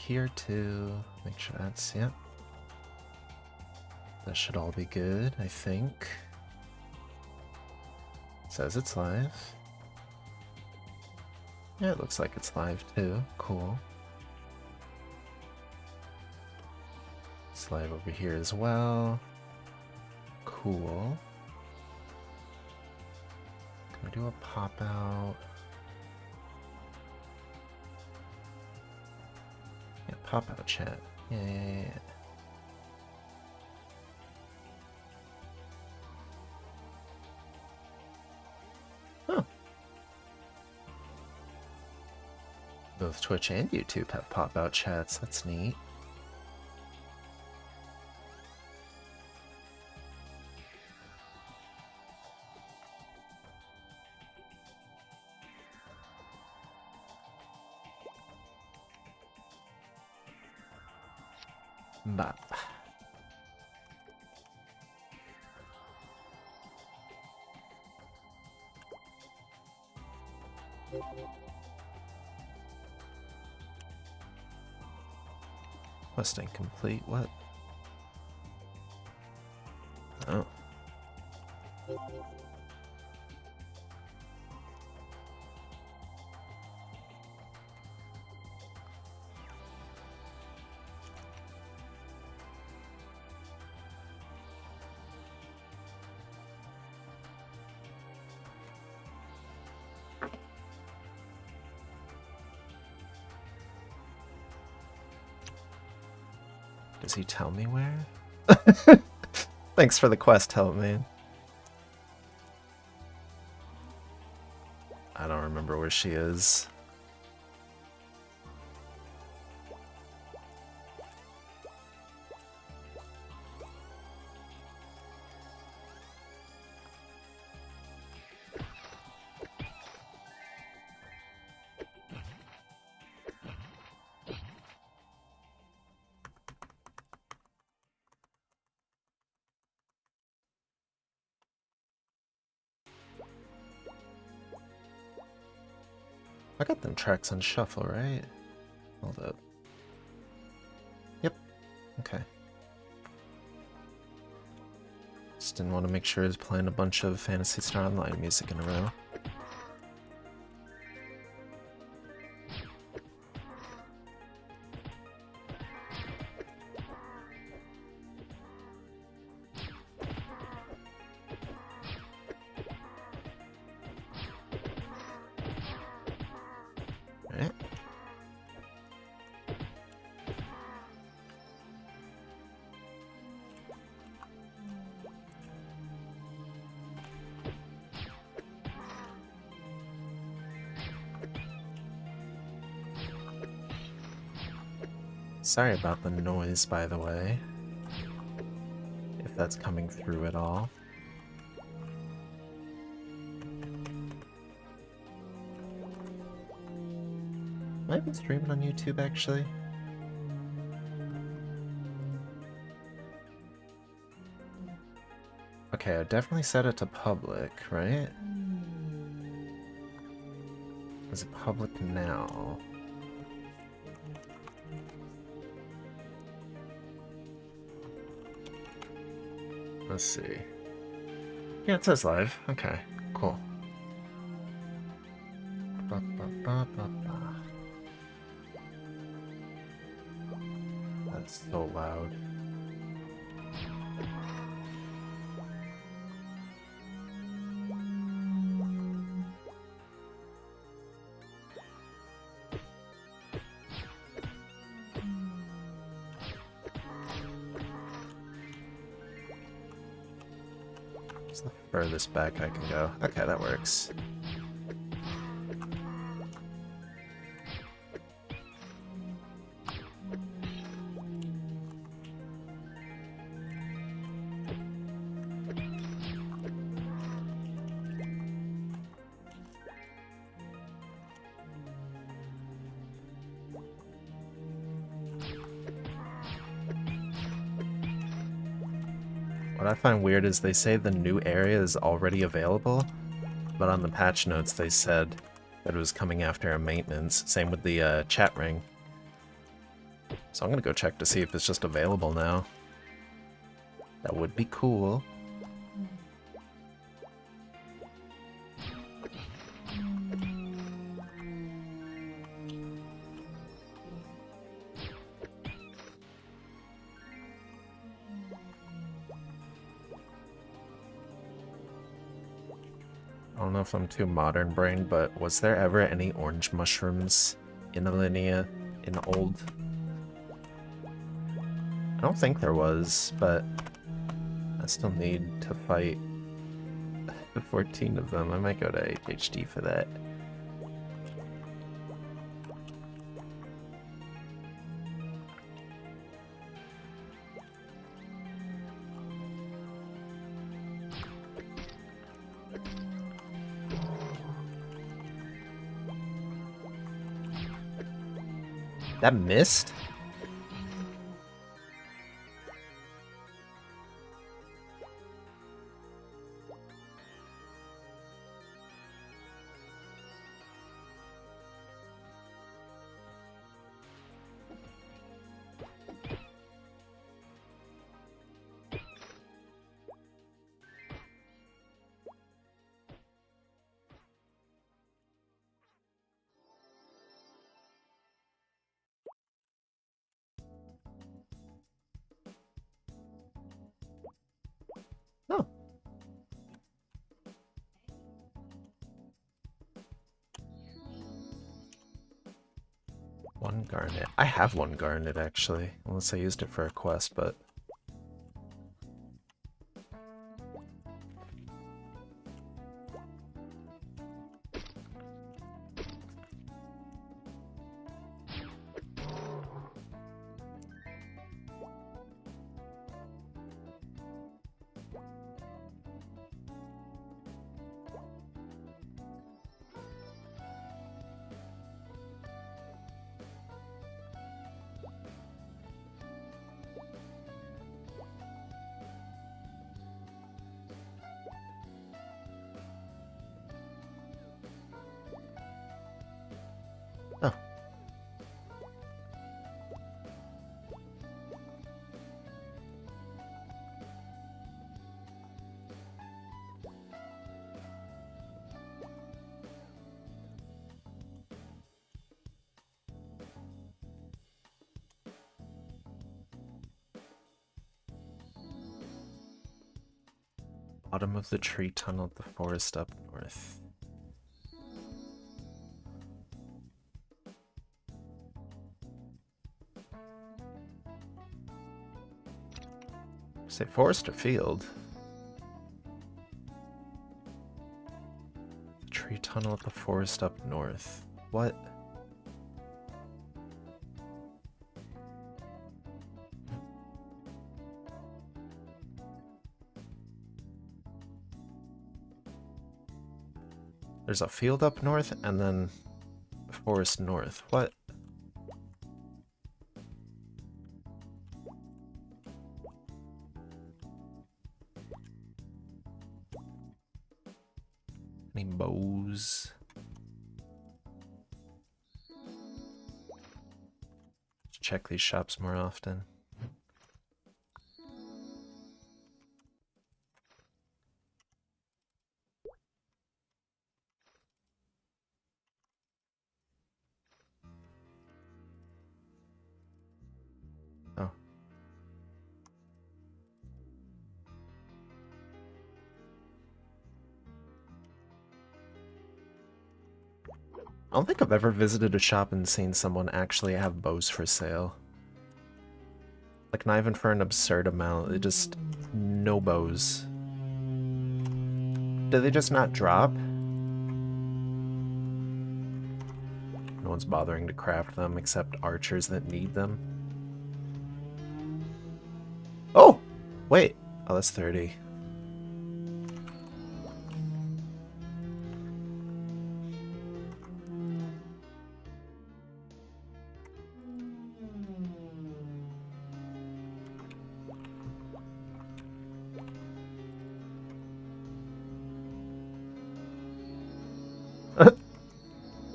here too. Make sure that's, yep. That should all be good, I think. Says it's live. Yeah, it looks like it's live too. Cool. It's live over here as well. Cool. Can we do a pop out? Yeah, pop out chat. Yeah. Oh. Both Twitch and YouTube have pop out chats. That's neat. Bop. Quest incomplete, what? Oh. Does he tell me where? Thanks for the quest help, man. I don't remember where she is. I got them tracks on shuffle, right? Hold up. Yep. Okay. Just didn't want to make sure I was playing a bunch of Phantasy Star Online music in a row. Sorry about the noise, by the way. If that's coming through at all. Have I been streaming on YouTube, actually? Okay, I definitely set it to public, right? Is it public now? Let's see. Yeah, it says live. Okay, cool. Ba, ba, ba, ba, ba. That's so loud. It's the furthest back I can go. Okay, that works. What I find weird is they say the new area is already available, but on the patch notes they said that it was coming after a maintenance. Same with the chat ring. So I'm gonna go check to see if it's just available now. That would be cool. I don't know if I'm too modern brain, but was there ever any orange mushrooms in Alinea in old? I don't think there was, but I still need to fight 14 of them. I might go to HHD for that. That missed? Oh. One garnet. I have one garnet, actually. Unless I used it for a quest, but... Oh. Bottom of the tree tunnel, the forest up north. Say forest or field? Tree tunnel at the forest up north. What? There's a field up north and then forest north. What? Any bows? Check these shops more often. Oh. I don't think I've ever visited a shop and seen someone actually have bows for sale. Like, not even for an absurd amount, they just... no bows. Do they just not drop? No one's bothering to craft them except archers that need them. Oh! Wait! Oh, that's 30.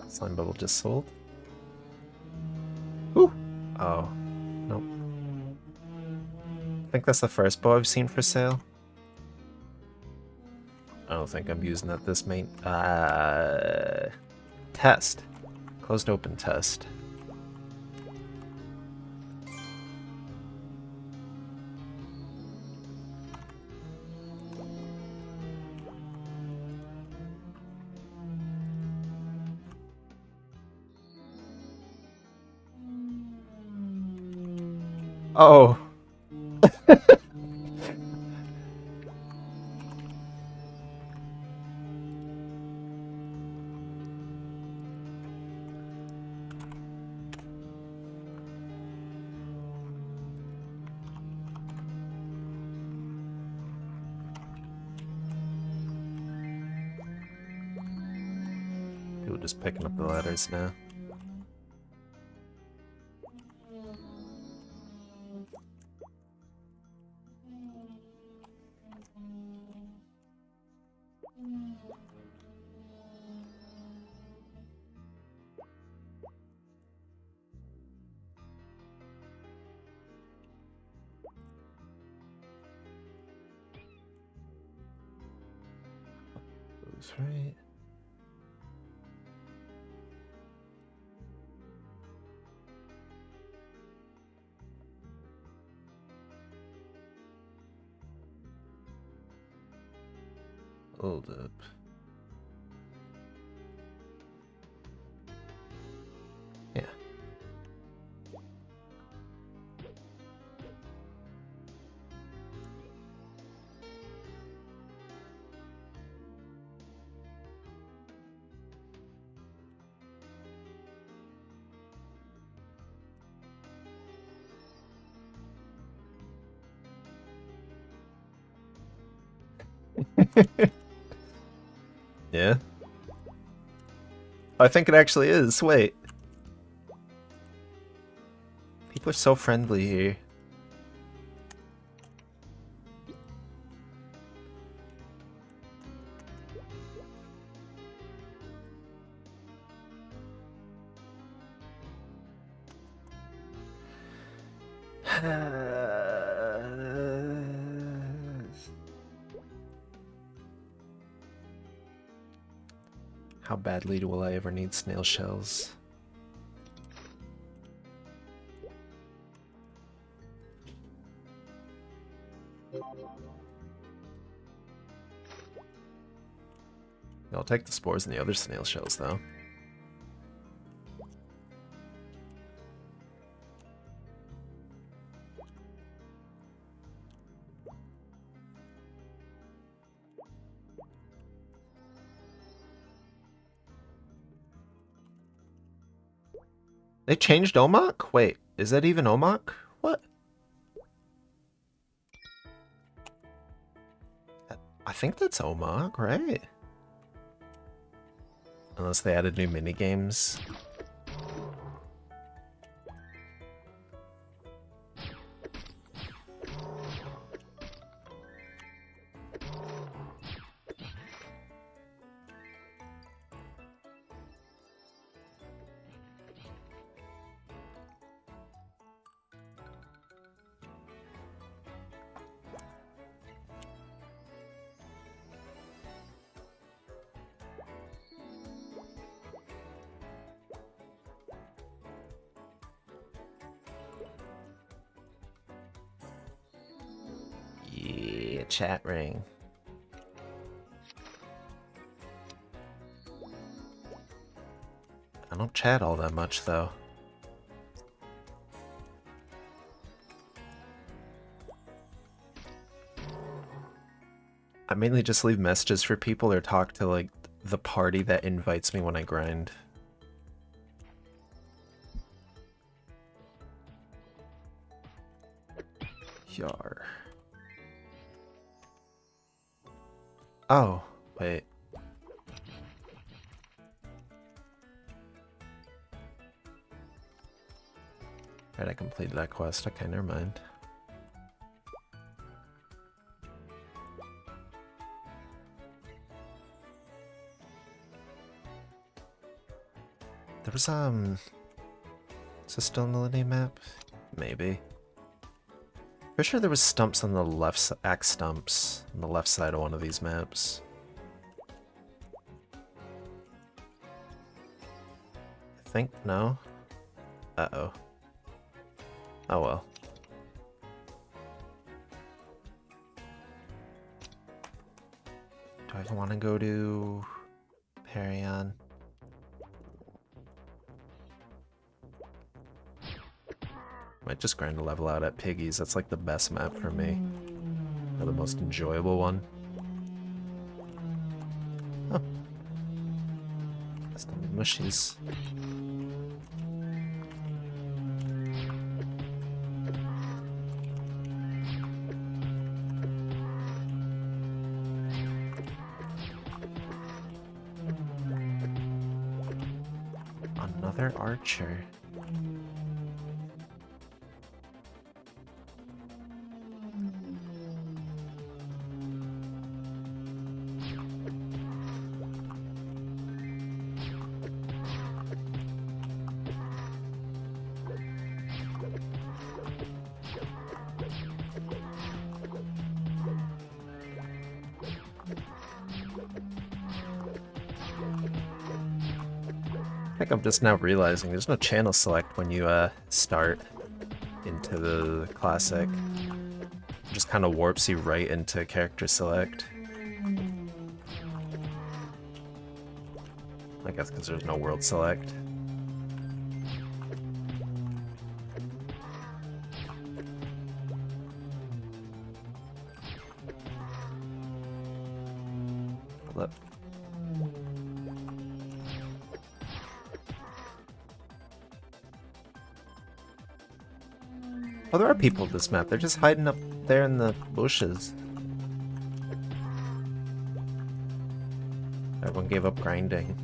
Slime bubble just sold. Ooh. Oh. Nope. I think that's the first bow I've seen for sale. I don't think I'm using that this main... Test. Closed open test. Oh. People just picking up the ladders now. That's right. Hold up. Yeah. Yeah. I think it actually is. Wait. People are so friendly here. How badly will I ever need snail shells? I'll take the spores and the other snail shells, though. They changed Omok? Wait, is that even Omok? What? I think that's Omok, right? Unless they added new minigames. Yeah, chat ring. I don't chat all that much, though. I mainly just leave messages for people or talk to, like, the party that invites me when I grind. Yar. Oh, wait. Right, I completed that quest. Okay, never mind. There was, is this still in the Lindy map? Maybe. Pretty sure there was stumps on the left axe stumps on the left side of one of these maps. I think no. Uh-oh. Oh well. Do I want to go to Parion? Might just grind a level out at Piggy's. That's like the best map for me. Or the most enjoyable one. Oh. Still mushies. Another archer. I think I'm just now realizing there's no channel select when you start into the classic. It just kind of warps you right into character select. I guess because there's no world select. Hold up. Oh, there are people in this map. They're just hiding up there in the bushes. Everyone gave up grinding.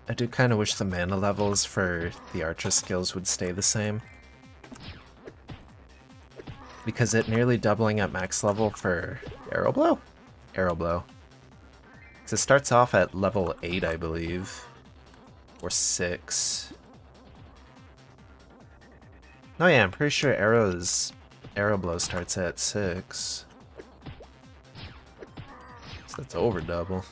I do kind of wish the mana levels for the archer skills would stay the same. Because it nearly doubling at max level for Arrow Blow? Arrow Blow. Because it starts off at level 8, I believe. Or 6. Oh yeah, I'm pretty sure Arrow Blow starts at 6. So that's over double.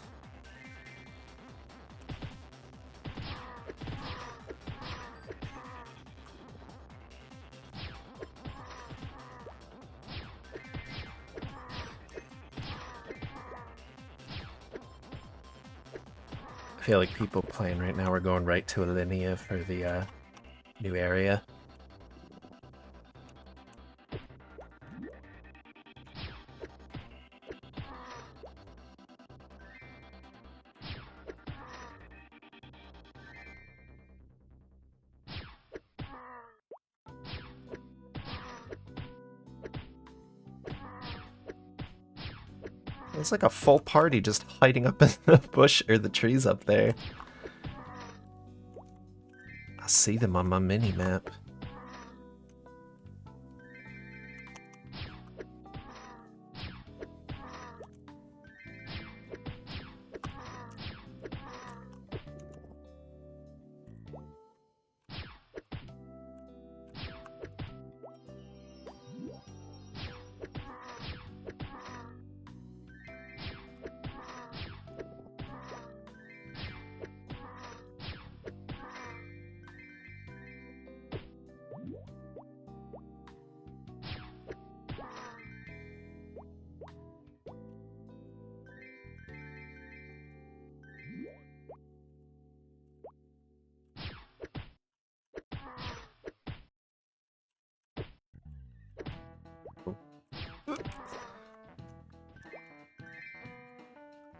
I feel like people playing right now are going right to Alinea for the new area. It's like a full party just hiding up in the bush or the trees up there. I see them on my mini-map.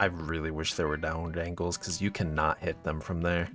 I really wish there were downward angles, because you cannot hit them from there.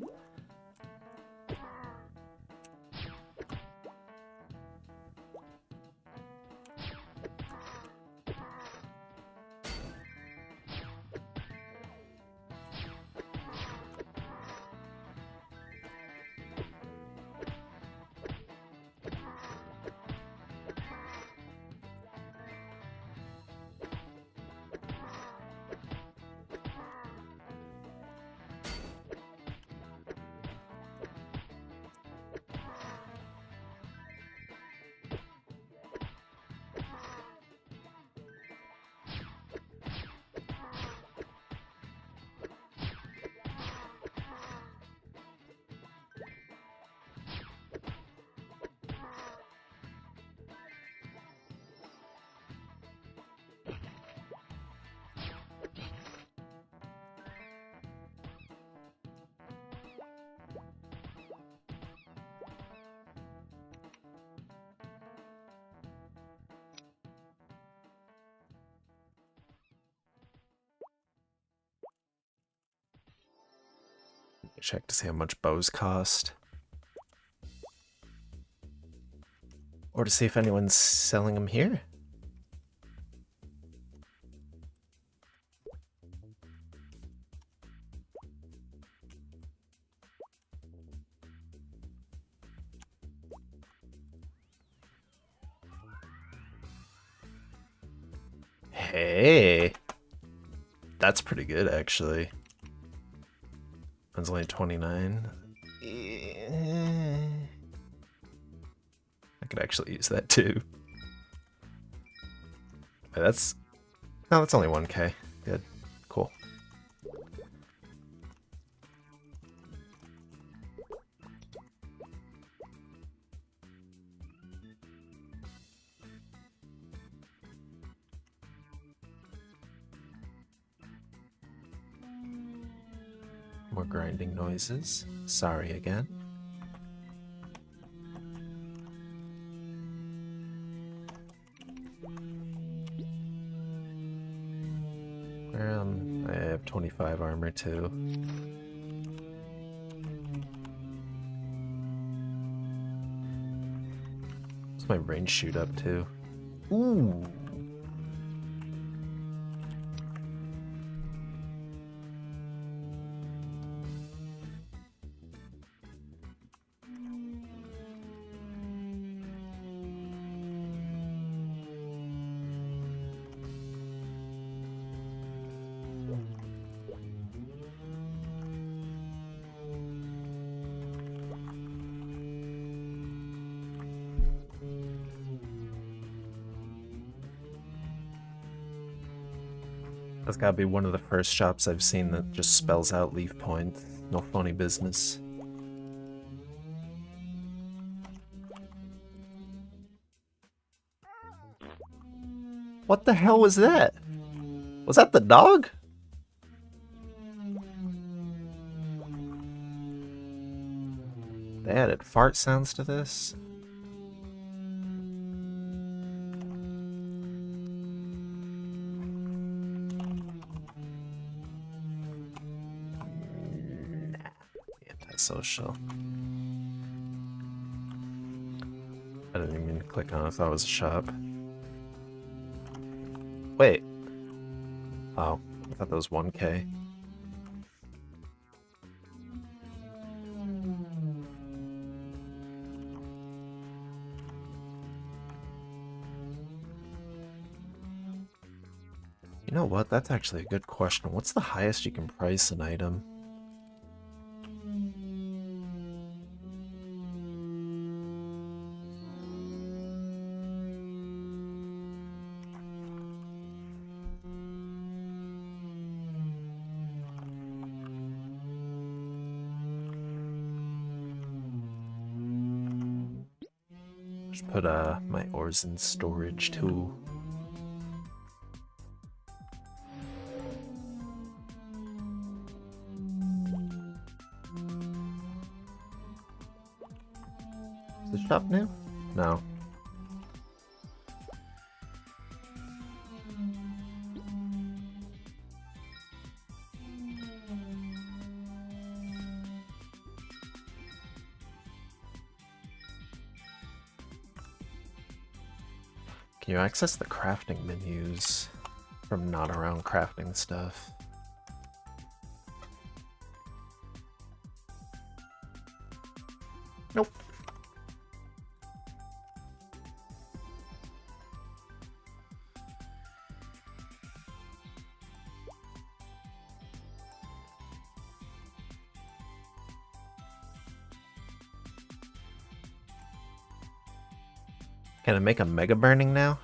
Check to see how much bows cost. Or to see if anyone's selling them here. Hey! That's pretty good, actually. One's only 29. I could actually use that too. That's... No, that's only 1k. Good. Cool. More grinding noises. Sorry again. I have 25 armor too. What's my range shoot up to? Ooh! That's gotta be one of the first shops I've seen that just spells out leaf point. No phony business. What the hell was that? Was that the dog? They added fart sounds to this? Social. I didn't even mean to click on it. I thought it was a shop. Wait. Oh, I thought that was 1k. You know what? That's actually a good question. What's the highest you can price an item? Put my ores in storage too. Is the shop new? No. Can you access the crafting menus from not around crafting stuff? Nope. Can I make a mega burning now?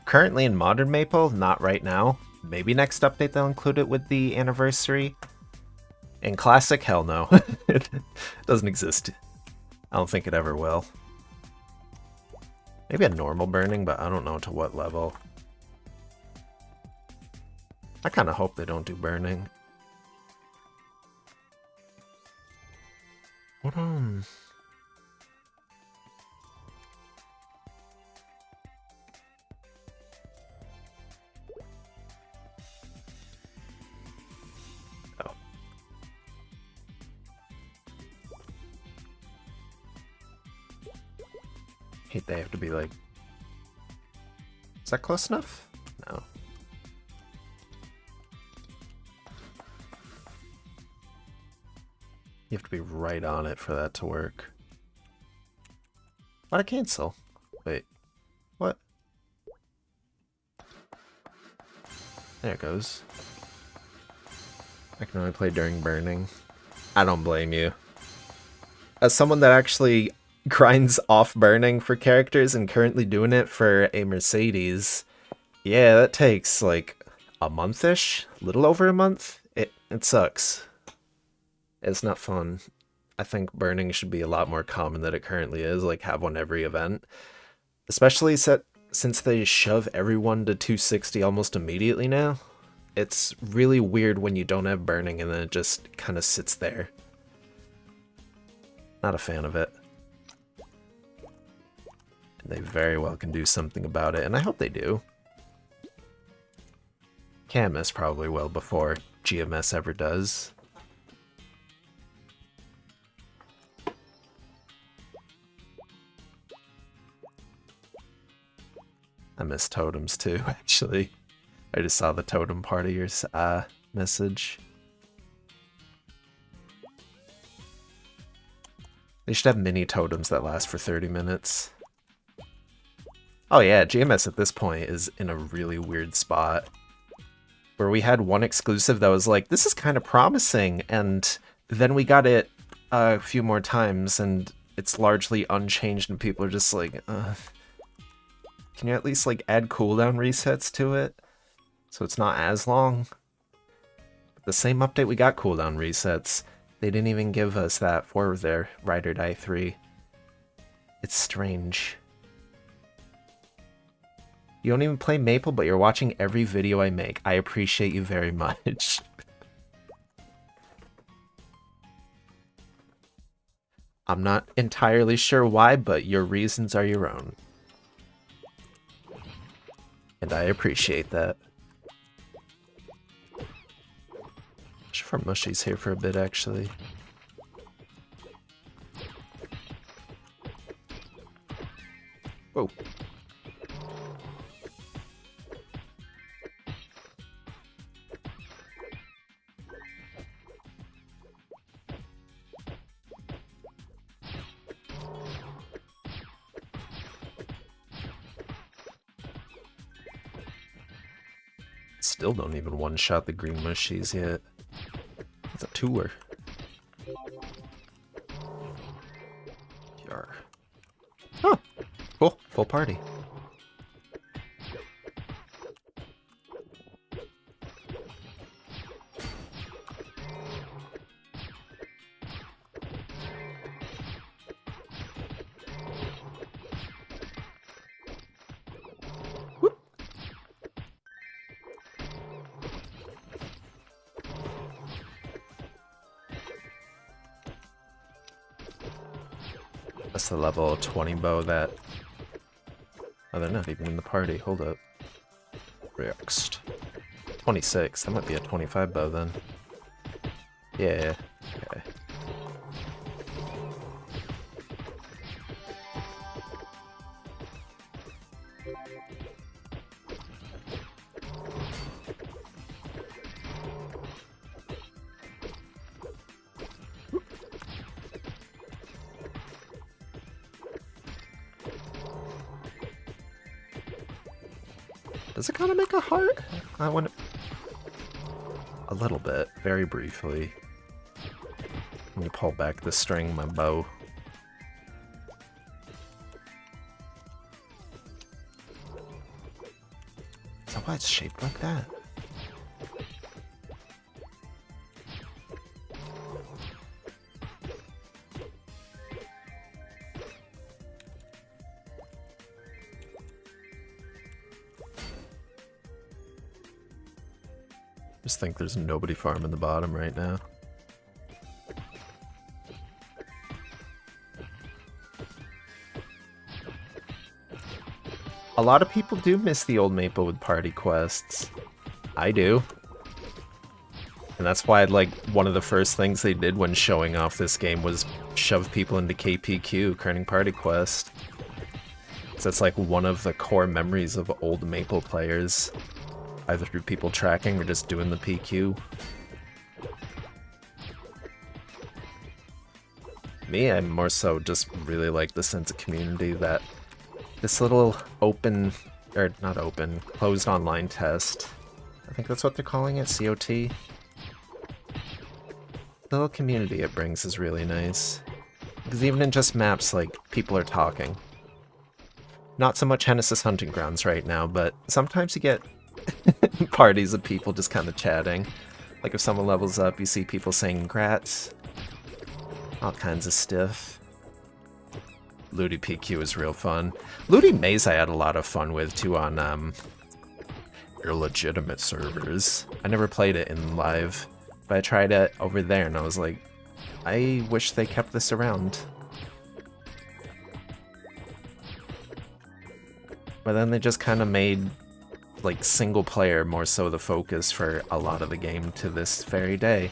Currently in modern Maple, not right now. Maybe next update they'll include it with the anniversary. In classic, hell no. It doesn't exist. I don't think it ever will. Maybe a normal burning, but I don't know to what level. I kind of hope they don't do burning. What hate they have to be like... Is that close enough? No. You have to be right on it for that to work. Why'd I cancel? Wait. What? There it goes. I can only play during burning. I don't blame you. As someone that actually grinds off burning for characters and currently doing it for a Mercedes, yeah, that takes like a month-ish, a little over a month. It sucks. It's not fun. I think burning should be a lot more common than it currently is, like have one every event. Especially since they shove everyone to 260 almost immediately now. It's really weird when you don't have burning and then it just kind of sits there. Not a fan of it. They very well can do something about it, and I hope they do. KMS probably will before GMS ever does. I miss totems too, actually. I just saw the totem part of your message. They should have mini totems that last for 30 minutes. Oh yeah, GMS at this point is in a really weird spot. Where we had one exclusive that was like, this is kind of promising, and then we got it a few more times, and it's largely unchanged, and people are just like, can you at least like add cooldown resets to it? So it's not as long? The same update we got cooldown resets. They didn't even give us that for their Ride or Die 3. It's strange. You don't even play Maple, but you're watching every video I make. I appreciate you very much. I'm not entirely sure why, but your reasons are your own. And I appreciate that. Should for Mushy's here for a bit, actually. Whoa. Still don't even one-shot the green mushies yet. It's a tour. Yar. Oh, cool. Full party. That's the level 20 bow that... Oh, they're not even in the party. Hold up. Next. 26. That might be a 25 bow then. Yeah. Okay. Does it kind of make a heart? I want a little bit, very briefly. Let me pull back the string of my bow. So why it's shaped like that? Just think there's nobody farming the bottom right now. A lot of people do miss the old Maplewood party quests. I do. And that's why, like, one of the first things they did when showing off this game was shove people into KPQ, Kerning Party Quest. So it's like one of the core memories of old Maple players. Either through people tracking or just doing the PQ. Me, I more so just really like the sense of community that this little open, or not open, closed online test, I think that's what they're calling it, COT. The little community it brings is really nice. Because even in just maps, like, people are talking. Not so much Genesis Hunting Grounds right now, but sometimes you get parties of people just kind of chatting. Like if someone levels up, you see people saying grats. All kinds of stuff. Looty PQ is real fun. Looty Maze I had a lot of fun with too on illegitimate servers. I never played it in live, but I tried it over there and I was like, I wish they kept this around. But then they just kind of made like single player more so the focus for a lot of the game to this very day.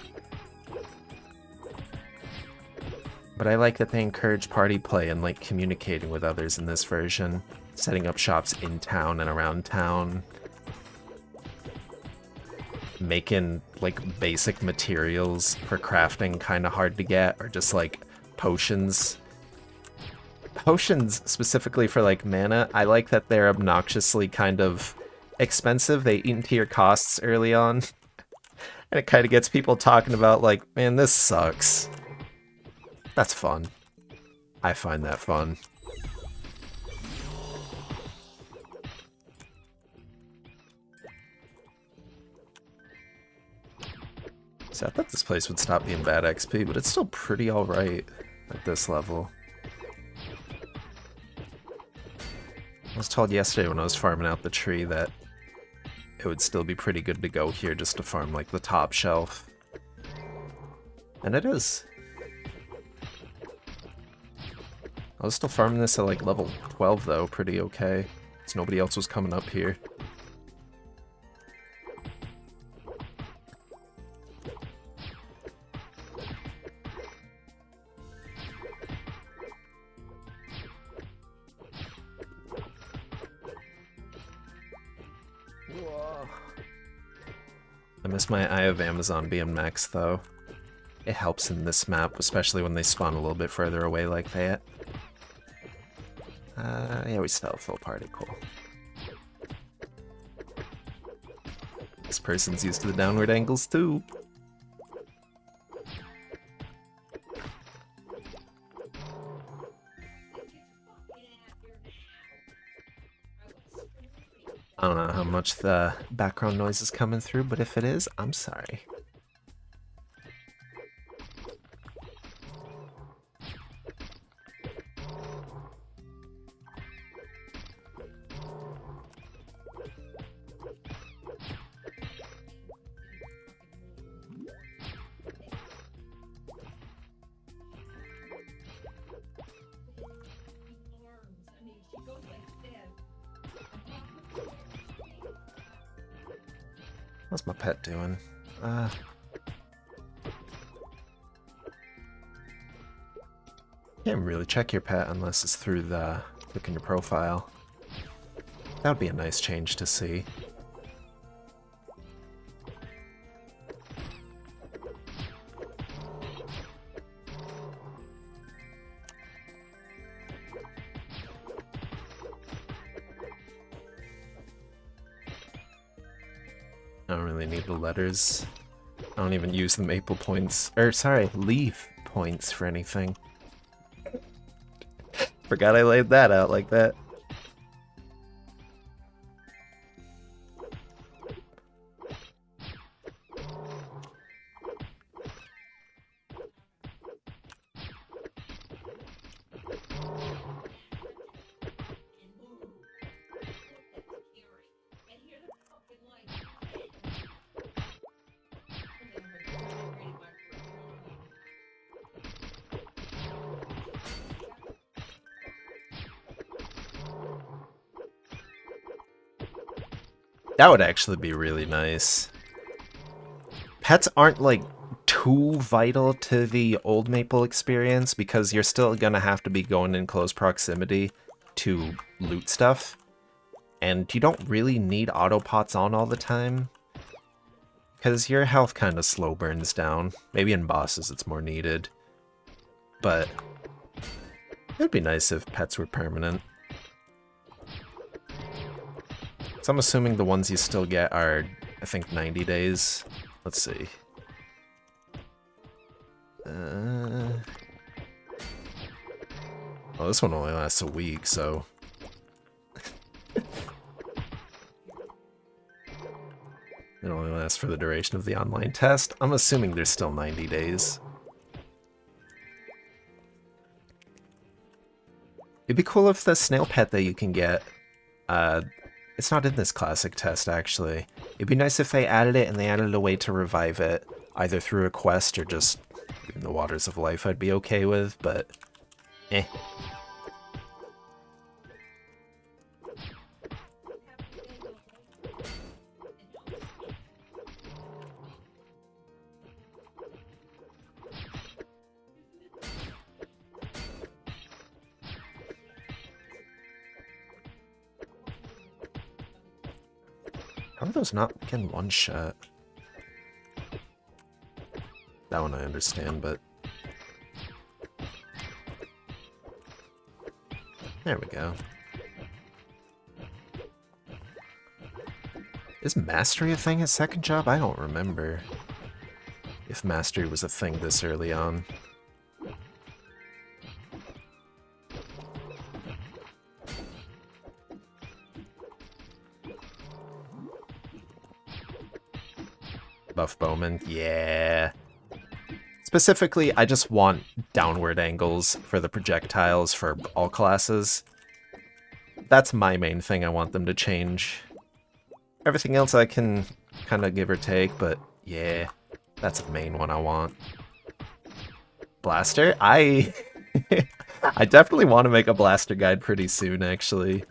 But I like that they encourage party play and like communicating with others in this version, setting up shops in town and around town, making like basic materials for crafting kind of hard to get, or just like potions. Potions specifically for like mana, I like that they're obnoxiously kind of expensive. They eat into your costs early on. And it kind of gets people talking about like, man, this sucks. That's fun. I find that fun. So I thought this place would stop being bad XP, but it's still pretty alright at this level. I was told yesterday when I was farming out the tree that it would still be pretty good to go here just to farm like the top shelf. And it is. I was still farming this at like level 12 though, pretty okay. So nobody else was coming up here. Whoa. I miss my Eye of Amazon being max though. It helps in this map, especially when they spawn a little bit further away like that. Yeah, we still have full party, cool. This person's used to the downward angles too. I don't know how much the background noise is coming through, but if it is, I'm sorry. What's my pet doing? Can't really check your pet unless it's through the look in your profile. That would be a nice change to see. I don't really need the letters. I don't even use the maple points, or sorry, leaf points for anything. Forgot I laid that out like that. That would actually be really nice. Pets aren't, like, too vital to the old Maple experience because you're still gonna have to be going in close proximity to loot stuff. And you don't really need autopots on all the time, because your health kind of slow burns down. Maybe in bosses it's more needed. But it'd be nice if pets were permanent. So I'm assuming the ones you still get are, I think, 90 days. Let's see. Well, this one only lasts a week, so... It only lasts for the duration of the online test. I'm assuming there's still 90 days. It'd be cool if the snail pet that you can get... it's not in this classic test, actually. It'd be nice if they added it and they added a way to revive it, either through a quest or just in the waters of life I'd be okay with, but eh. How are those not getting one shot? That one I understand, but... There we go. Is Mastery a thing at second job? I don't remember if Mastery was a thing this early on. Buff Bowman, yeah. Specifically, I just want downward angles for the projectiles for all classes. That's my main thing I want them to change. Everything else I can kind of give or take, but yeah, that's the main one I want. Blaster? I definitely want to make a blaster guide pretty soon, actually.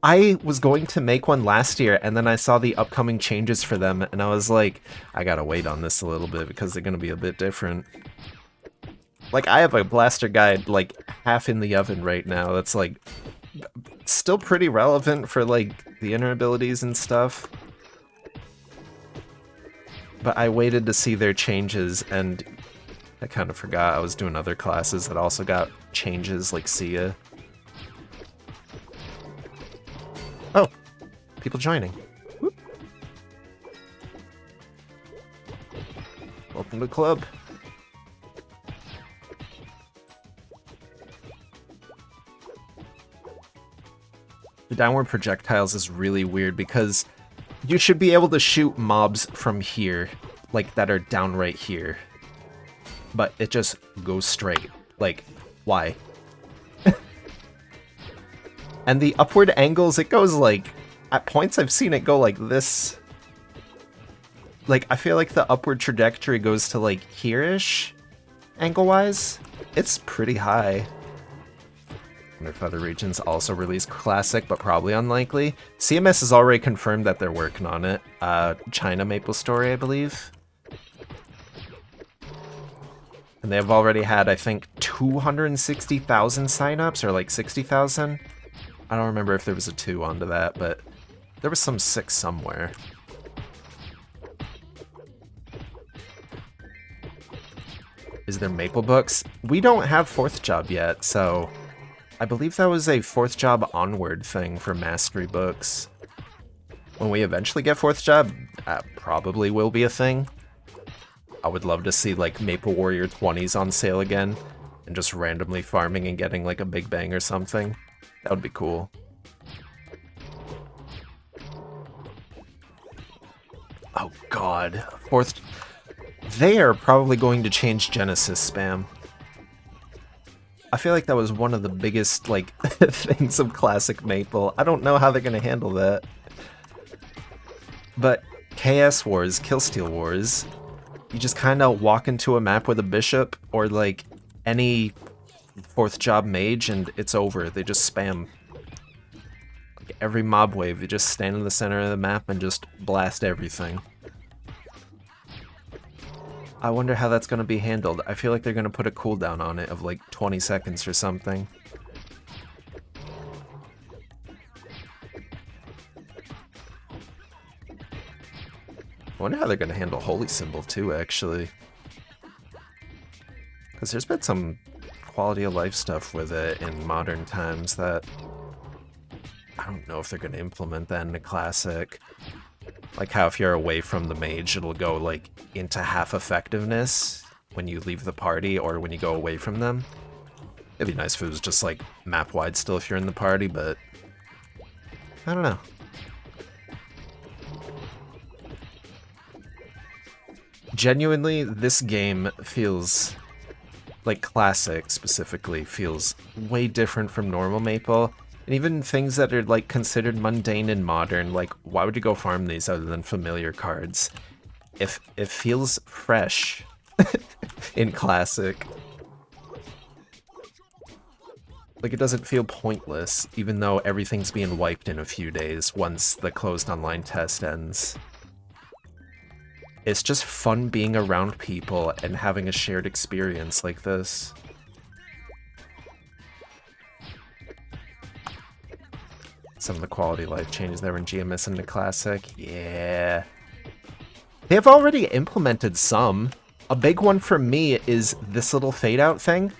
I was going to make one last year, and then I saw the upcoming changes for them, and I was like, I gotta wait on this a little bit, because they're gonna be a bit different. Like, I have a blaster guide, like, half in the oven right now, that's, like, still pretty relevant for, like, the inner abilities and stuff. But I waited to see their changes, and I kind of forgot I was doing other classes that also got changes, like Sia. Oh, people joining. Whoop. Welcome to the club. The downward projectiles is really weird because you should be able to shoot mobs from here, like that are down right here. But it just goes straight. Like, why? And the upward angles, it goes like, at points I've seen it go like this. Like, I feel like the upward trajectory goes to like here-ish, angle-wise. It's pretty high. I wonder if other regions also release Classic, but probably unlikely. CMS has already confirmed that they're working on it. China MapleStory, I believe. And they've already had, I think, 260,000 signups, or like 60,000. I don't remember if there was a 2 onto that, but there was some 6 somewhere. Is there Maple Books? We don't have 4th job yet, so I believe that was a 4th job onward thing for Mastery Books. When we eventually get 4th job, that probably will be a thing. I would love to see like Maple Warrior 20s on sale again, and just randomly farming and getting like a big bang or something. That would be cool. Oh god, 4th... They are probably going to change Genesis spam. I feel like that was one of the biggest, like, things of classic Maple. I don't know how they're gonna handle that. But KS Wars, Killsteal Wars, you just kind of walk into a map with a bishop, or, like, any 4th job mage, and it's over. They just spam. Like, every mob wave, you just stand in the center of the map and just blast everything. I wonder how that's going to be handled. I feel like they're going to put a cooldown on it of like 20 seconds or something. I wonder how they're going to handle Holy Symbol too, actually. Because there's been some quality of life stuff with it in modern times that I don't know if they're going to implement that in the classic. Like how if you're away from the mage, it'll go like into half effectiveness when you leave the party or when you go away from them. It'd be nice if it was just like map-wide still if you're in the party, but I don't know. Genuinely, this game feels, like classic specifically, feels way different from normal Maple. And even things that are, like, considered mundane and modern, like, why would you go farm these other than familiar cards? If it feels fresh in Classic. Like, it doesn't feel pointless, even though everything's being wiped in a few days once the closed online test ends. It's just fun being around people and having a shared experience like this. Some of the quality of life changes there in GMS into Classic. Yeah. They have already implemented some. A big one for me is this little fade out thing.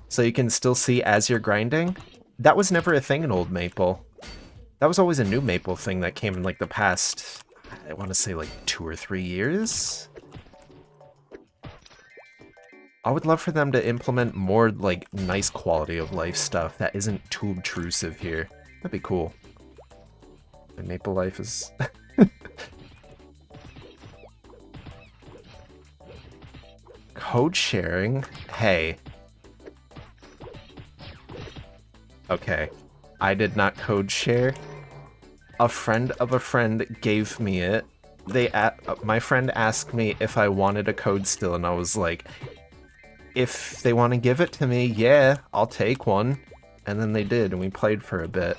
So you can still see as you're grinding. That was never a thing in old Maple. That was always a new Maple thing that came in like the past, I want to say like 2 or 3 years. I would love for them to implement more like nice quality of life stuff that isn't too obtrusive here. That'd be cool. And Maple Life is... Code sharing? Hey. Okay. I did not code share. A friend of a friend gave me it. My friend asked me if I wanted a code still, and I was like, if they want to give it to me, yeah, I'll take one. And then they did, and we played for a bit.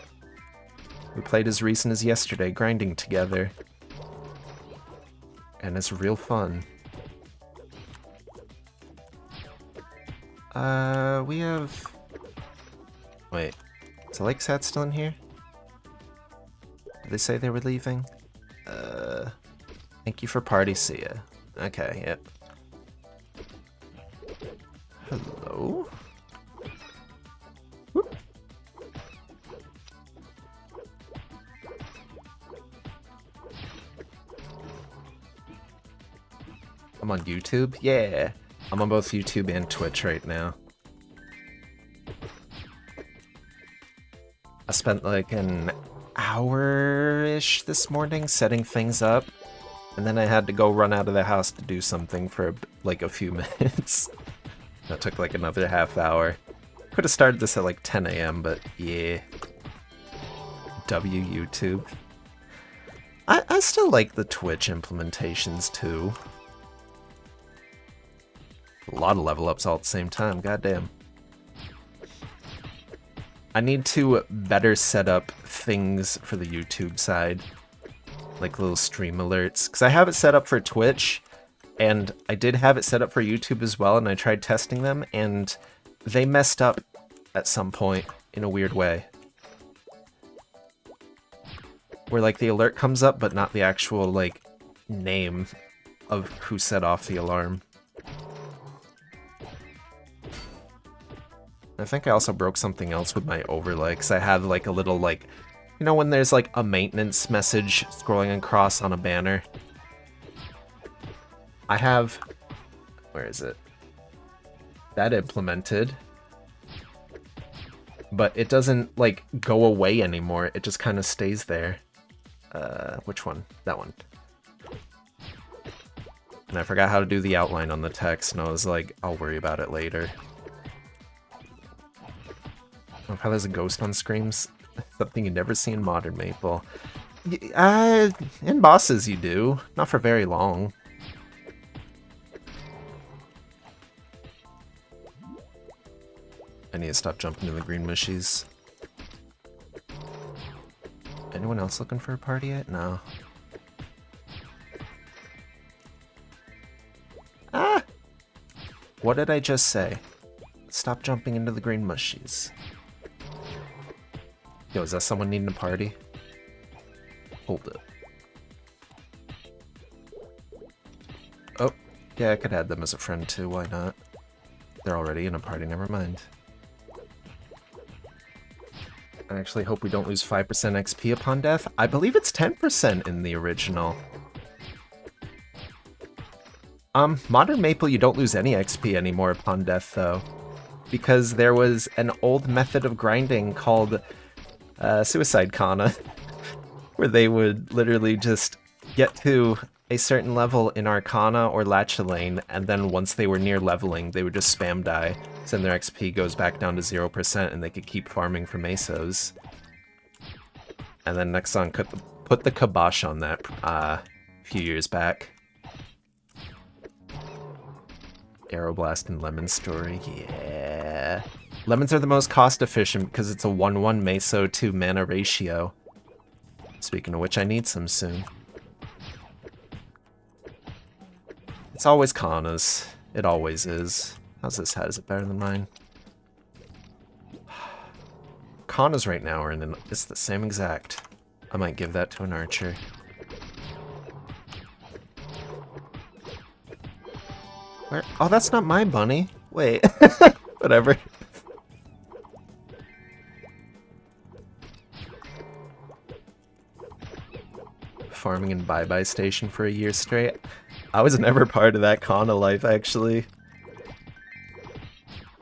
We played as recent as yesterday, grinding together. And it's real fun. We have... Wait, is the Lakesat still in here? Did they say they were leaving? Thank you for party, see ya. Okay, yep. Hello? Whoop. I'm on YouTube? Yeah! I'm on both YouTube and Twitch right now. I spent like an hour-ish this morning setting things up, and then I had to go run out of the house to do something for like a few minutes. That took like another half hour. Could have started this at like 10 AM, but yeah. YouTube. I still like the Twitch implementations too. A lot of level ups all at the same time, goddamn. I need to better set up things for the YouTube side. Like little stream alerts. Because I have it set up for Twitch, and I did have it set up for YouTube as well, and I tried testing them, and they messed up at some point in a weird way. Where like the alert comes up, but not the actual like name of who set off the alarm. I think I also broke something else with my overlay, because I had like a little like You know when there's like a maintenance message scrolling across on a banner? I have... Where is it? That implemented. But it doesn't, like, go away anymore. It just kind of stays there. Which one? That one. And I forgot how to do the outline on the text, and I was like, I'll worry about it later. Oh, how there's a ghost on screens? Something you never see in Modern Maple. In bosses you do. Not for very long. I need to stop jumping to the green mushies. Anyone else looking for a party yet? No. Ah! What did I just say? Stop jumping into the green mushies. Yo, is that someone needing a party? Hold it. Oh, yeah, I could add them as a friend too, why not? They're already in a party, never mind. I actually hope we don't lose 5% XP upon death. I believe it's 10% in the original. Modern Maple, you don't lose any XP anymore upon death, though. Because there was an old method of grinding called Suicide Kana, where they would literally just get to a certain level in Arcana or Lachelaine, and then once they were near leveling, they would just spam die. So then their XP goes back down to 0%, and they could keep farming for mesos. And then Nexon put the kibosh on that a few years back. Aeroblast and MapleStory, yeah. Lemons are the most cost efficient because it's a 1-1 meso to mana ratio. Speaking of which, I need some soon. It's always Kana's. It always is. How's this hat? Is it better than mine? Kana's right now are in it's the same exact. I might give that to an archer. Where? Oh, that's not my bunny. Wait. Whatever. Farming in Bye-Bye Station for a year straight. I was never part of that Kana life, actually.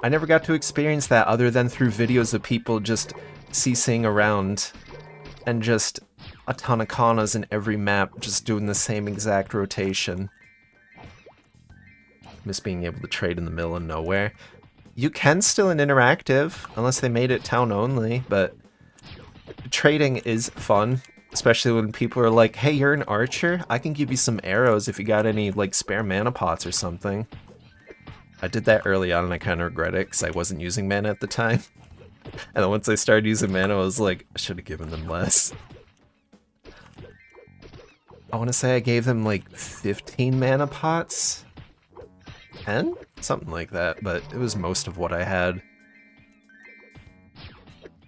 I never got to experience that other than through videos of people just CCing around and just a ton of Kanas in every map just doing the same exact rotation. Miss being able to trade in the middle of nowhere. You can still in interactive, unless they made it town only, but trading is fun. Especially when people are like, hey, you're an archer? I can give you some arrows if you got any, like, spare mana pots or something. I did that early on and I kind of regret it because I wasn't using mana at the time. And then once I started using mana, I was like, I should have given them less. I want to say I gave them, like, 15 mana pots? 10? Something like that, but it was most of what I had.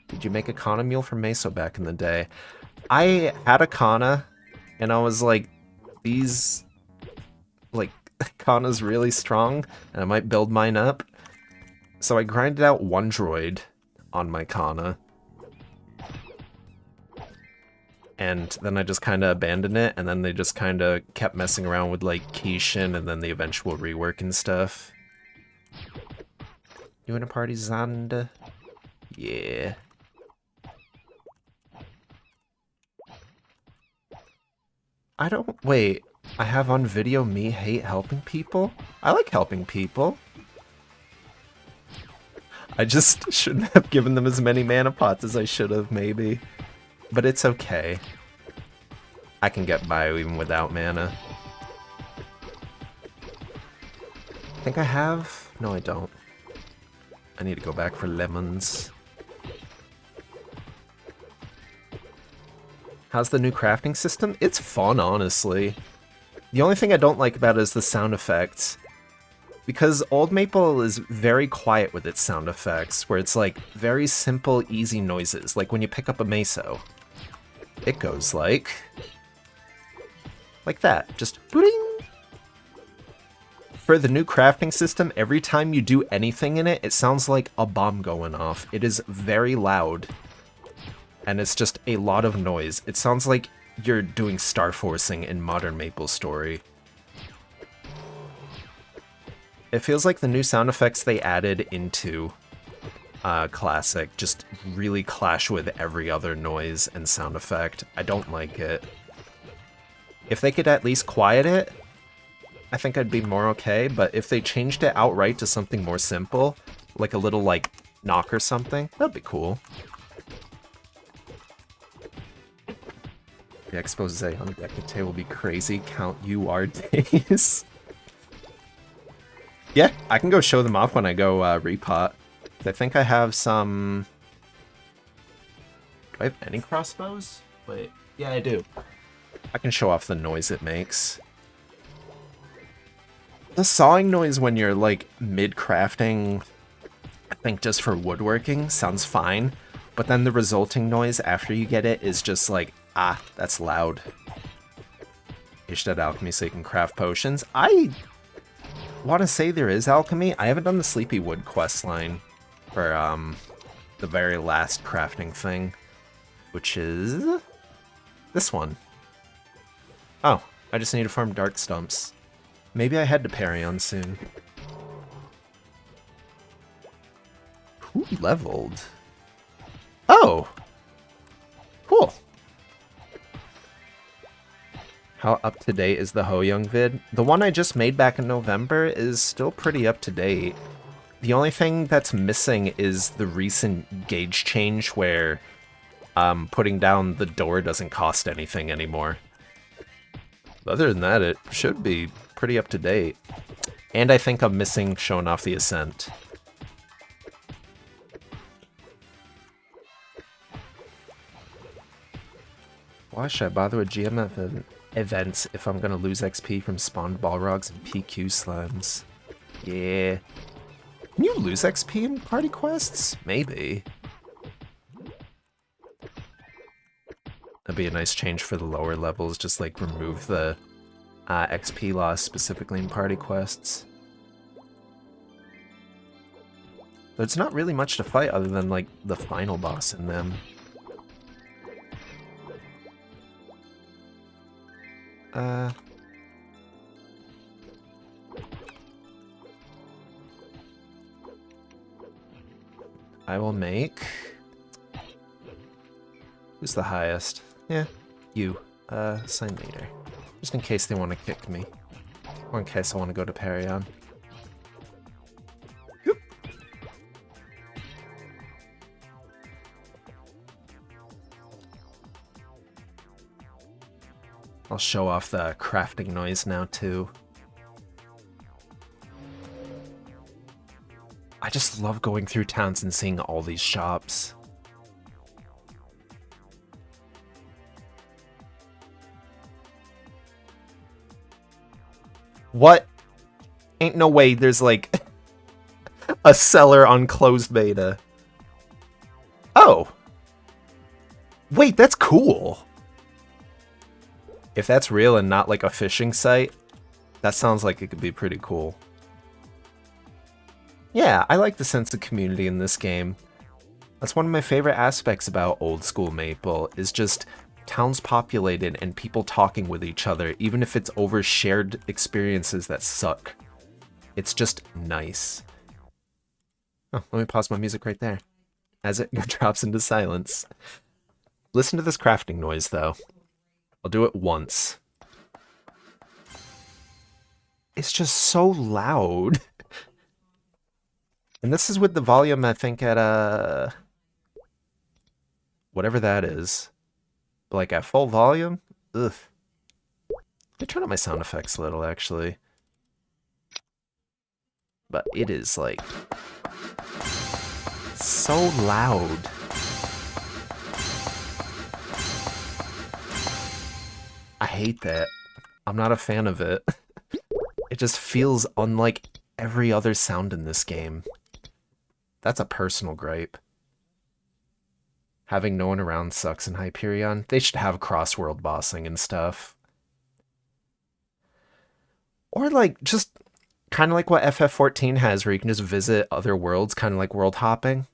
Did you make a Kana mule for Meso back in the day? I had a Kana, and I was like, these, like, Kana's really strong, and I might build mine up. So I grinded out one droid on my Kana. And then I just kind of abandoned it, and then they just kind of kept messing around with, like, Kishin, and then the eventual rework and stuff. You in a party, Zanda? Yeah. I don't... Wait, I have on video me hate helping people? I like helping people. I just shouldn't have given them as many mana pots as I should have, maybe. But it's okay. I can get by even without mana. I think I have... No, I don't. I need to go back for lemons. How's the new crafting system? It's fun, honestly. The only thing I don't like about it is the sound effects. Because Old Maple is very quiet with its sound effects, where it's like very simple, easy noises, like when you pick up a meso. It goes like that, just bling. For the new crafting system, every time you do anything in it, it sounds like a bomb going off. It is very loud. and it's just a lot of noise. It sounds like you're doing star forcing in modern MapleStory. It feels like the new sound effects they added into Classic just really clash with every other noise and sound effect. I don't like it. If they could at least quiet it, I think I'd be more okay, but if they changed it outright to something more simple, like a little, like, knock or something, that'd be cool. The expose on Decate will be crazy. Count UR days. Yeah, I can go show them off when I go repot. I think I have some... Do I have any crossbows? Wait, yeah, I do. I can show off the noise it makes. The sawing noise when you're, like, mid-crafting, I think just for woodworking, sounds fine. But then the resulting noise after you get it is just like, ah, that's loud. Ishted alchemy so you can craft potions. I want to say there is alchemy. I haven't done the Sleepy Wood questline for the very last crafting thing, which is this one. Oh, I just need to farm dark stumps. Maybe I head to Parion soon. Who leveled? Oh! Cool. How up to date is the Ho Young vid? The one I just made back in November is still pretty up to date. The only thing that's missing is the recent gauge change where putting down the door doesn't cost anything anymore. Other than that, it should be pretty up to date. And I think I'm missing showing off the Ascent. Why should I bother with GM events if I'm gonna lose XP from spawned Balrogs and PQ slimes? Yeah. Can you lose XP in party quests? Maybe. That'd be a nice change for the lower levels, just like remove the XP loss specifically in party quests. But it's not really much to fight other than like the final boss in them. I will make... Who's the highest? Yeah, you. Sign leader. Just in case they want to kick me. Or in case I want to go to Parion. Whoop. I'll show off the crafting noise now, too. I just love going through towns and seeing all these shops. What? Ain't no way there's like a seller on closed beta. Oh. Wait, that's cool. If that's real and not like a fishing site, that sounds like it could be pretty cool. Yeah, I like the sense of community in this game. That's one of my favorite aspects about old school Maple, is just towns populated and people talking with each other, even if it's over shared experiences that suck. It's just nice. Oh, let me pause my music right there, as it drops into silence. Listen to this crafting noise, though. I'll do it once. It's just so loud. And this is with the volume, I think, at, whatever that is. But, like, at full volume? Ugh. Let me turn on my sound effects a little, actually. But it is, like, so loud. I hate that. I'm not a fan of it. It just feels unlike every other sound in this game. That's a personal gripe. Having no one around sucks in Hyperion. They should have cross-world bossing and stuff. Or, like, just kind of like what FF14 has, where you can just visit other worlds, kind of like world hopping.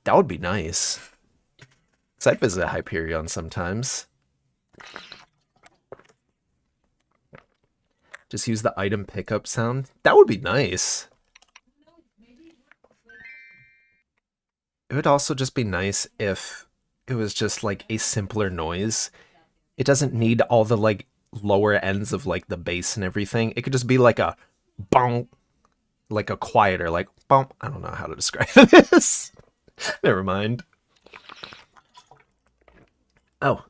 That would be nice. Because I'd visit Hyperion sometimes. Just use the item pickup sound. That would be nice. It would also just be nice if it was just like a simpler noise. It doesn't need all the like lower ends of like the bass and everything. It could just be like a bonk, like a quieter, like bonk. I don't know how to describe this. Never mind. Oh,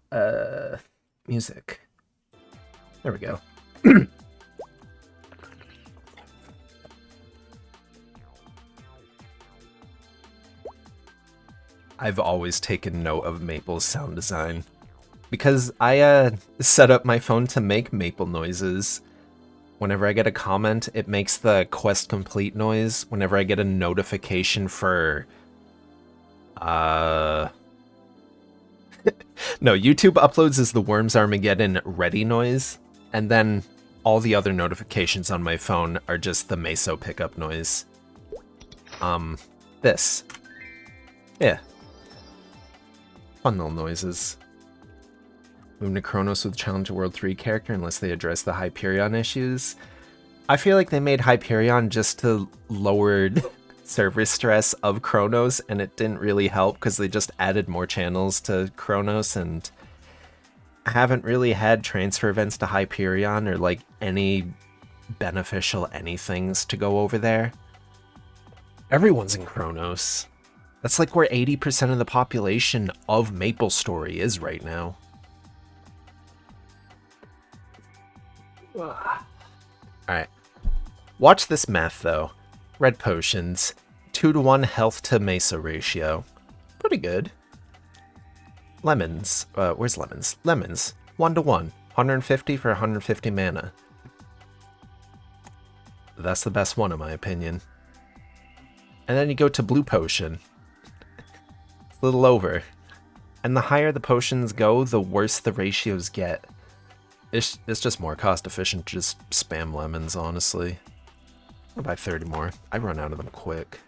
music. There we go. I've always taken note of Maple's sound design because I set up my phone to make Maple noises. Whenever I get a comment, it makes the quest complete noise. Whenever I get a notification for no, YouTube uploads is the Worms Armageddon ready noise, and then all the other notifications on my phone are just the Meso pickup noise. This. Yeah. Fun little noises. Move to Kronos with Challenger World 3 character unless they address the Hyperion issues. I feel like they made Hyperion just to lower server stress of Kronos, and it didn't really help because they just added more channels to Kronos, and I haven't really had transfer events to Hyperion or like any beneficial anythings to go over there. Everyone's in Kronos. That's like where 80% of the population of MapleStory is right now. Alright. Watch this math, though. Red potions. 2-to-1 health to Mesa ratio. Pretty good. Lemons. Where's lemons? Lemons. 1-to-1. 150 for 150 mana. That's the best one, in my opinion. And then you go to blue potion. A little over. And the higher the potions go, the worse the ratios get. It's just more cost efficient to just spam lemons, honestly. I'll buy 30 more. I run out of them quick.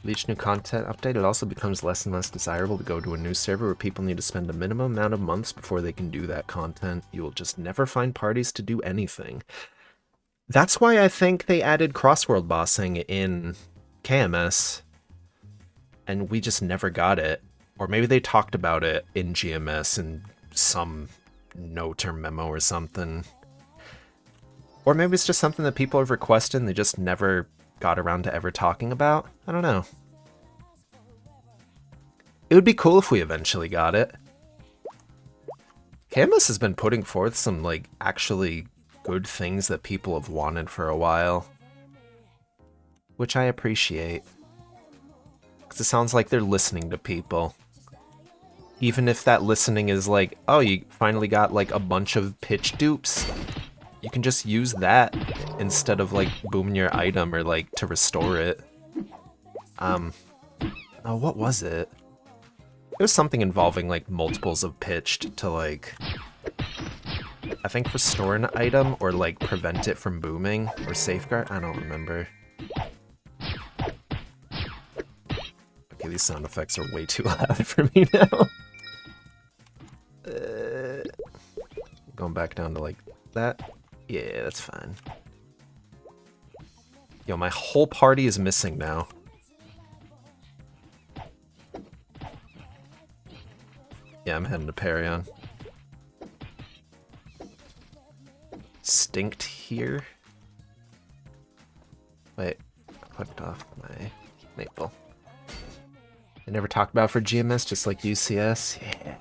With each new content update, it also becomes less and less desirable to go to a new server where people need to spend a minimum amount of months before they can do that content. You will just never find parties to do anything. That's why I think they added cross-world bossing in KMS. And we just never got it. Or maybe they talked about it in GMS in some note or memo or something. Or maybe it's just something that people have requested and they just never got around to ever talking about. I don't know. It would be cool if we eventually got it. KMS has been putting forth some, like, actually good things that people have wanted for a while. Which I appreciate. Because it sounds like they're listening to people. Even if that listening is like, oh, you finally got like a bunch of pitch dupes, you can just use that instead of like booming your item or like to restore it. Oh, what was it? It was something involving like multiples of pitched to like, I think restore an item or like prevent it from booming or safeguard. I don't remember. Okay, these sound effects are way too loud for me now. Going back down to like that. Yeah, that's fine. Yo, my whole party is missing now. Yeah, I'm heading to Parion. Stinked here. Wait, I put off my maple. They never talked about for GMS, just like UCS. Yeah.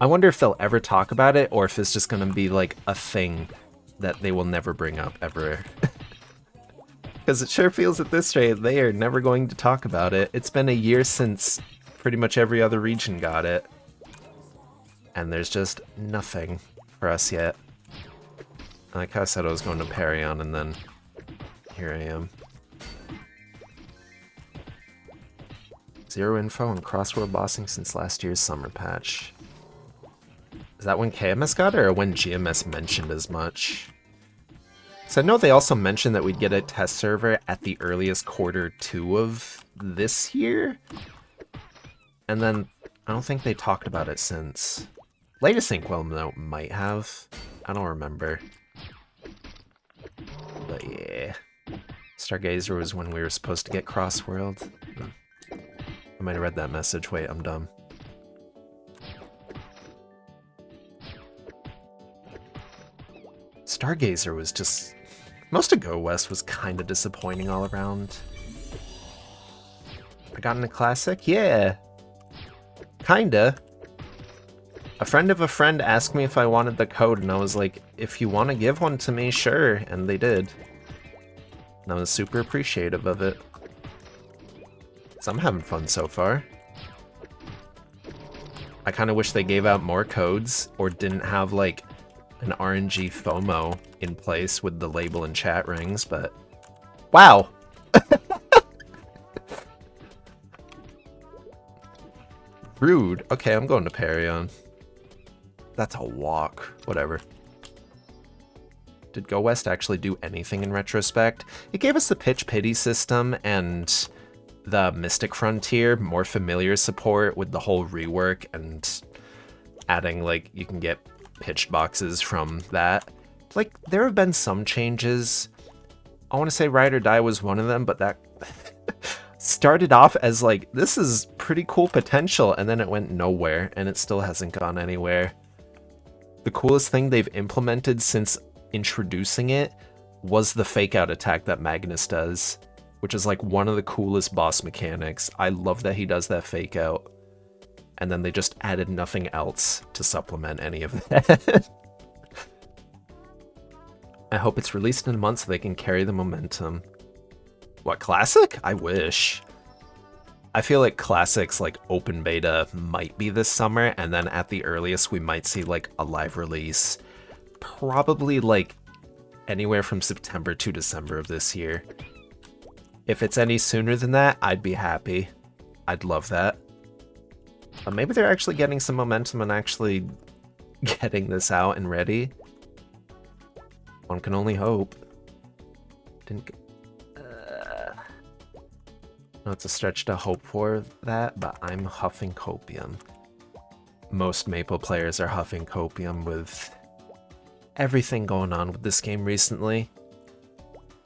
I wonder if they'll ever talk about it, or if it's just gonna be like a thing that they will never bring up ever. Because it sure feels at this rate they are never going to talk about it. It's been a year since pretty much every other region got it. And there's just nothing for us yet. Like I said, I was going to Parion, and then here I am. Zero info on crossworld bossing since last year's summer patch. Is that when KMS got it, or when GMS mentioned as much? So I know they also mentioned that we'd get a test server at the earliest Q2 of this year. And then I don't think they talked about it since. Latest Inkwell note might have. I don't remember. But yeah. Stargazer was when we were supposed to get Crossworld. I might have read that message. Wait, I'm dumb. Stargazer was just... Most of Go West was kind of disappointing all around. I got in a classic? Yeah. Kinda. A friend of a friend asked me if I wanted the code, and I was like, if you want to give one to me, sure. And they did. And I was super appreciative of it. So I'm having fun so far. I kind of wish they gave out more codes, or didn't have, like, an RNG FOMO in place with the label and chat rings, but... Wow! Rude. Okay, I'm going to Parion. That's a walk. Whatever. Did Go West actually do anything in retrospect? It gave us the Pitch Pity system and the Mystic Frontier, more familiar support with the whole rework and adding, like, you can get pitched boxes from that. Like, there have been some changes. I want to say Ride or Die was one of them, but that started off as, like, this is pretty cool potential, and then it went nowhere, and it still hasn't gone anywhere. The coolest thing they've implemented since introducing it was the fake out attack that Magnus does, which is like one of the coolest boss mechanics. I love that he does that fake out. And then they just added nothing else to supplement any of that. I hope it's released in a month so they can carry the momentum. What, Classic? I wish. I feel like Classic's like open beta might be this summer, and then at the earliest we might see like a live release. Probably like anywhere from September to December of this year. If it's any sooner than that, I'd be happy. I'd love that. Maybe they're actually getting some momentum and actually getting this out and ready. One can only hope. Didn't get... No, it's a stretch to hope for that, but I'm huffing copium. Most Maple players are huffing copium with everything going on with this game recently.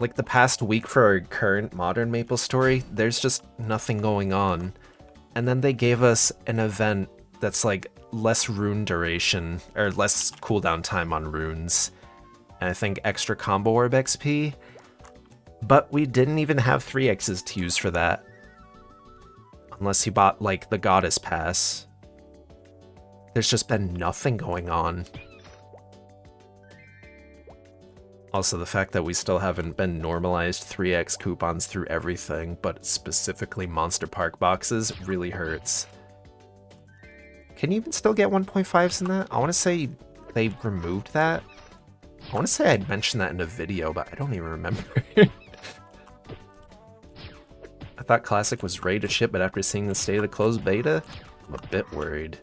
Like the past week for our current modern MapleStory, there's just nothing going on. And then they gave us an event that's like less rune duration, or less cooldown time on runes. And I think extra combo orb XP. But we didn't even have 3x's to use for that. Unless you bought like the Goddess Pass. There's just been nothing going on. Also, the fact that we still haven't been normalized 3x coupons through everything, but specifically Monster Park boxes, really hurts. Can you even still get 1.5s in that? I want to say they removed that. I want to say I'd mentioned that in a video, but I don't even remember. I thought Classic was ready to ship, but after seeing the state of the closed beta, I'm a bit worried.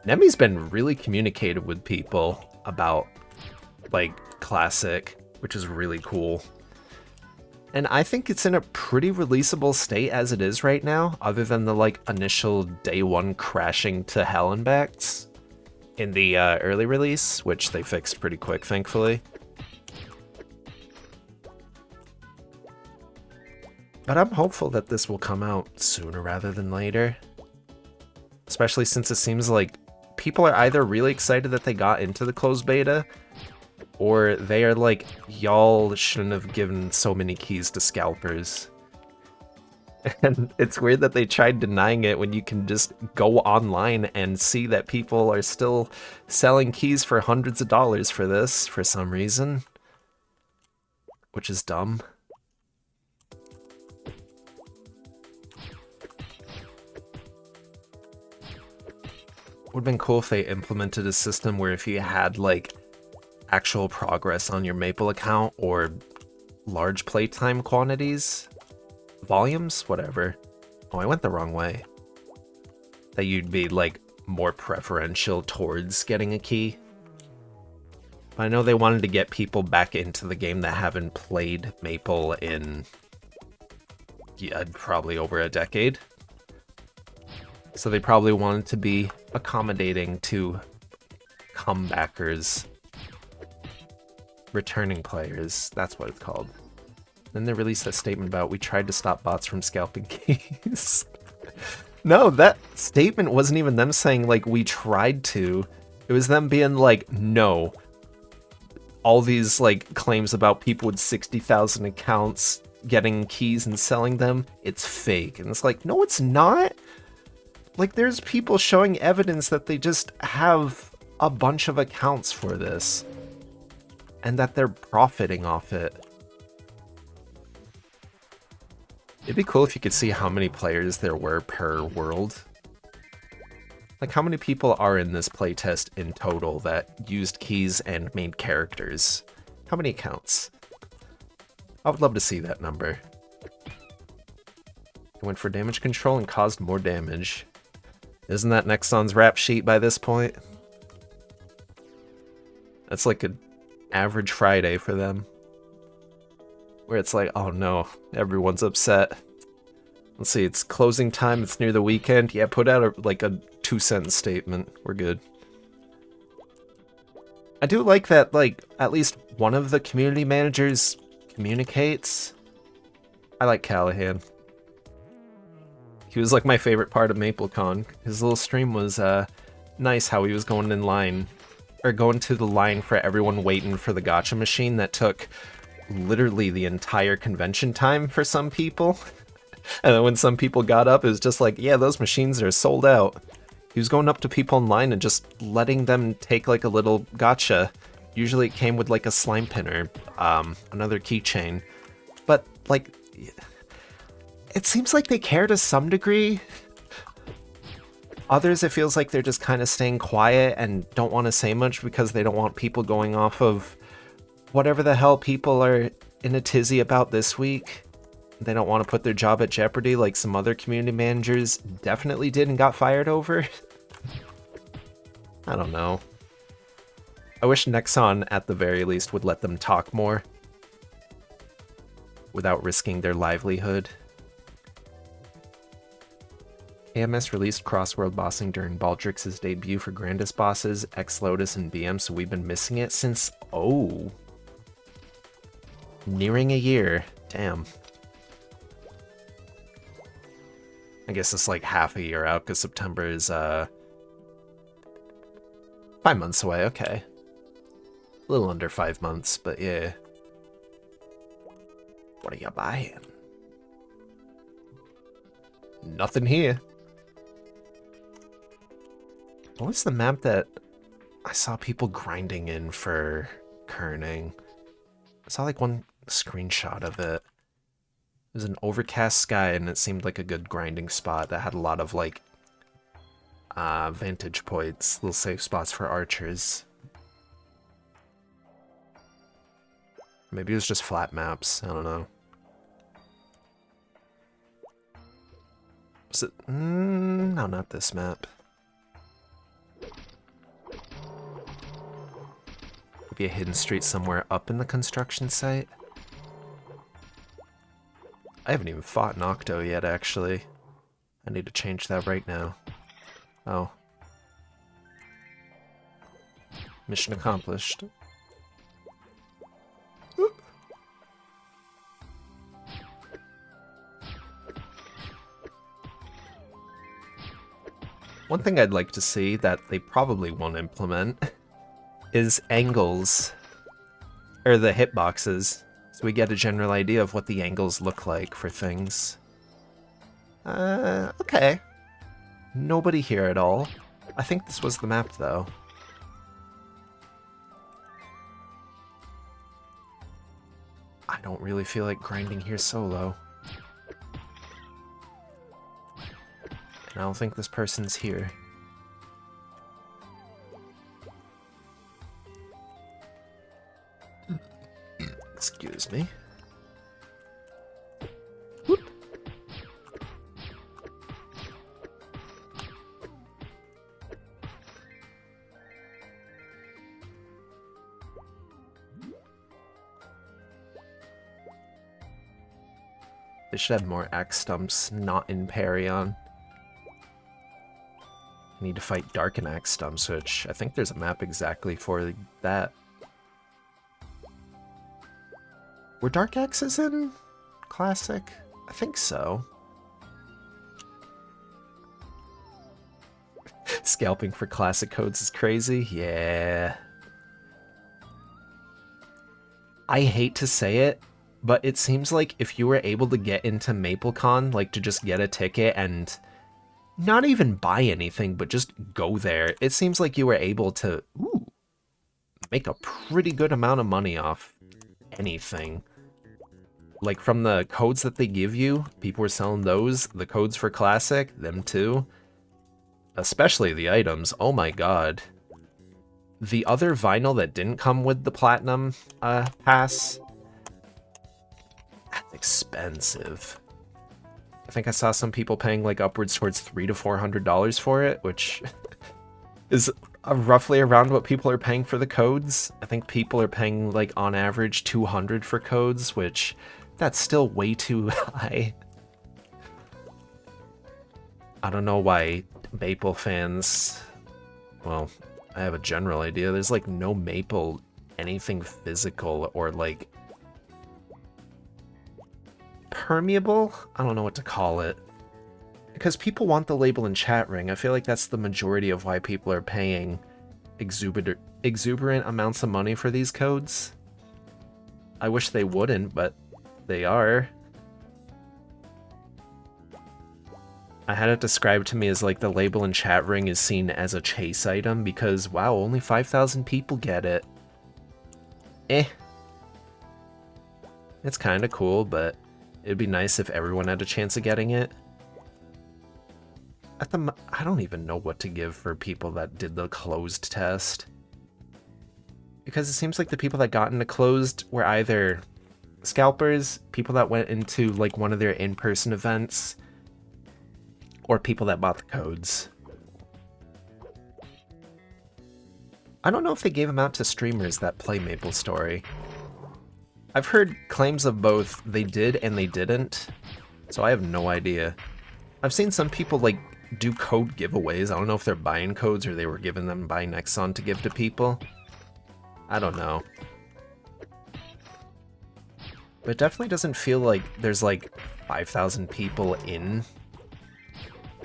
Nemi's been really communicative with people about, like, Classic, which is really cool. And I think it's in a pretty releasable state as it is right now, other than the, like, initial day one crashing to hell and backs in the early release, which they fixed pretty quick, thankfully. But I'm hopeful that this will come out sooner rather than later. Especially since it seems like people are either really excited that they got into the closed beta, or they are like, y'all shouldn't have given so many keys to scalpers. And it's weird that they tried denying it when you can just go online and see that people are still selling keys for hundreds of dollars for this for some reason. Which is dumb. Would have been cool if they implemented a system where if you had like actual progress on your Maple account or large playtime quantities, volumes, whatever. Oh, I went the wrong way. That you'd be like more preferential towards getting a key. But I know they wanted to get people back into the game that haven't played Maple in probably over a decade. So they probably wanted to be accommodating to comebackers. Returning players, that's what it's called. Then they released a statement about, we tried to stop bots from scalping keys. No, that statement wasn't even them saying, like, we tried to. It was them being like, no. All these, like, claims about people with 60,000 accounts getting keys and selling them, it's fake. And it's like, no, it's not. Like, there's people showing evidence that they just have a bunch of accounts for this. And that they're profiting off it. It'd be cool if you could see how many players there were per world. Like, how many people are in this playtest in total that used keys and made characters? How many accounts? I would love to see that number. It went for damage control and caused more damage. Isn't that Nexon's rap sheet by this point? That's like an average Friday for them. Where it's like, oh no, everyone's upset. Let's see, it's closing time, it's near the weekend. Yeah, put out a 2-sentence statement. We're good. I do like that, like, at least one of the community managers communicates. I like Callahan. He was like my favorite part of MapleCon. His little stream was nice how he was going in line, or going to the line for everyone waiting for the gacha machine that took literally the entire convention time for some people. And then when some people got up, it was just like, yeah, those machines are sold out. He was going up to people in line and just letting them take like a little gacha. Usually it came with like a slime pinner, another keychain. But like, it seems like they care to some degree. Others, it feels like they're just kind of staying quiet and don't want to say much because they don't want people going off of whatever the hell people are in a tizzy about this week. They don't want to put their job at jeopardy like some other community managers definitely did and got fired over. I don't know. I wish Nexon, at the very least, would let them talk more without risking their livelihood. AMS released Crossworld Bossing during Baldrix's debut for Grandest Bosses, X-Lotus, and BM, so we've been missing it since... Oh. Nearing a year. Damn. I guess it's like half a year out, because September is, 5 months away, okay. A little under 5 months, but yeah. What are you buying? Nothing here. What was the map that I saw people grinding in for kerning? I saw like one screenshot of it. It was an overcast sky and it seemed like a good grinding spot that had a lot of like vantage points, little safe spots for archers. Maybe it was just flat maps, I don't know. Was it? No, not this map. Maybe a hidden street somewhere up in the construction site? I haven't even fought an Octo yet, actually. I need to change that right now. Oh. Mission accomplished. Oop. One thing I'd like to see that they probably won't implement is angles, or the hitboxes, so we get a general idea of what the angles look like for things. Okay. Nobody here at all. I think this was the map, though. I don't really feel like grinding here solo. And I don't think this person's here. Excuse me. Whoop. They should have more axe stumps not in Parion. need to fight Dark and Axe Stumps, which I think there's a map exactly for that. Were Dark Axes in Classic? I think so. Scalping for Classic codes is crazy? Yeah. I hate to say it, but it seems like if you were able to get into MapleCon, like to just get a ticket and not even buy anything, but just go there, it seems like you were able to make a pretty good amount of money off anything. Like from the codes that they give you, people were selling those, the codes for Classic, them too. Especially the items, oh my god. The other vinyl that didn't come with the Platinum pass, that's expensive. I think I saw some people paying like upwards towards $300 to $400 for it, which is roughly around what people are paying for the codes. I think people are paying like on average $200 for codes, which that's still way too high. I don't know why Maple fans, well, I have a general idea. There's like no Maple anything physical or like permeable? I don't know what to call it. Because people want the label and chat ring. I feel like that's the majority of why people are paying exuberant amounts of money for these codes. I wish they wouldn't, but they are. I had it described to me as like the label and chat ring is seen as a chase item because, wow, only 5,000 people get it. It's kind of cool, but it'd be nice if everyone had a chance of getting it. I don't even know what to give for people that did the closed test. Because it seems like the people that got into closed were either scalpers, people that went into like one of their in-person events, or people that bought the codes. I don't know if they gave them out to streamers that play MapleStory. I've heard claims of both they did and they didn't, so I have no idea. I've seen some people like do code giveaways. I don't know if they're buying codes or they were giving them by Nexon to give to people. I don't know. But it definitely doesn't feel like there's like 5,000 people in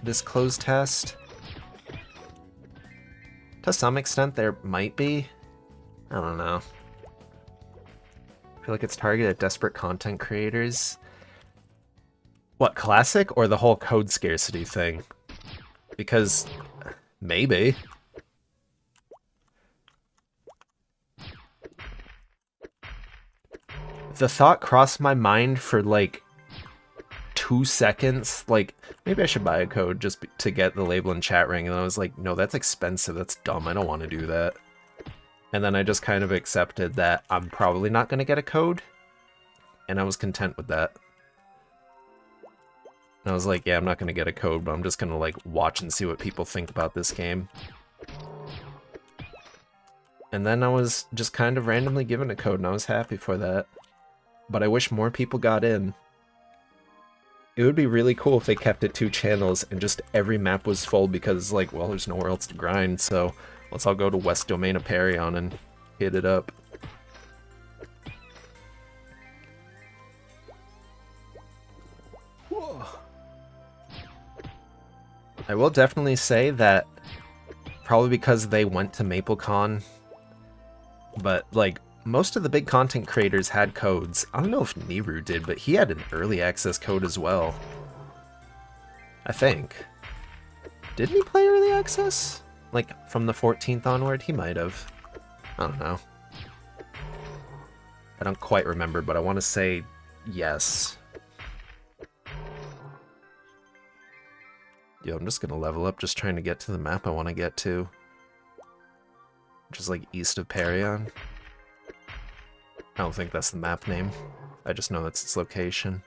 this closed test. To some extent there might be. I don't know. I feel like it's targeted at desperate content creators. What, Classic or the whole code scarcity thing? Because maybe. The thought crossed my mind for like 2 seconds, like, maybe I should buy a code just to get the label and chat ring, and I was like, no, that's expensive, that's dumb, I don't want to do that. And then I just kind of accepted that I'm probably not going to get a code, and I was content with that. And I was like, yeah, I'm not going to get a code, but I'm just going to, like, watch and see what people think about this game. And then I was just kind of randomly given a code, and I was happy for that. But I wish more people got in. It would be really cool if they kept it 2 channels and just every map was full because, like, well, there's nowhere else to grind, so let's all go to West Domain of Parion and hit it up. Whoa. I will definitely say that probably because they went to MapleCon, but, like, most of the big content creators had codes. I don't know if Niru did, but he had an early access code as well. I think. Didn't he play early access? Like, from the 14th onward? He might have. I don't know. I don't quite remember, but I want to say yes. Yo, I'm just gonna level up, just trying to get to the map I want to get to. Which is, like, east of Parion. I don't think that's the map name. I just know that's its location.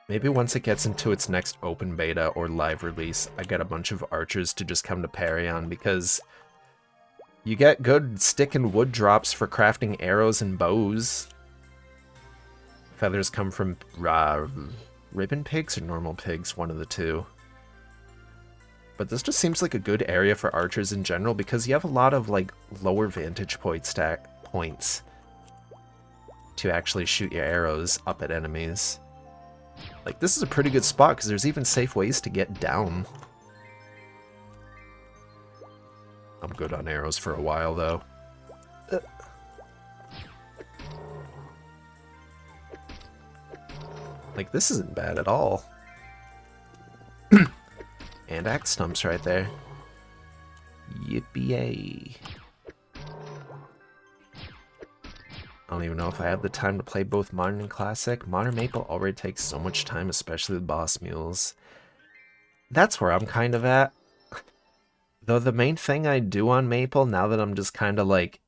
Maybe once it gets into its next open beta or live release, I get a bunch of archers to just come to Parion, because You get good stick and wood drops for crafting arrows and bows. Feathers come from ribbon pigs or normal pigs, one of the two. But this just seems like a good area for archers in general because you have a lot of like lower vantage points to actually shoot your arrows up at enemies. Like this is a pretty good spot because there's even safe ways to get down. I'm good on arrows for a while though. Like this isn't bad at all. And axe stumps right there. Yippee-yay. I don't even know if I have the time to play both Modern and Classic. Modern Maple already takes so much time, especially the boss mules. That's where I'm kind of at. Though the main thing I do on Maple, now that I'm just kind of like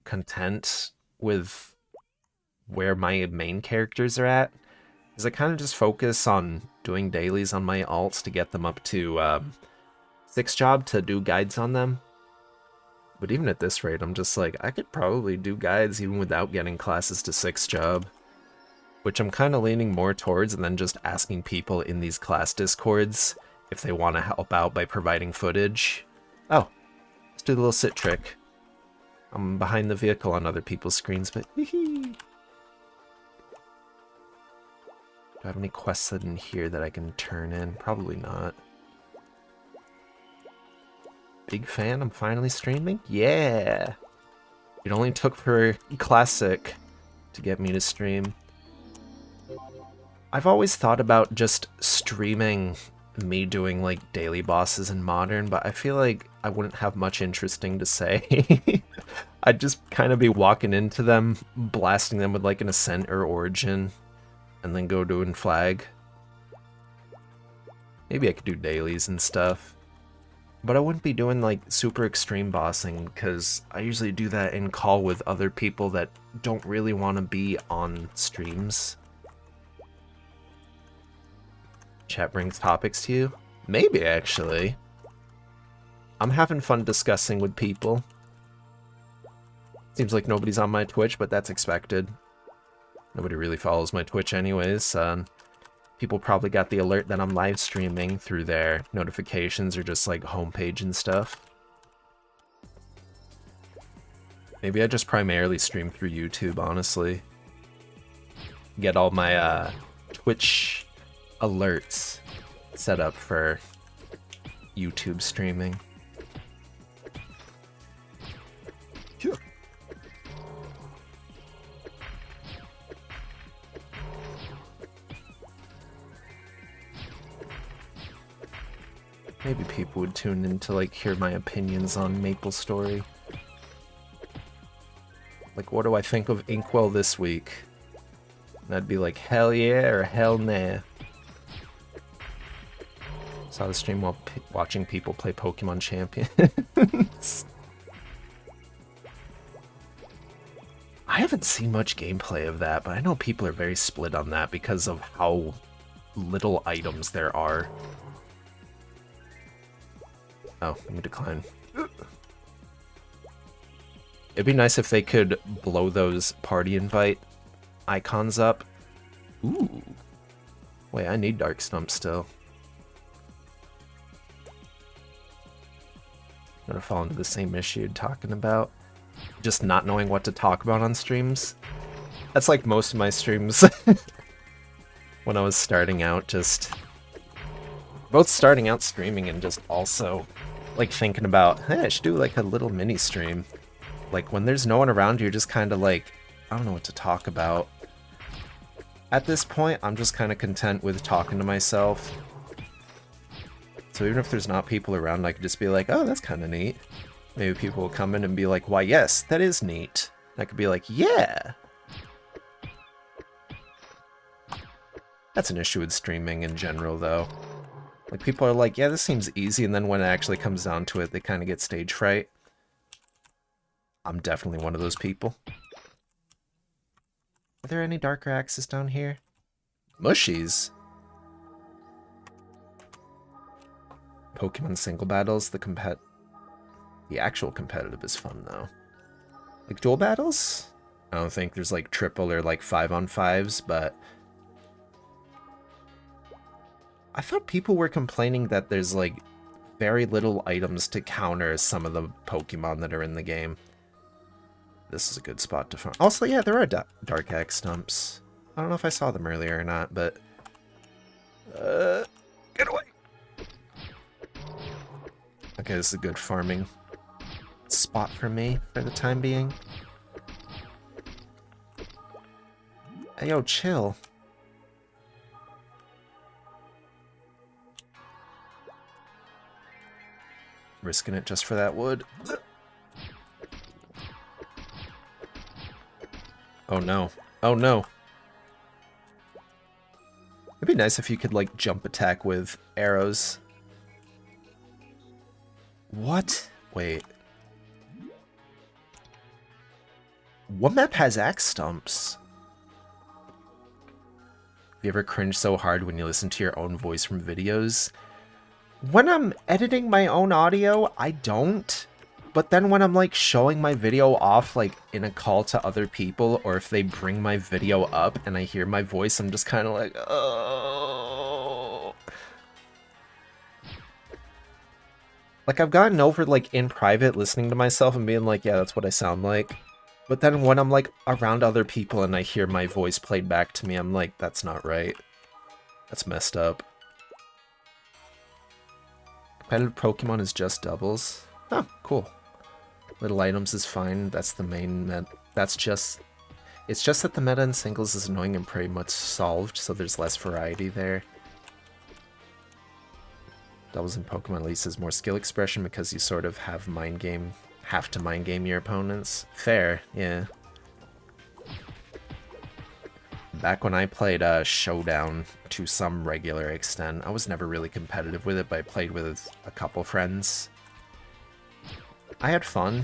content with where my main characters are at, is I kind of just focus on doing dailies on my alts to get them up to 6 job to do guides on them. But even at this rate, I'm just like, I could probably do guides even without getting classes to 6 job. Which I'm kind of leaning more towards and then just asking people in these class discords if they want to help out by providing footage. Oh, let's do the little sit trick. I'm behind the vehicle on other people's screens, but hee. Do I have any quests in here that I can turn in? Probably not. Big fan, I'm finally streaming? Yeah! It only took for Classic to get me to stream. I've always thought about just streaming me doing like daily bosses in Modern, but I feel like I wouldn't have much interesting to say. I'd just kind of be walking into them, blasting them with like an Ascent or Origin, and then go doing flag. Maybe I could do dailies and stuff. But I wouldn't be doing like super extreme bossing because I usually do that in call with other people that don't really want to be on streams. Chat brings topics to you? Maybe, actually. I'm having fun discussing with people. Seems like nobody's on my Twitch, but that's expected. Nobody really follows my Twitch anyways. People probably got the alert that I'm live streaming through their notifications or just like homepage and stuff. Maybe I just primarily stream through YouTube, honestly. Get all my Twitch alerts set up for YouTube streaming. Maybe people would tune in to like hear my opinions on MapleStory. Like, what do I think of Inkwell this week? And I'd be like, hell yeah or hell nah. Saw the stream while watching people play Pokemon Champions. I haven't seen much gameplay of that, but I know people are very split on that because of how little items there are. Oh, let me decline. It'd be nice if they could blow those party invite icons up. Ooh. Wait, I need Dark Stump still. I'm gonna fall into the same issue you're talking about. Just not knowing what to talk about on streams. That's like most of my streams. When I was starting out, just... both starting out streaming and just also like thinking about, hey, I should do like a little mini stream. Like when there's no one around, you're just kind of like, I don't know what to talk about. At this point, I'm just kind of content with talking to myself. So even if there's not people around, I could just be like, oh, that's kind of neat. Maybe people will come in and be like, why, yes, that is neat. And I could be like, yeah. That's an issue with streaming in general, though. Like, people are like, yeah, this seems easy, and then when it actually comes down to it, they kind of get stage fright. I'm definitely one of those people. Are there any darker axes down here? Mushies? Pokemon single battles, the The actual competitive is fun, though. Like, duel battles? I don't think there's, like, triple or, like, 5-on-5s, but... I thought people were complaining that there's, like, very little items to counter some of the Pokemon that are in the game. This is a good spot to farm. Also, yeah, there are Dark Axe stumps. I don't know if I saw them earlier or not, but... Get away! Okay, this is a good farming spot for me for the time being. Hey, yo, chill. Risking it just for that wood. Oh no. Oh no. It'd be nice if you could, like, jump attack with arrows. What? Wait. What map has axe stumps? Have you ever cringed so hard when you listen to your own voice from videos? When I'm editing my own audio, I don't. But then when I'm, like, showing my video off, like, in a call to other people, or if they bring my video up and I hear my voice, I'm just kind of like, oh. Like, I've gotten over, like, in private, listening to myself and being like, yeah, that's what I sound like. But then when I'm, like, around other people and I hear my voice played back to me, I'm like, that's not right. That's messed up. Competitive Pokemon is just doubles. Oh, cool. Little items is fine. That's the main it's just that the meta in singles is annoying and pretty much solved, so there's less variety there. Doubles in Pokemon at least is more skill expression because you sort of have to mind game your opponents. Fair, yeah. Back when I played Showdown to some regular extent, I was never really competitive with it, but I played with a couple friends. I had fun.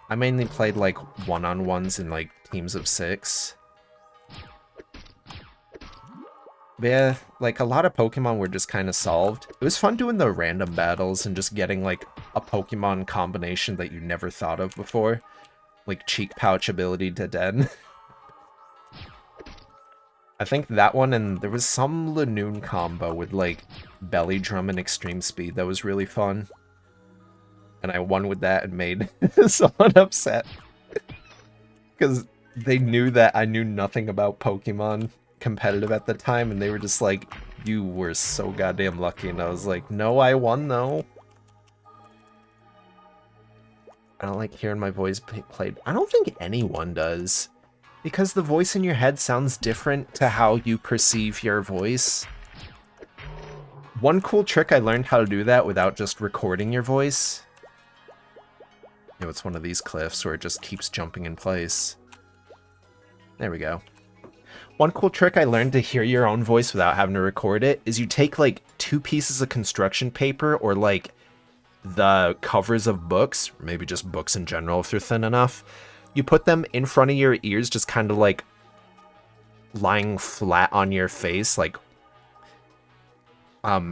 I mainly played, like, one-on-ones in, like, teams of 6. But yeah, like, a lot of Pokemon were just kind of solved. It was fun doing the random battles and just getting, like, a Pokemon combination that you never thought of before. Like, Cheek Pouch ability to Den. I think that one, and there was some Lanoon combo with, like, Belly Drum and Extreme Speed that was really fun. And I won with that and made someone upset. Because they knew that I knew nothing about Pokemon competitive at the time, and they were just like, you were so goddamn lucky. And I was like, no, I won, though. I don't like hearing my voice played. I don't think anyone does. Because the voice in your head sounds different to how you perceive your voice. One cool trick I learned how to do that without just recording your voice. You know, it's one of these cliffs where it just keeps jumping in place. There we go. One cool trick I learned to hear your own voice without having to record it is you take, like, 2 pieces of construction paper or, like, the covers of books, or maybe just books in general if they're thin enough. You put them in front of your ears, just kind of, like, lying flat on your face, like,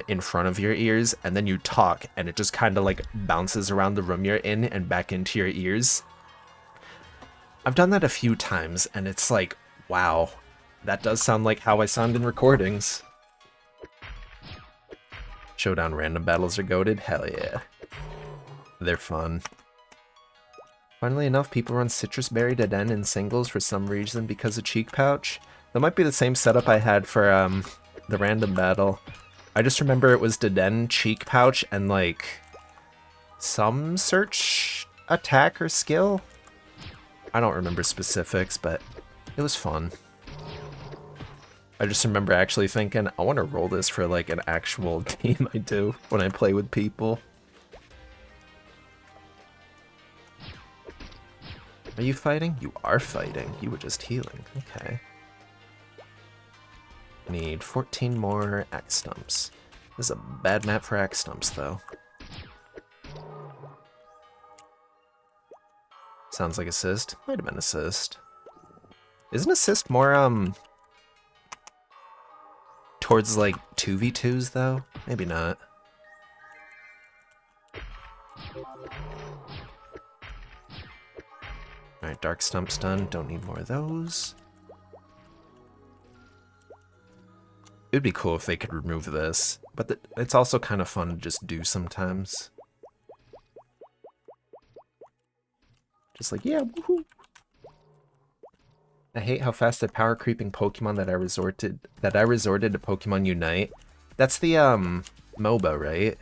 in front of your ears, and then you talk, and it just kind of, like, bounces around the room you're in and back into your ears. I've done that a few times, and it's like, wow, that does sound like how I sound in recordings. Showdown random battles are goated? Hell yeah. They're fun. Funnily enough, people run Citrus Berry to Den in singles for some reason because of Cheek Pouch. That might be the same setup I had for the random battle. I just remember it was Deden, Cheek Pouch, and, like, some search attack or skill? I don't remember specifics, but it was fun. I just remember actually thinking, I want to roll this for, like, an actual game I do when I play with people. Are you fighting? You are fighting. You were just healing. Okay. Need 14 more axe stumps. This is a bad map for axe stumps, though. Sounds like assist. Might have been assist. Isn't assist more, towards, like, 2v2s, though? Maybe not. Alright, Dark Stump's done. Don't need more of those. It'd be cool if they could remove this, but it's also kind of fun to just do sometimes. Just like, yeah, woohoo! I hate how fast the power creeping Pokemon that I resorted to Pokemon Unite. That's the MOBA, right?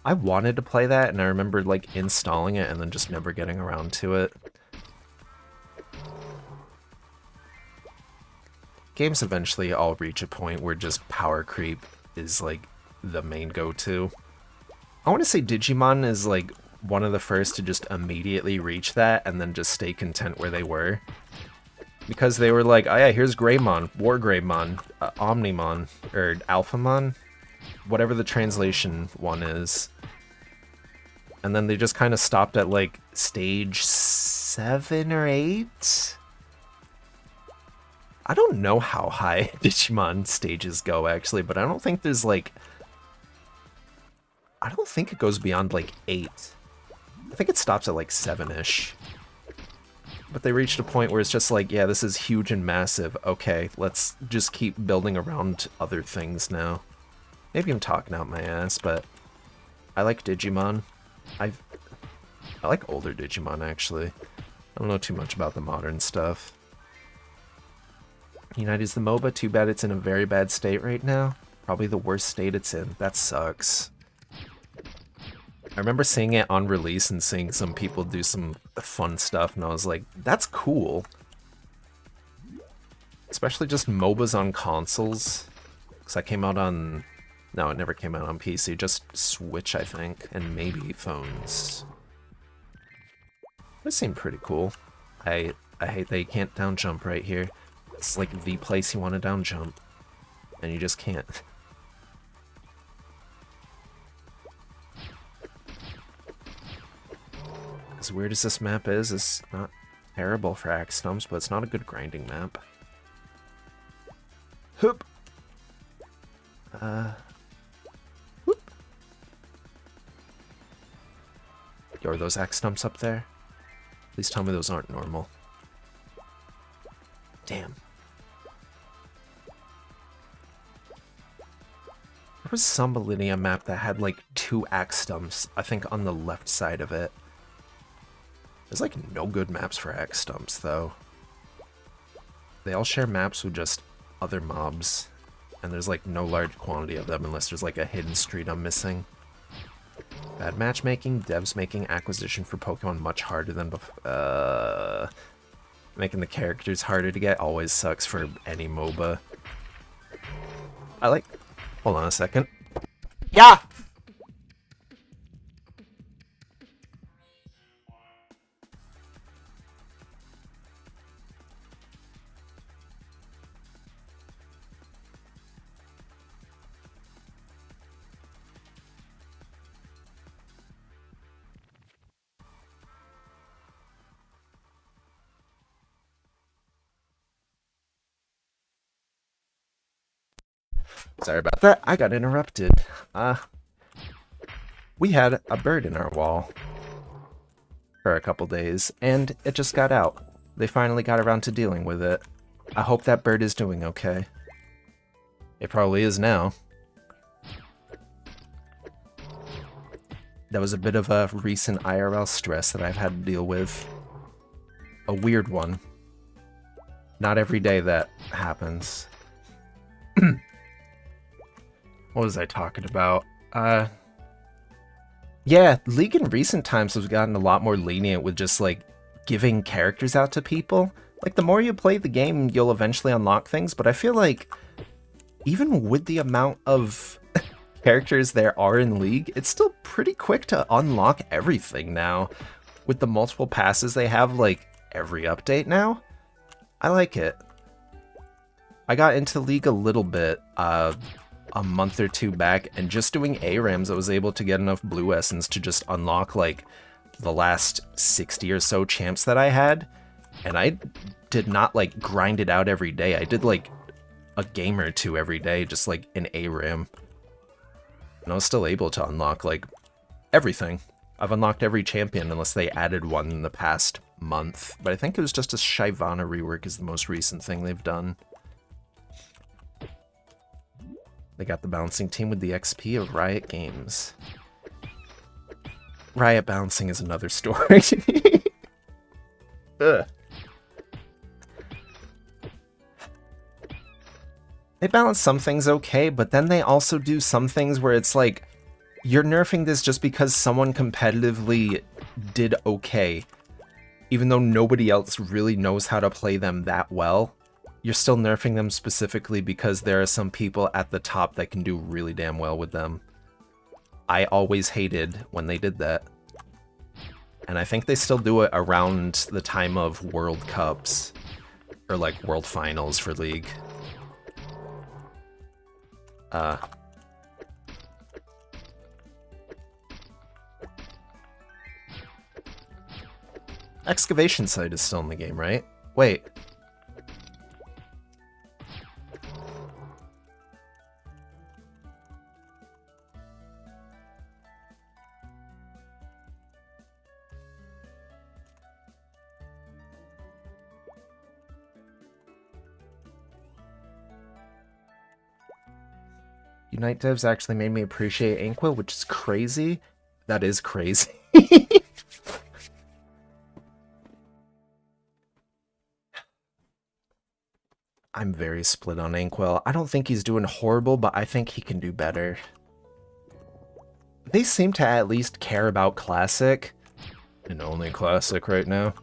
I wanted to play that, and I remember like installing it and then just never getting around to it. Games eventually all reach a point where just power creep is like the main go-to. I want to say Digimon is like one of the first to just immediately reach that and then just stay content where they were. Because they were like, oh yeah, here's Greymon, War Greymon, Omnimon, or Alphamon, whatever the translation one is. And then they just kind of stopped at like stage 7 or 8? I don't know how high Digimon stages go actually, but I don't think there's like... I don't think it goes beyond like 8. I think it stops at like 7-ish. But they reached a point where it's just like, yeah, this is huge and massive. Okay, let's just keep building around other things now. Maybe I'm talking out my ass, but I like Digimon. I like older Digimon, actually. I don't know too much about the modern stuff. Unite is the MOBA. Too bad it's in a very bad state right now. Probably the worst state it's in. That sucks. I remember seeing it on release and seeing some people do some fun stuff, and I was like, that's cool. Especially just MOBAs on consoles. Because that came out on... No, it never came out on PC, just Switch, I think, and maybe phones. This seemed pretty cool. I hate that you can't down jump right here. It's like the place you want to down jump, and you just can't. As weird as this map is, it's not terrible for axe stumps, but it's not a good grinding map. Hoop! Whoop! Yo, are those axe stumps up there? Please tell me those aren't normal. Damn. There was some Millennium map that had like 2 axe stumps, I think on the left side of it. There's like no good maps for axe stumps though. They all share maps with just other mobs, and there's like no large quantity of them unless there's like a hidden street I'm missing. Bad matchmaking, devs making acquisition for Pokemon much harder than before. Making the characters harder to get always sucks for any MOBA. I like... Hold on a second. Yeah! Sorry about that, I got interrupted. We had a bird in our wall for a couple days, and it just got out. They finally got around to dealing with it. I hope that bird is doing okay. It probably is now. That was a bit of a recent IRL stress that I've had to deal with. A weird one. Not every day that happens. What was I talking about? Yeah, League in recent times has gotten a lot more lenient with just, like, giving characters out to people. Like, the more you play the game, you'll eventually unlock things, but I feel like even with the amount of characters there are in League, it's still pretty quick to unlock everything now. With the multiple passes they have, like, every update now. I like it. I got into League a little bit, a month or 2 back, and just doing ARAMs I was able to get enough blue essence to just unlock like the last 60 or so champs that I had, and I did not like grind it out every day. I did like a game or 2 every day, just like an ARAM. And I was still able to unlock, like, everything. I've unlocked every champion unless they added one in the past month. But I think it was just a Shyvana rework is the most recent thing they've done. They got the bouncing team with the XP of Riot Games. Riot bouncing is another story. Ugh. They balance some things okay, but then they also do some things where it's like, you're nerfing this just because someone competitively did okay. Even though nobody else really knows how to play them that well, you're still nerfing them specifically because there are some people at the top that can do really damn well with them. I always hated when they did that. And I think they still do it around the time of World Cups. Or like World Finals for League. Excavation site is still in the game, right? Wait. Unite devs actually made me appreciate Inkwell, which is crazy. That is crazy. I'm very split on Inkwell. I don't think he's doing horrible, but I think he can do better. They seem to at least care about Classic. And only Classic right now.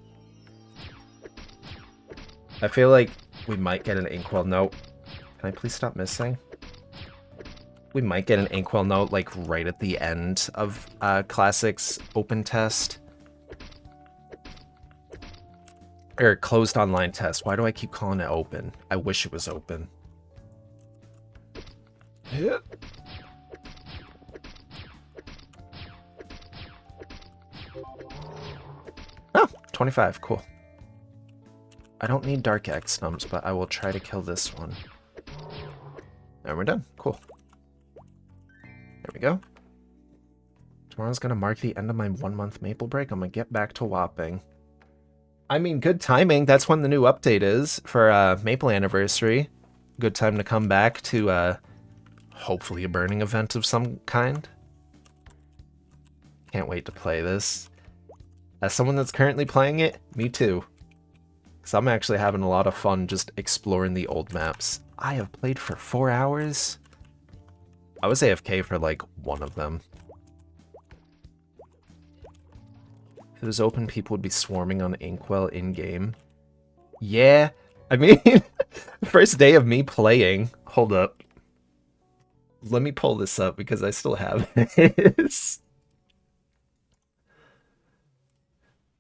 I feel like we might get an Inkwell note. Can I please stop missing? We might get an Inkwell note, like, right at the end of Classic's open test. Or closed online test. Why do I keep calling it open? I wish it was open. Yeah. Oh, 25, cool. I don't need Dark X stumps, but I will try to kill this one. And we're done. Cool. There we go. Tomorrow's gonna mark the end of my 1-month Maple break. I'm gonna get back to Whopping. I mean, good timing. That's when the new update is for Maple Anniversary. Good time to come back to hopefully a burning event of some kind. Can't wait to play this. As someone that's currently playing it, me too. Because I'm actually having a lot of fun just exploring the old maps. I have played for 4 hours. I was AFK for like one of them. If it was open, people would be swarming on Inkwell in-game. Yeah, I mean, first day of me playing. Hold up. Let me pull this up because I still have this.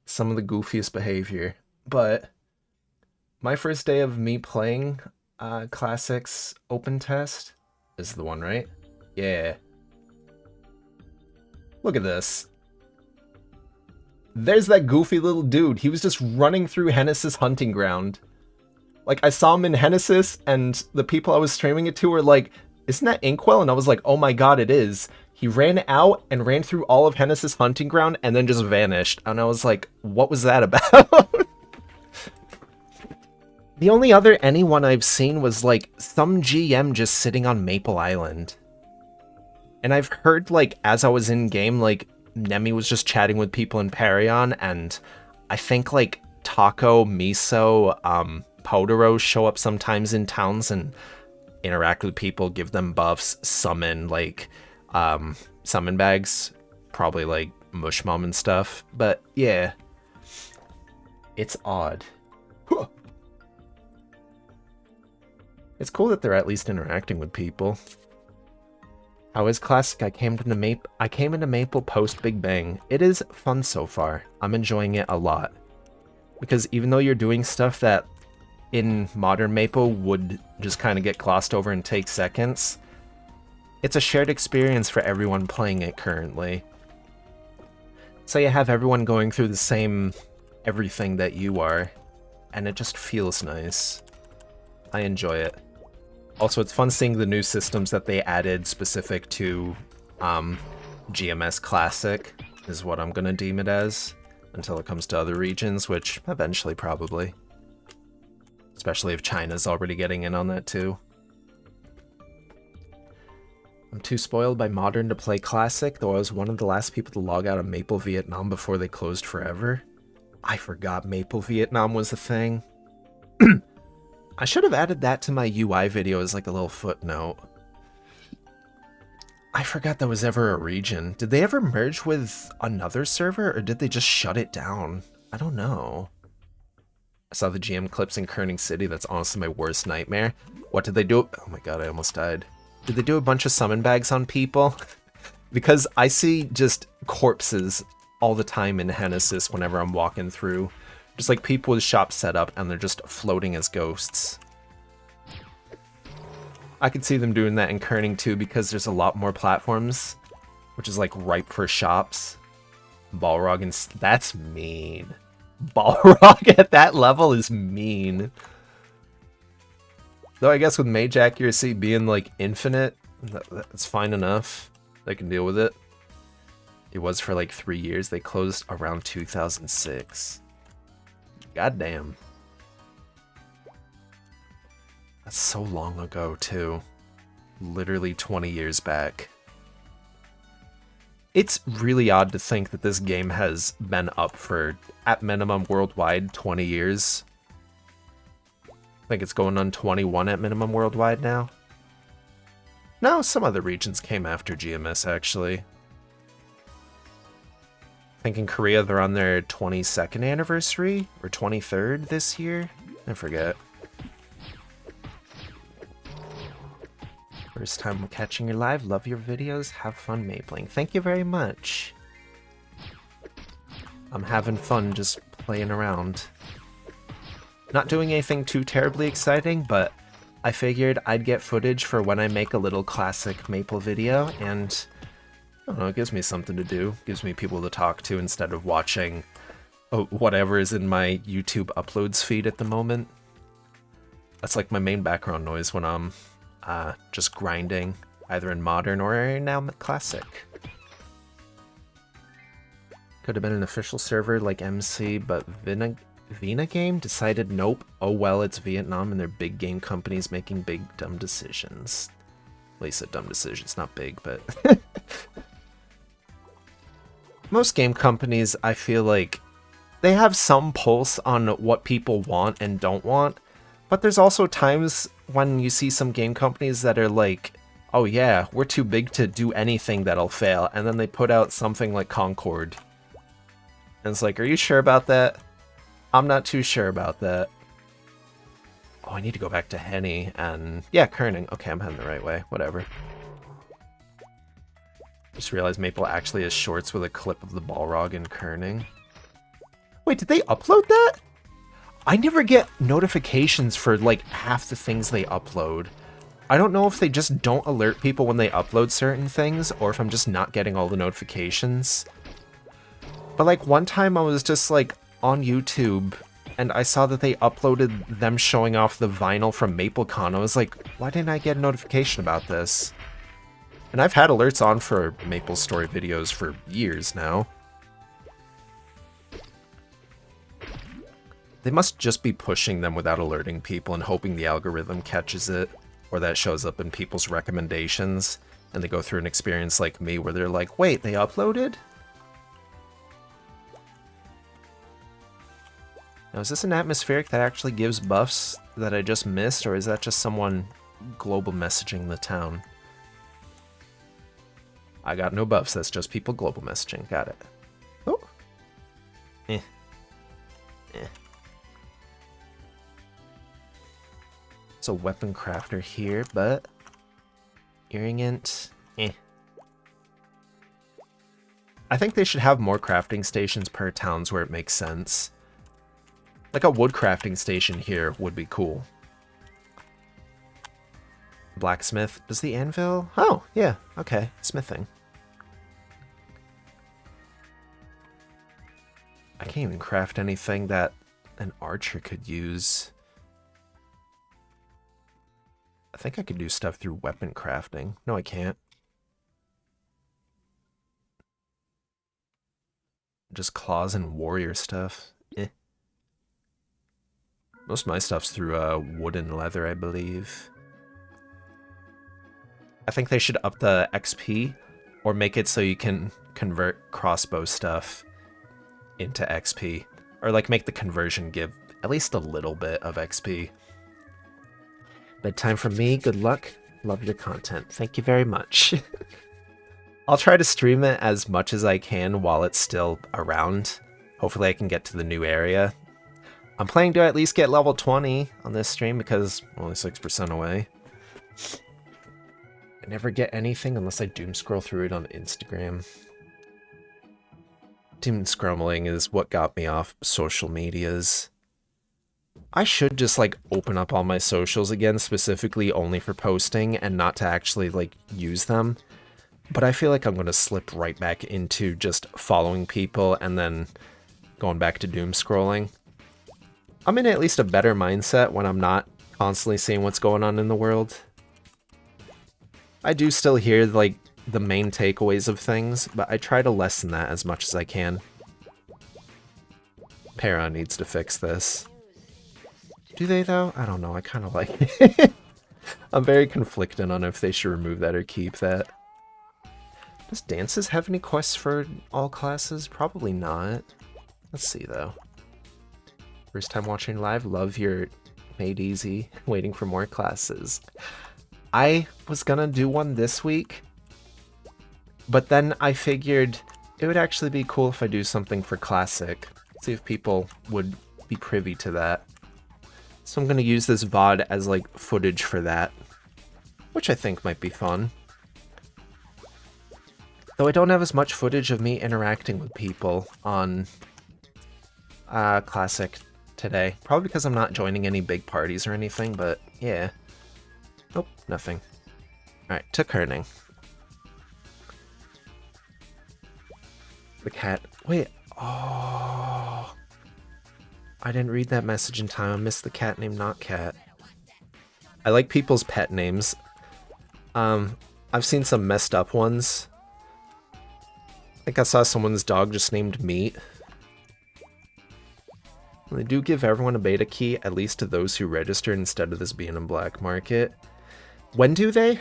Some of the goofiest behavior. But my first day of me playing Classics open test is the one, right? Yeah. Look at this. There's that goofy little dude. He was just running through Hennessy's hunting ground. Like, I saw him in Hennessy's, and the people I was streaming it to were like, isn't that Inkwell? And I was like, oh my god, it is. He ran out and ran through all of Hennessy's hunting ground and then just vanished. And I was like, what was that about? The only other anyone I've seen was, like, some GM just sitting on Maple Island. And I've heard, like, as I was in-game, like, Nemi was just chatting with people in Parion, and I think, like, Taco, Miso, Podoro show up sometimes in towns and interact with people, give them buffs, summon, like, summon bags. Probably, like, Mushmom and stuff. But, yeah. It's odd. It's cool that they're at least interacting with people. How is Classic? I came into Maple post Big Bang. It is fun so far. I'm enjoying it a lot. Because even though you're doing stuff that in modern Maple would just kind of get glossed over and take seconds, it's a shared experience for everyone playing it currently. So you have everyone going through the same everything that you are, and it just feels nice. I enjoy it. Also, it's fun seeing the new systems that they added specific to GMS Classic is what I'm gonna deem it as until it comes to other regions, which eventually probably. Especially if China's already getting in on that too. I'm too spoiled by Modern to play Classic, though I was one of the last people to log out of Maple Vietnam before they closed forever. I forgot Maple Vietnam was a thing. I should have added that to my UI video as like a little footnote. I forgot that was ever a region. Did they ever merge with another server, or did they just shut it down? I don't know. I saw the GM clips in Kerning City. That's honestly my worst nightmare. What did they do? Oh my god, I almost died. Did they do a bunch of summon bags on people? Because I see just corpses all the time in Genesis whenever I'm walking through. Just like people with shops set up and they're just floating as ghosts. I could see them doing that in Kerning too because there's a lot more platforms, which is like ripe for shops. Balrog and that's mean. Balrog at that level is mean. Though I guess with mage accuracy being like infinite, that's fine enough. They can deal with it. It was for like 3 years. They closed around 2006. Goddamn. That's so long ago, too. Literally 20 years back. It's really odd to think that this game has been up for, at minimum worldwide, 20 years. I think it's going on 21 at minimum worldwide now. No, some other regions came after GMS, actually. I think in Korea they're on their 22nd anniversary, or 23rd this year? I forget. First time catching your live, love your videos, have fun mapling. Thank you very much. I'm having fun just playing around. Not doing anything too terribly exciting, but I figured I'd get footage for when I make a little classic Maple video, and I don't know, it gives me something to do. Gives me people to talk to instead of watching whatever is in my YouTube uploads feed at the moment. That's like my main background noise when I'm just grinding, either in Modern or now Classic. Could have been an official server like MC, but Vina Game decided nope, oh well, it's Vietnam and they're big game companies making big dumb decisions. At least a dumb decisions, not big, but... Most game companies, I feel like, they have some pulse on what people want and don't want, but there's also times when you see some game companies that are like, oh yeah, we're too big to do anything that'll fail, and then they put out something like Concord. And it's like, are you sure about that? I'm not too sure about that. Oh, I need to go back to Henny and... yeah, Kerning. Okay, I'm heading the right way. Whatever. Just realized Maple actually has shorts with a clip of the Balrog in Kerning. Wait, did they upload that? I never get notifications for, like, half the things they upload. I don't know if they just don't alert people when they upload certain things, or if I'm just not getting all the notifications. But, like, one time I was just, like, on YouTube, and I saw that they uploaded them showing off the vinyl from MapleCon. I was like, why didn't I get a notification about this? And I've had alerts on for MapleStory videos for years now. They must just be pushing them without alerting people and hoping the algorithm catches it, or that shows up in people's recommendations, and they go through an experience like me where they're like, wait, they uploaded? Now, is this an atmospheric that actually gives buffs that I just missed, or is that just someone global messaging the town? I got no buffs, that's just people global messaging. Got it. Oh. Eh. Eh. It's a weapon crafter here, but... Earringant, eh. I think they should have more crafting stations per towns where it makes sense. Like a wood crafting station here would be cool. Blacksmith. Does the anvil? Oh, yeah. Okay. Smithing. I can't even craft anything that an archer could use. I think I could do stuff through weapon crafting. No, I can't. Just claws and warrior stuff. Eh. Most of my stuff's through wood and leather, I believe. I think they should up the XP or make it so you can convert crossbow stuff into XP. Or like make the conversion give at least a little bit of XP. Bedtime from me, good luck. Love your content. Thank you very much. I'll try to stream it as much as I can while it's still around. Hopefully I can get to the new area. I'm planning to at least get level 20 on this stream because I'm only 6% away. I never get anything unless I doom scroll through it on Instagram. Doom scrolling is what got me off social medias. I should just like open up all my socials again, specifically only for posting and not to actually like use them. But I feel like I'm going to slip right back into just following people and then going back to doom scrolling. I'm in at least a better mindset when I'm not constantly seeing what's going on in the world. I do still hear like the main takeaways of things, but I try to lessen that as much as I can. Para needs to fix this. Do they though? I don't know, I kind of like it. I'm very conflicted on if they should remove that or keep that. Does dances have any quests for all classes? Probably not. Let's see though. First time watching live, love your made easy, waiting for more classes. I was gonna do one this week, but then I figured it would actually be cool if I do something for Classic. See if people would be privy to that. So I'm gonna use this VOD as like footage for that, which I think might be fun. Though I don't have as much footage of me interacting with people on Classic today. Probably because I'm not joining any big parties or anything, but yeah. Nope, nothing. Alright, to kerning. The cat. Wait. Oh. I didn't read that message in time. I missed the cat named Not Cat. I like people's pet names. I've seen some messed up ones. I think I saw someone's dog just named Meat. They do give everyone a beta key, at least to those who registered instead of this being a black market. When do they?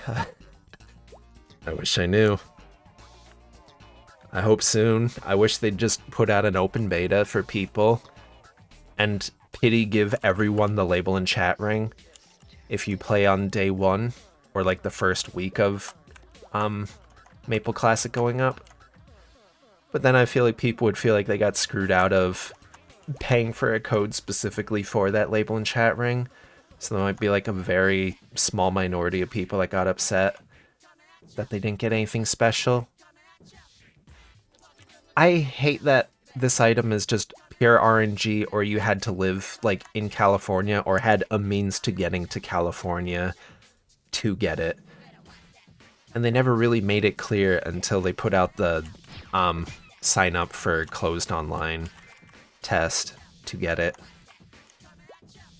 I wish I knew. I hope soon. I wish they'd just put out an open beta for people and pity give everyone the label and chat ring if you play on day one or like the first week of Maple Classic going up. But then I feel like people would feel like they got screwed out of paying for a code specifically for that label and chat ring. So there might be like a very small minority of people that got upset that they didn't get anything special. I hate that this item is just pure RNG, or you had to live like in California or had a means to getting to California to get it. And they never really made it clear until they put out the sign up for closed online test to get it,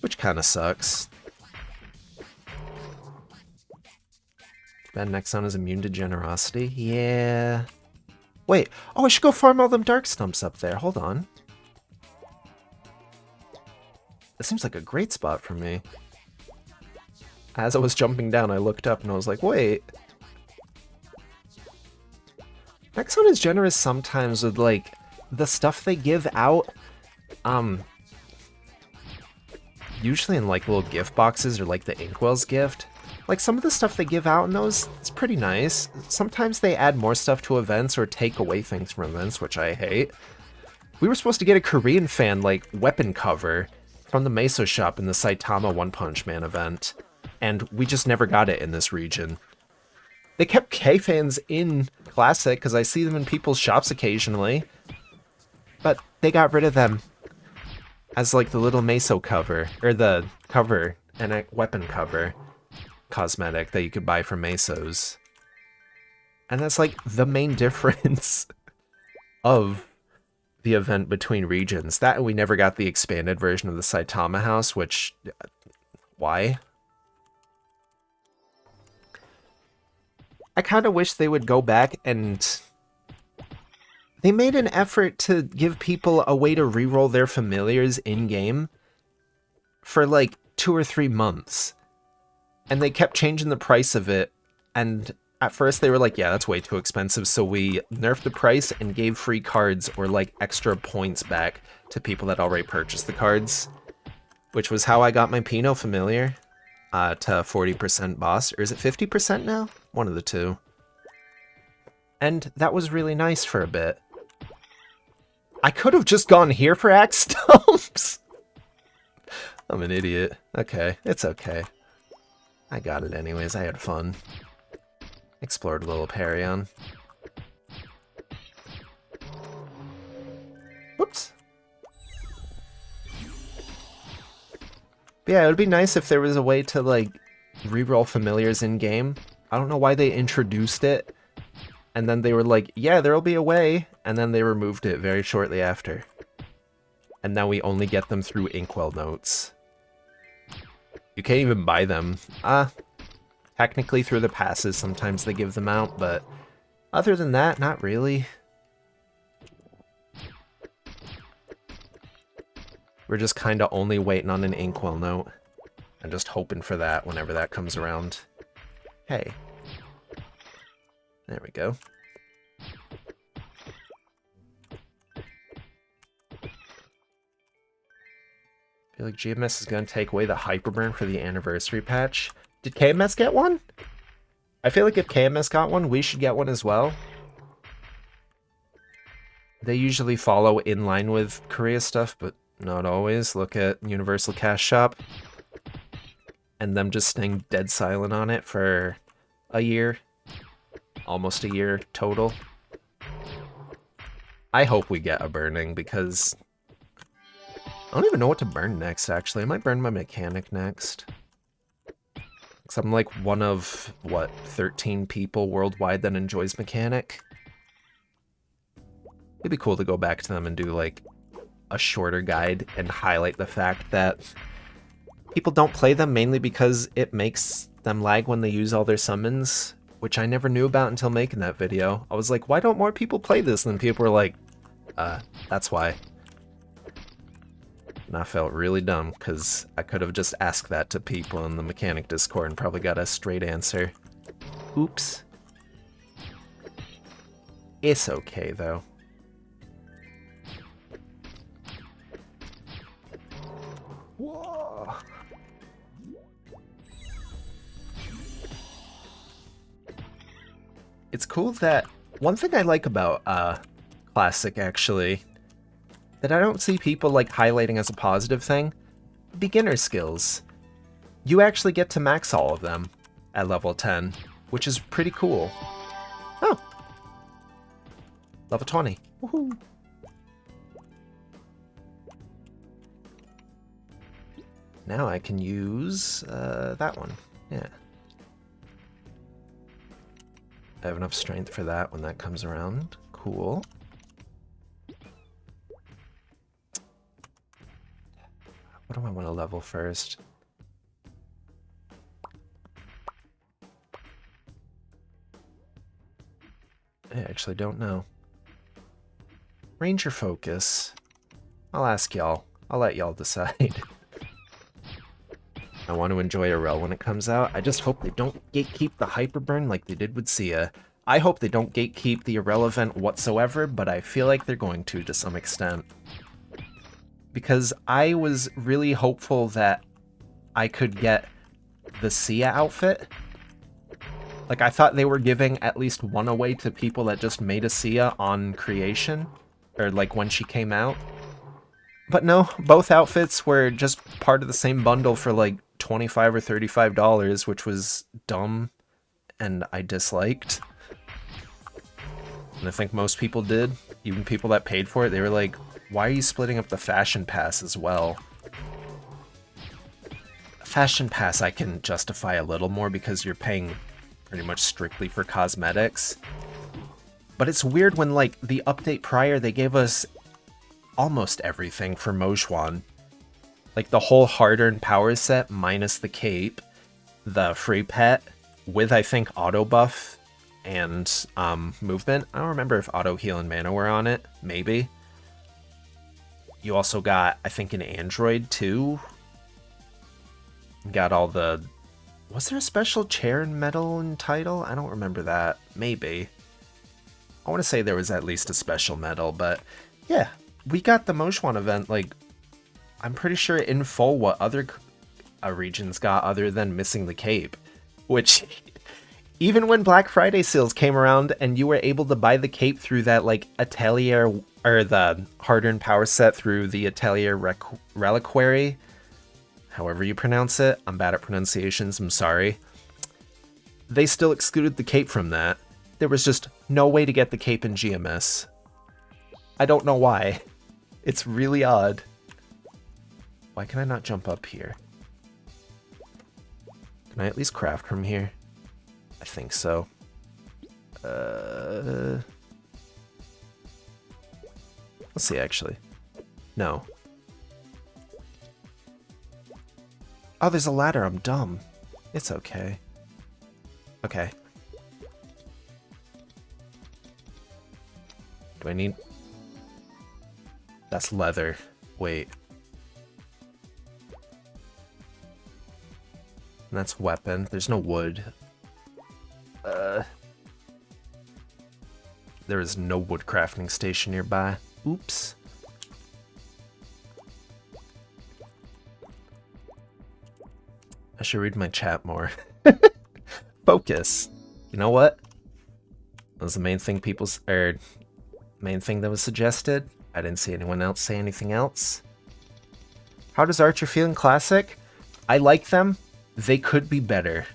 which kind of sucks. Ben Nexon is immune to generosity? Yeah. Wait, oh, I should go farm all them dark stumps up there. Hold on. That seems like a great spot for me. As I was jumping down, I looked up and I was like, wait. Nexon is generous sometimes with, like, the stuff they give out, usually in, like, little gift boxes or, like, the Inkwell's gift. Like, some of the stuff they give out in those, it's pretty nice. Sometimes they add more stuff to events or take away things from events, which I hate. We were supposed to get a Korean fan, like, weapon cover from the Meso shop in the Saitama One Punch Man event, and we just never got it in this region. They kept K-fans in Classic, because I see them in people's shops occasionally, but they got rid of them as, like, the little Meso cover, or the cover, and a weapon cover cosmetic that you could buy from Mesos. And that's, like, the main difference of the event between regions. That and we never got the expanded version of the Saitama house, which... why? I kind of wish they would go back and... They made an effort to give people a way to reroll their familiars in-game for like 2 or 3 months. And they kept changing the price of it, and at first they were like, yeah, that's way too expensive, so we nerfed the price and gave free cards or like extra points back to people that already purchased the cards, which was how I got my Pinot familiar to 40% boss. Or is it 50% now? One of the two. And that was really nice for a bit. I could have just gone here for axe stumps. I'm an idiot. Okay, it's okay. I got it anyways, I had fun. Explored a little Parion. Whoops. But yeah, it would be nice if there was a way to, like, reroll familiars in-game. I don't know why they introduced it, and then they were like, yeah, there'll be a way, and then they removed it very shortly after. And now we only get them through Inkwell notes. You can't even buy them. Technically through the passes, sometimes they give them out, but other than that, not really. We're just kind of only waiting on an Inkwell note, and just hoping for that whenever that comes around. Hey. There we go. I feel like GMS is going to take away the Hyperburn for the anniversary patch. Did KMS get one? I feel like if KMS got one, we should get one as well. They usually follow in line with Korea stuff, but not always. Look at Universal Cash Shop. And them just staying dead silent on it for a year. Almost a year total. I hope we get a burning, because I don't even know what to burn next, actually. I might burn my mechanic next. Because I'm like one of, what, 13 people worldwide that enjoys mechanic. It'd be cool to go back to them and do like a shorter guide and highlight the fact that people don't play them mainly because it makes them lag when they use all their summons, which I never knew about until making that video. I was like, why don't more people play this? And then people were like, that's why. And I felt really dumb, because I could have just asked that to people in the mechanic Discord and probably got a straight answer. Oops. It's okay, though. Whoa. It's cool that... One thing I like about Classic, actually, that I don't see people like highlighting as a positive thing, beginner skills. You actually get to max all of them at level 10, which is pretty cool. Oh! Level 20. Woohoo! Now I can use that one. Yeah. I have enough strength for that when that comes around. Cool. What do I want to level first? I actually don't know. Ranger focus. I'll ask y'all. I'll let y'all decide. I want to enjoy a rel when it comes out. I just hope they don't gatekeep the Hyperburn like they did with Sia. I hope they don't gatekeep the irrelevant whatsoever, but I feel like they're going to some extent. Because I was really hopeful that I could get the Sia outfit. Like, I thought they were giving at least one away to people that just made a Sia on creation, or like when she came out. But no, both outfits were just part of the same bundle for like $25 or $35, which was dumb and I disliked. And I think most people did, even people that paid for it. They were like, why are you splitting up the Fashion Pass as well? Fashion Pass I can justify a little more because you're paying pretty much strictly for cosmetics. But it's weird when, like, the update prior, they gave us almost everything for Mojuan. Like, the whole hard-earned power set minus the cape, the free pet, with, I think, auto buff, and movement. I don't remember if auto heal and mana were on it. Maybe. You also got, I think, an android too. Got all the... Was there a special chair and medal and title? I don't remember that. Maybe. I want to say there was at least a special medal, but yeah, we got the Mojwan event, like, I'm pretty sure in full what other regions got other than missing the cape, which even when Black Friday sales came around and you were able to buy the cape through that, like, Atelier, or the hard-earned power set through the Atelier Reliquary, however you pronounce it, I'm bad at pronunciations, I'm sorry, they still excluded the cape from that. There was just no way to get the cape in GMS. I don't know why. It's really odd. Why can I not jump up here? Can I at least craft from here? I think so. Let's see, actually. No. Oh, there's a ladder. I'm dumb. It's okay. Okay. Do I need... That's leather. Wait. And that's weapon. There's no wood. There is no wood crafting station nearby. Oops. I should read my chat more. Focus. You know what? That was the main thing main thing that was suggested. I didn't see anyone else say anything else. How does Archer feel in Classic? I like them. They could be better.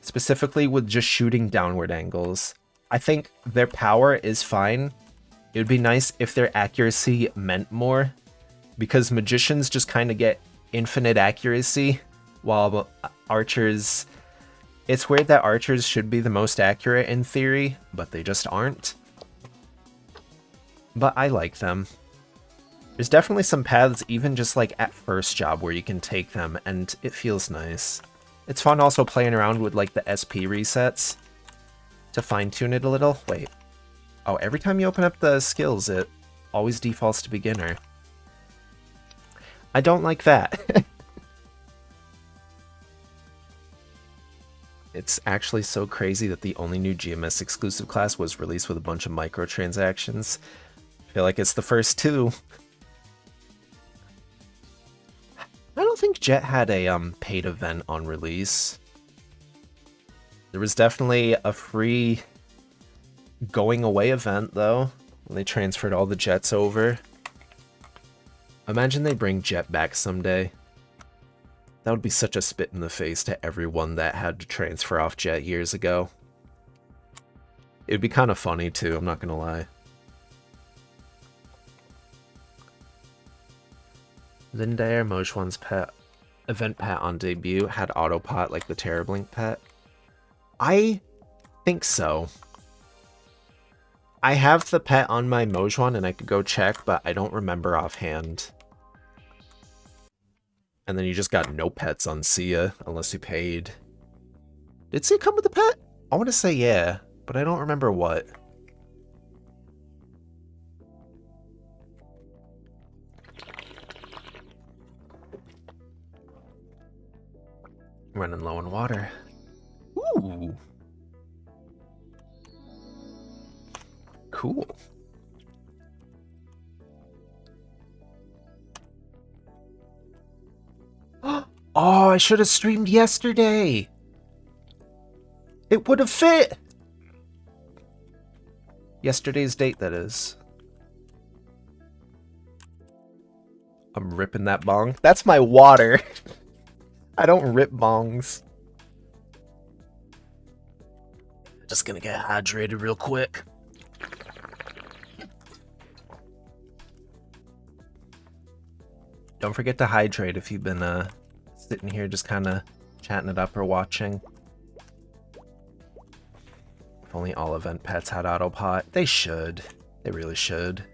Specifically with just shooting downward angles. I think their power is fine. It would be nice if their accuracy meant more. Because magicians just kind of get infinite accuracy. While archers... It's weird that archers should be the most accurate in theory, but they just aren't. But I like them. There's definitely some paths, even just like at first job, where you can take them, and it feels nice. It's fun also playing around with like the SP resets to fine-tune it a little. Wait. Oh, every time you open up the skills, it always defaults to beginner. I don't like that. It's actually so crazy that the only new GMS exclusive class was released with a bunch of microtransactions. I feel like it's the first two. I don't think Jet had a paid event on release. There was definitely a free going away event though, when they transferred all the Jets over. Imagine they bring Jet back someday. That would be such a spit in the face to everyone that had to transfer off Jet years ago. It would be kind of funny too, I'm not gonna lie. Lindair, Mojwan's pet event pet on debut had autopot like the Terrablink pet. I think so. I have the pet on my Mojwan and I could go check, but I don't remember offhand. And then you just got no pets on Sia, unless you paid. Did Sia come with a pet? I want to say yeah, but I don't remember what. Running low on water. Ooh. Cool. Oh, I should have streamed yesterday. It would have fit. Yesterday's date, that is. I'm ripping that bong. That's my water. I don't rip bongs. Just gonna get hydrated real quick. Don't forget to hydrate if you've been sitting here just kind of chatting it up or watching. If only all event pets had autopot. They should. They really should.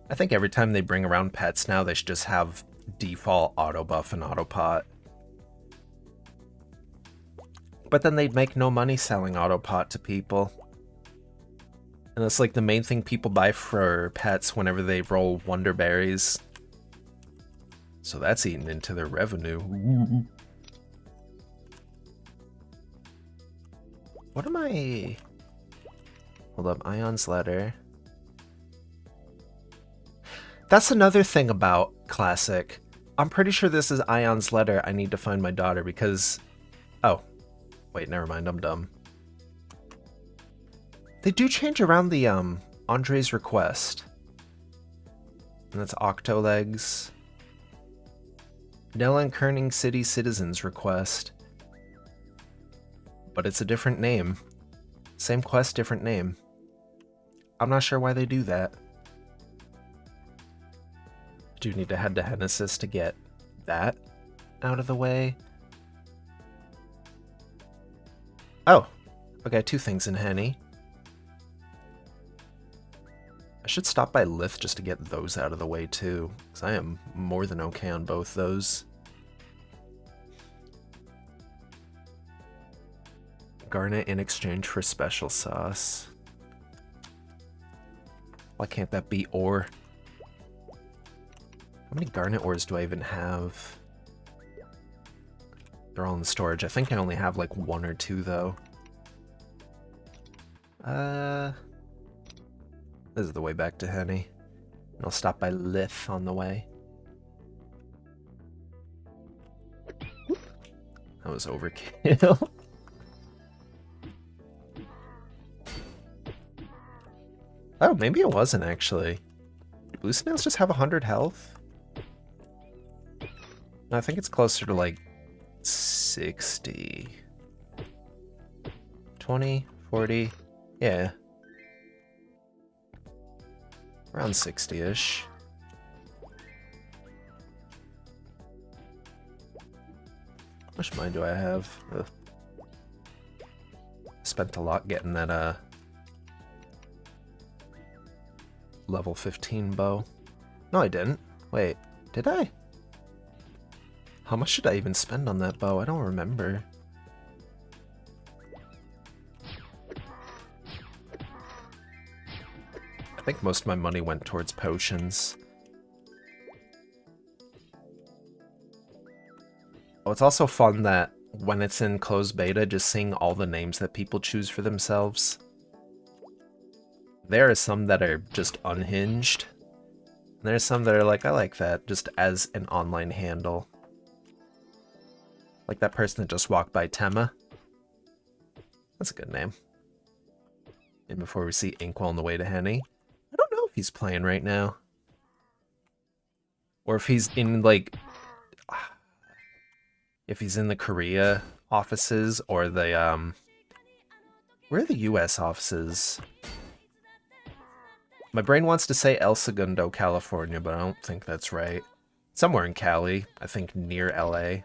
I think every time they bring around pets now, they should just have default auto buff and autopot. But then they'd make no money selling Autopot to people. And that's like the main thing people buy for pets whenever they roll Wonder Berries. So that's eaten into their revenue. Ooh. What am I... Hold up, Ion's letter. That's another thing about Classic. I'm pretty sure this is Ion's letter. I need to find my daughter because... Oh. Wait, never mind, I'm dumb. They do change around the, Andre's request. And that's Octolegs. Nella and Kerning City Citizens request. But it's a different name. Same quest, different name. I'm not sure why they do that. Do need to head to Genesis to get that out of the way. Oh, okay, 2 things in Henny. I should stop by Lith just to get those out of the way too, because I am more than okay on both those. Garnet in exchange for special sauce. Why can't that be ore? How many garnet ores do I even have? They're all in storage. I think I only have like 1 or 2 though. This is the way back to Henny. And I'll stop by Lith on the way. That was overkill. Oh, maybe it wasn't actually. Do blue snails just have 100 health? No, I think it's closer to like 60. 20, 40, yeah. Around 60-ish. How much mine do I have? Ugh. Spent a lot getting that, level 15 bow. No, I didn't. Wait, did I? How much did I even spend on that bow? I don't remember. I think most of my money went towards potions. Oh, it's also fun that when it's in closed beta, just seeing all the names that people choose for themselves. There are some that are just unhinged. And there's some that are like, I like that, just as an online handle. Like that person that just walked by Tema. That's a good name. And before we see Inkwell on the way to Henny. I don't know if he's playing right now. Or if he's in, like... If he's in the Korea offices, or the, where are the US offices? My brain wants to say El Segundo, California, but I don't think that's right. Somewhere in Cali, I think near LA.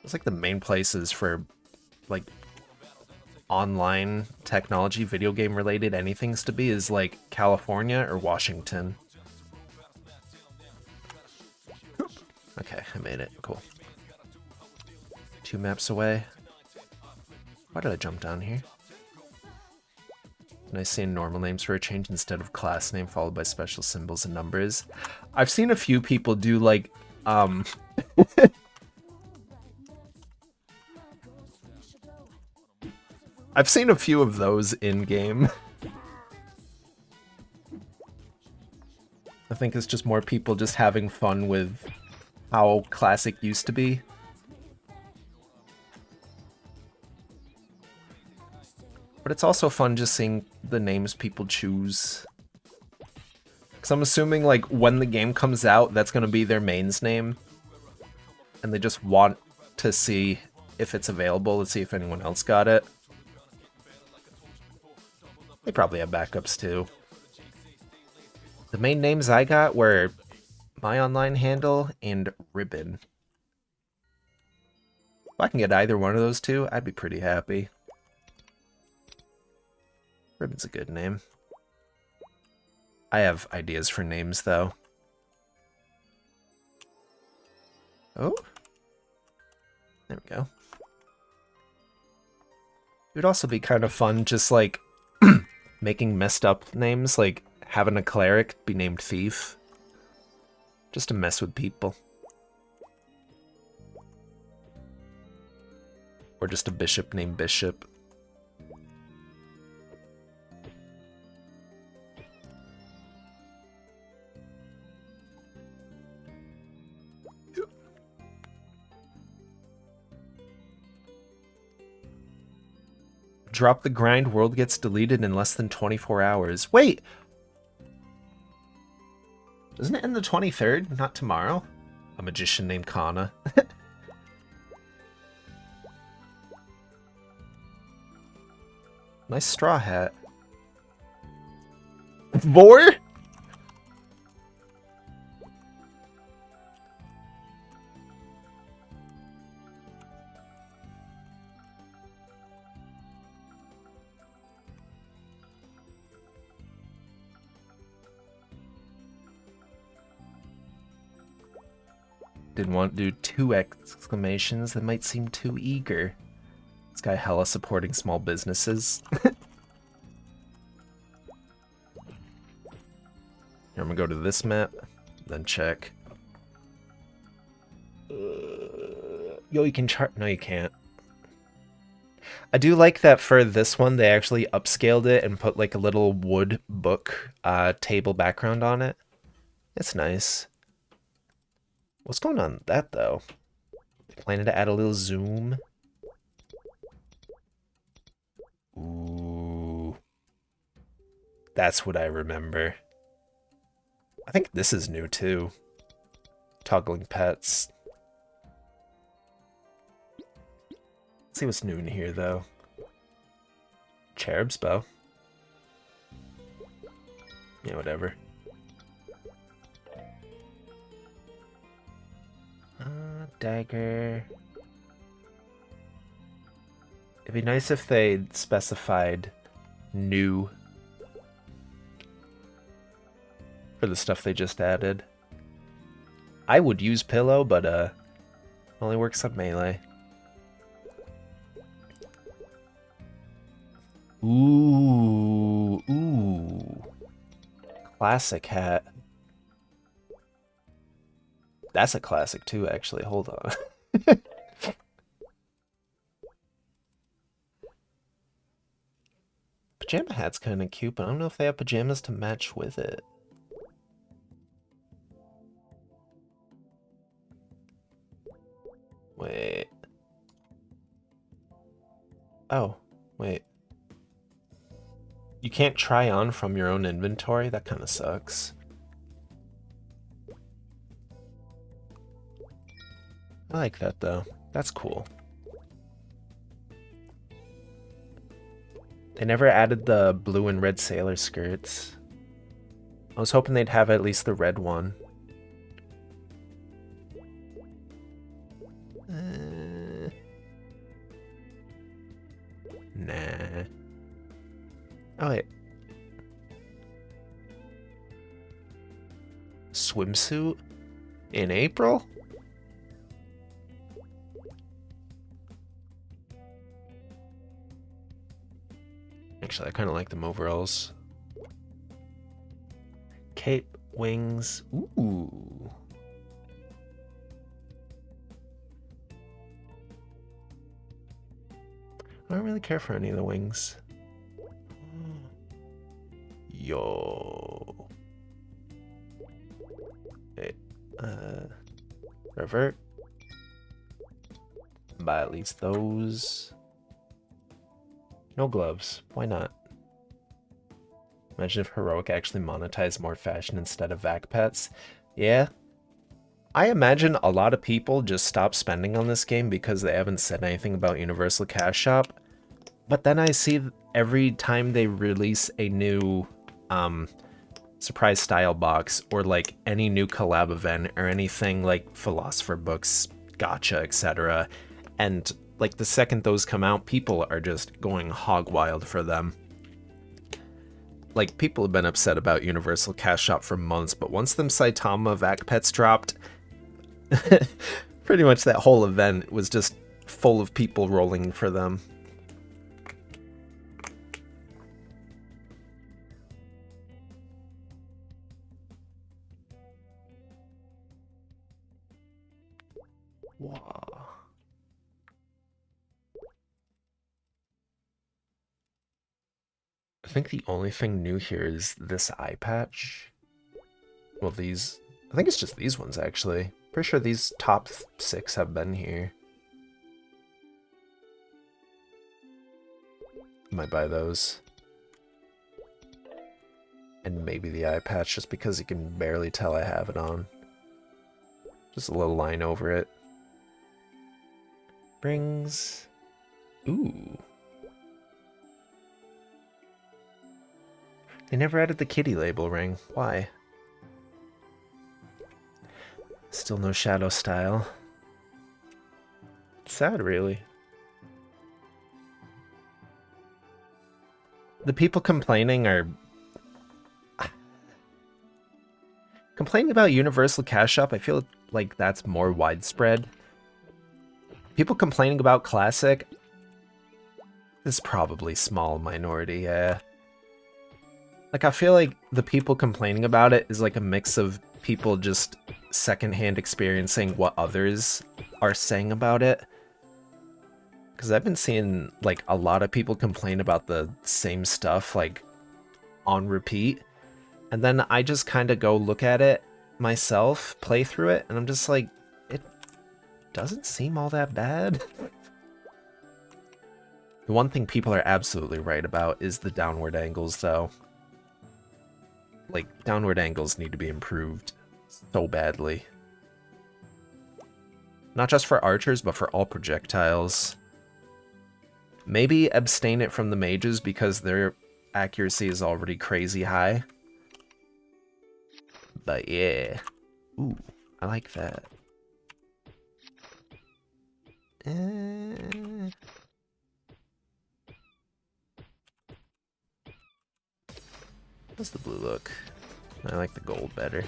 It's like the main places for, like, online technology, video game related anythings to be is like California or Washington. Okay, I made it. Cool. 2 maps away. Why did I jump down here? Nice seeing normal names for a change instead of class name followed by special symbols and numbers. I've seen a few people do like, I've seen a few of those in-game. I think it's just more people just having fun with how Classic used to be. But it's also fun just seeing the names people choose. Because I'm assuming, like, when the game comes out, that's going to be their main's name. And they just want to see if it's available, to see if anyone else got it. They probably have backups, too. The main names I got were my online handle and Ribbon. If I can get either one of those two, I'd be pretty happy. Ribbon's a good name. I have ideas for names, though. Oh? There we go. It would also be kind of fun just, like, making messed up names, like having a cleric be named Thief. Just to mess with people. Or just a bishop named Bishop. Drop the grind, world gets deleted in less than 24 hours. Wait! Doesn't it end the 23rd? Not tomorrow? A magician named Kana. Nice straw hat. Vor? Didn't want to do 2 exclamations, that might seem too eager. This guy hella supporting small businesses. Here, I'm gonna go to this map, then check. Yo, you can chart. No, you can't. I do like that for this one, they actually upscaled it and put like a little wood book table background on it. It's nice. What's going on with that, though? Planning to add a little zoom. Ooh. That's what I remember. I think this is new, too. Toggling pets. Let's see what's new in here, though. Cherub's bow. Yeah, whatever. Dagger. It'd be nice if they specified new for the stuff they just added. I would use pillow, but only works on melee. Ooh, ooh. Classic hat. That's a classic too, actually. Hold on. Pajama hat's kind of cute, but I don't know if they have pajamas to match with it. Wait. Oh, wait. You can't try on from your own inventory? That kind of sucks. I like that, though. That's cool. They never added the blue and red sailor skirts. I was hoping they'd have at least the red one. Nah. Oh, wait. Swimsuit? In April? Actually, I kind of like them overalls. Cape, wings. Ooh. I don't really care for any of the wings. Yo. Wait. Revert. Buy at least those. No gloves. Why not? Imagine if Heroic actually monetized more fashion instead of vac pets. Yeah. I imagine a lot of people just stop spending on this game because they haven't said anything about Universal Cash Shop. But then I see every time they release a new surprise style box or like any new collab event or anything like Philosopher Books, Gacha, etc. And like the second those come out, people are just going hog wild for them. Like, people have been upset about Universal Cash Shop for months, but once them Saitama vac pets dropped, pretty much that whole event was just full of people rolling for them. Wow. I think the only thing new here is this eye patch. Well, these... I think it's just these ones, actually. Pretty sure these top 6 have been here. Might buy those. And maybe the eye patch, just because you can barely tell I have it on. Just a little line over it. Brings... Ooh. They never added the kitty label ring. Why? Still no shadow style. Sad, really. The people complaining are... Complaining about Universal Cash Shop, I feel like that's more widespread. People complaining about Classic is probably small minority, yeah. Like, I feel like the people complaining about it is like a mix of people just secondhand experiencing what others are saying about it. Because I've been seeing, like, a lot of people complain about the same stuff, like, on repeat. And then I just kind of go look at it myself, play through it, and I'm just like, it doesn't seem all that bad. The one thing people are absolutely right about is the downward angles, though. Like, downward angles need to be improved so badly. Not just for archers, but for all projectiles. Maybe abstain it from the mages because their accuracy is already crazy high. But yeah. Ooh, I like that. How's the blue look? I like the gold better.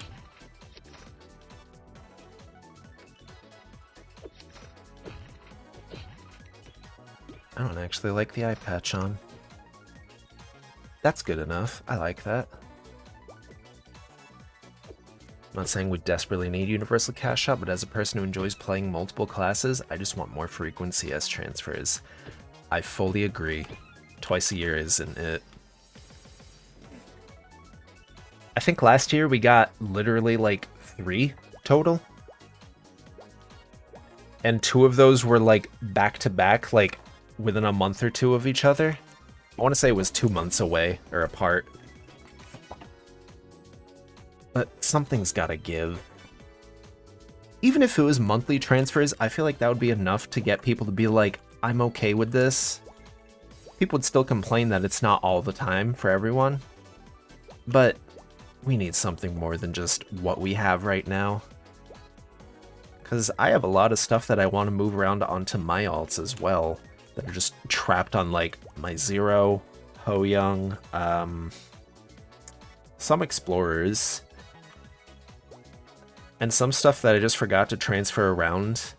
I don't actually like the eye patch on. That's good enough. I like that. I'm not saying we desperately need Universal Cash Shop, but as a person who enjoys playing multiple classes, I just want more frequent CS transfers. I fully agree. Twice a year isn't it. I think last year we got literally like 3 total. And 2 of those were like back to back, like within a month or 2 of each other. I want to say it was 2 months away or apart. But something's gotta give. Even if it was monthly transfers, I feel like that would be enough to get people to be like, I'm okay with this. People would still complain that it's not all the time for everyone. But we need something more than just what we have right now. Because I have a lot of stuff that I want to move around onto my alts as well. That are just trapped on like my Zero, Ho Young, some Explorers. And some stuff that I just forgot to transfer around.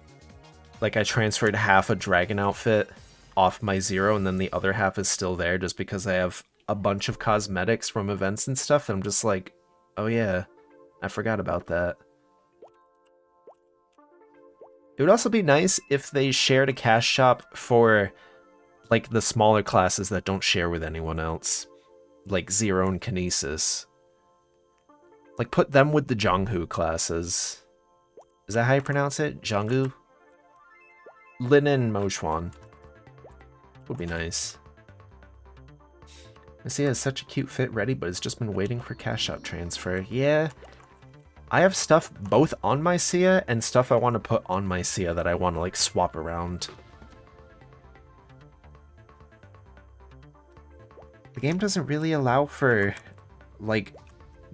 Like I transferred half a dragon outfit off my Zero and then the other half is still there just because I have a bunch of cosmetics from events and stuff. And I'm just like, oh yeah, I forgot about that. It would also be nice if they shared a cash shop for like the smaller classes that don't share with anyone else. Like Zero and Kinesis. Like, put them with the Jonghu classes. Is that how you pronounce it? Jonghu? Lin and Mochuan. Would be nice. Messiah has such a cute fit ready, but has just been waiting for cash shop transfer. Yeah. I have stuff both on my Sia and stuff I want to put on my Sia that I want to, like, swap around. The game doesn't really allow for, like,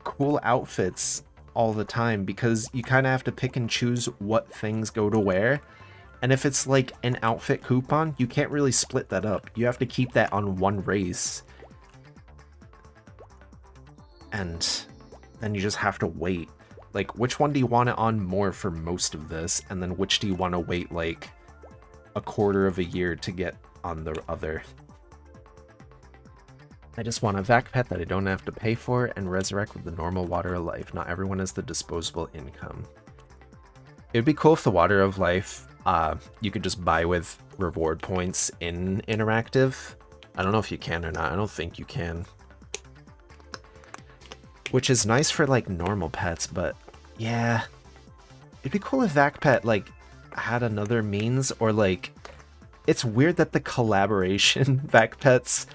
cool outfits all the time because you kind of have to pick and choose what things go to wear. And if it's like an outfit coupon, you can't really split that up. You have to keep that on one race. And then you just have to wait. Like, which one do you want it on more for most of this? And then which do you want to wait, like, a quarter of a year to get on the other. I just want a vac pet that I don't have to pay for and resurrect with the normal water of life. Not everyone has the disposable income. It would be cool if the water of life you could just buy with reward points in interactive. I don't know if you can or not. I don't think you can. Which is nice for like normal pets, but yeah. It'd be cool if vac pet like had another means, or like it's weird that the collaboration vac pets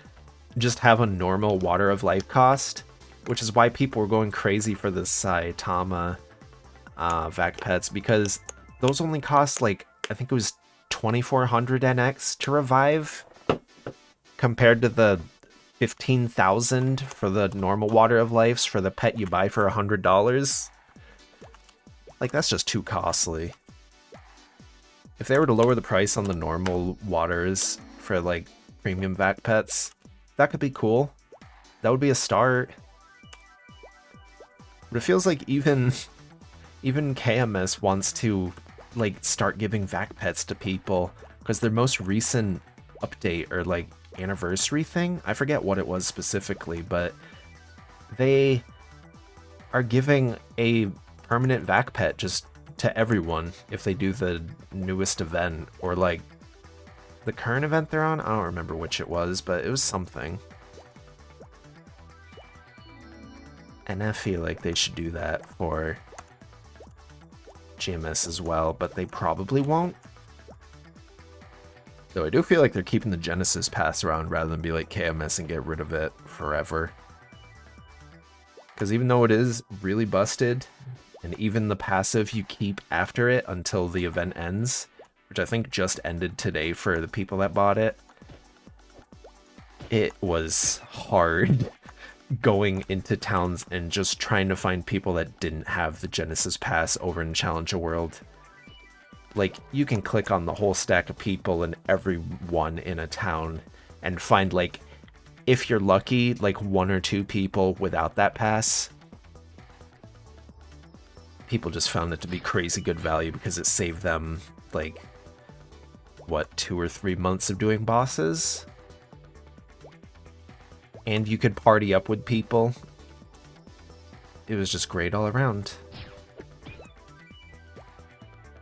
just have a normal water of life cost, which is why people were going crazy for the Saitama vac pets, because those only cost like, I think it was 2400 NX to revive compared to the 15,000 for the normal water of lives for the pet you buy for $100. Like, that's just too costly. If they were to lower the price on the normal waters for like premium vac pets, that could be cool. That would be a start. But it feels like even KMS wants to like start giving vac pets to people, because their most recent update or like anniversary thing, I forget what it was specifically, but they are giving a permanent vac pet just to everyone if they do the newest event, or like the current event they're on. I don't remember which it was, but it was something. And I feel like they should do that for GMS as well, but they probably won't. Though I do feel like they're keeping the Genesis Pass around rather than be like KMS and get rid of it forever. Because even though it is really busted, and even the passive you keep after it until the event ends, which I think just ended today for the people that bought it, it was hard going into towns and just trying to find people that didn't have the Genesis Pass over in Challenger World. Like, you can click on the whole stack of people and everyone in a town and find, like, if you're lucky, like 1 or 2 people without that pass. People just found it to be crazy good value because it saved them, like, what, 2 or 3 months of doing bosses? And you could party up with people. It was just great all around.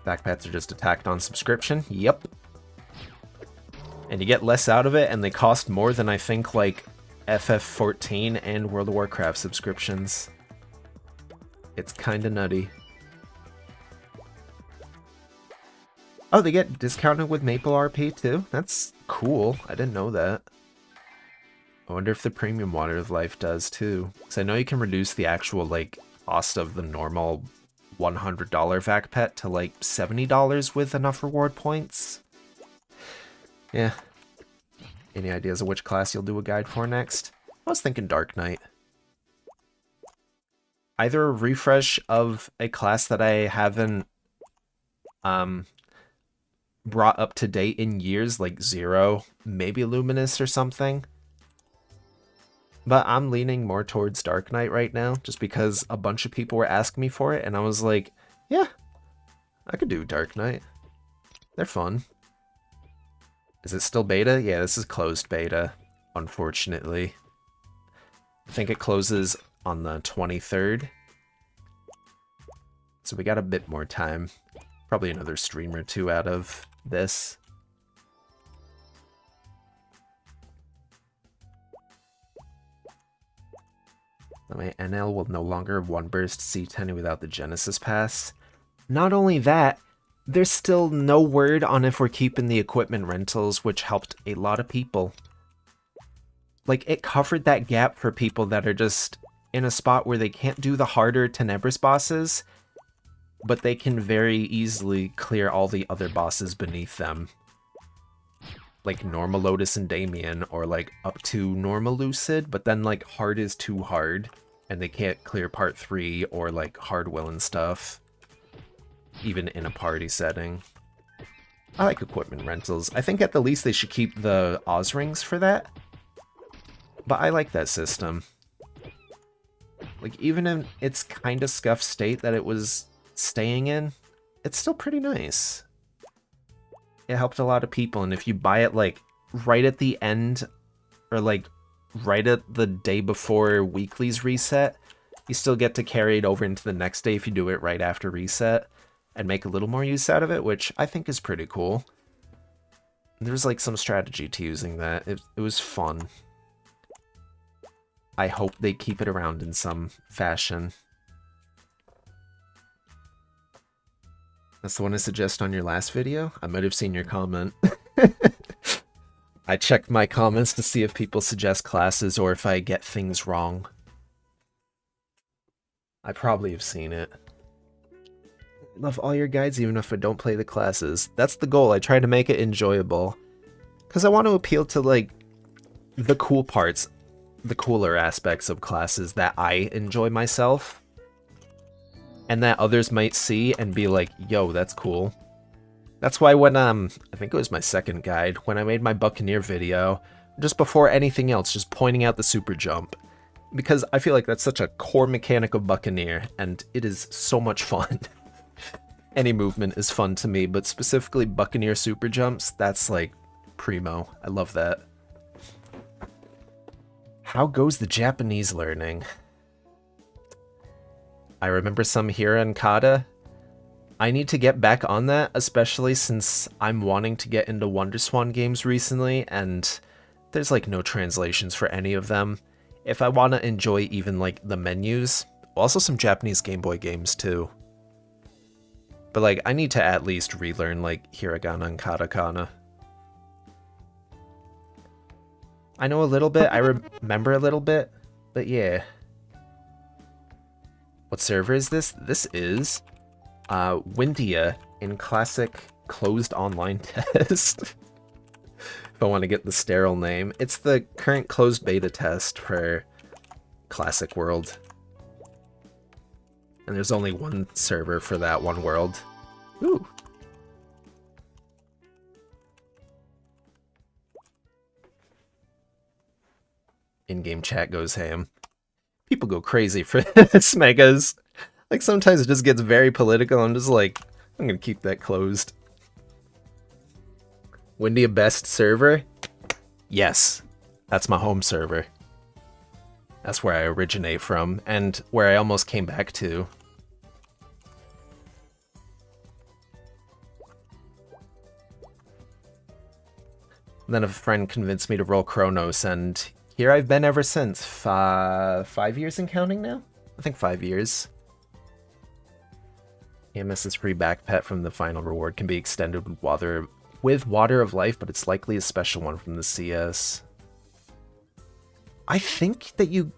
Backpats are just attacked on subscription. Yep. And you get less out of it, and they cost more than I think like FF14 and World of Warcraft subscriptions. It's kinda nutty. Oh, they get discounted with Maple RP too? That's cool. I didn't know that. I wonder if the premium Water of Life does too. Because I know you can reduce the actual like cost of the normal $100 vac pet to like $70 with enough reward points. Yeah. Any ideas of which class you'll do a guide for next? I was thinking Dark Knight. Either a refresh of a class that I haven't brought up to date in years, like Zero, maybe Luminous or something. But I'm leaning more towards Dark Knight right now, just because a bunch of people were asking me for it, and I was like, yeah, I could do Dark Knight. They're fun. Is it still beta? Yeah, this is closed beta, unfortunately. I think it closes on the 23rd. So we got a bit more time. Probably another stream or 2 out of this. My NL will no longer one burst C10 without the Genesis Pass. Not only that, there's still no word on if we're keeping the equipment rentals, which helped a lot of people. Like, it covered that gap for people that are just in a spot where they can't do the harder Tenebris bosses, but they can very easily clear all the other bosses beneath them. Like Normal Lotus and Damien, or like up to Normal Lucid, but then like hard is too hard, and they can't clear part 3 or like Hardwell and stuff, even in a party setting. I like equipment rentals. I think at the least they should keep the Oz rings for that, but I like that system. Like, even in its kind of scuffed state that it was staying in, it's still pretty nice. It helped a lot of people, and if you buy it like right at the end or like right at the day before weeklies reset, you still get to carry it over into the next day if you do it right after reset and make a little more use out of it, which I think is pretty cool. There's like some strategy to using that. It was fun. I hope they keep it around in some fashion. That's the one I suggest on your last video? I might have seen your comment. I checked my comments to see if people suggest classes or if I get things wrong. I probably have seen it. I love all your guides even if I don't play the classes. That's the goal. I try to make it enjoyable. Because I want to appeal to, like, the cool parts, the cooler aspects of classes that I enjoy myself. And that others might see and be like, yo, that's cool. That's why when, I think it was my second guide, when I made my Buccaneer video, just before anything else, just pointing out the super jump. Because I feel like that's such a core mechanic of Buccaneer, and it is so much fun. Any movement is fun to me, but specifically Buccaneer super jumps, that's like primo. I love that. How goes the Japanese learning? I remember some here in Kata. I need to get back on that, especially since I'm wanting to get into WonderSwan games recently, and there's like no translations for any of them. If I want to enjoy even like the menus, also some Japanese Game Boy games too. But like, I need to at least relearn like hiragana and katakana. I know a little bit, I remember a little bit, but yeah. What server is this? This is Windia in classic closed online test. If I want to get the sterile name. It's the current closed beta test for Classic World. And there's only one server for that one world. Ooh. In-game chat goes ham. People go crazy for this, Megas. Like, sometimes it just gets very political. I'm just like, I'm gonna keep that closed. Windia best server? Yes. That's my home server. That's where I originate from, and where I almost came back to. And then a friend convinced me to roll Chronos, and here I've been ever since. 5 years and counting now? I think 5 years. EMS's free backpack from the final reward can be extended with Water of Life, but it's likely a special one from the CS. I think that you...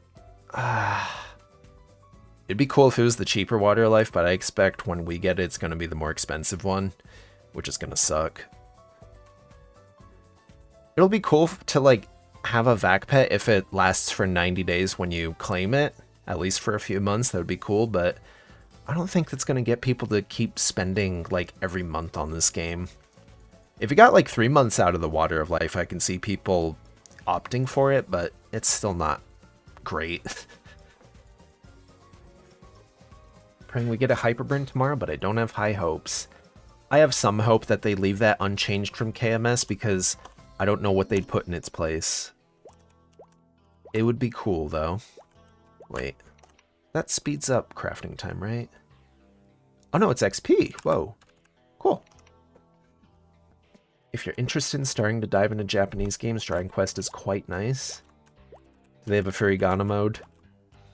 it'd be cool if it was the cheaper Water of Life, but I expect when we get it, it's going to be the more expensive one, which is going to suck. It'll be cool to, like, have a vac pet if it lasts for 90 days when you claim it, at least for a few months. That would be cool, but I don't think that's going to get people to keep spending, like, every month on this game. If you got, like, 3 months out of the Water of Life, I can see people opting for it, but it's still not great. Praying we get a Hyperburn tomorrow, but I don't have high hopes. I have some hope that they leave that unchanged from KMS, because I don't know what they'd put in its place. It would be cool, though. Wait. That speeds up crafting time, right? Oh no, it's XP. Whoa. Cool. If you're interested in starting to dive into Japanese games, Dragon Quest is quite nice. Do they have a Furigana mode?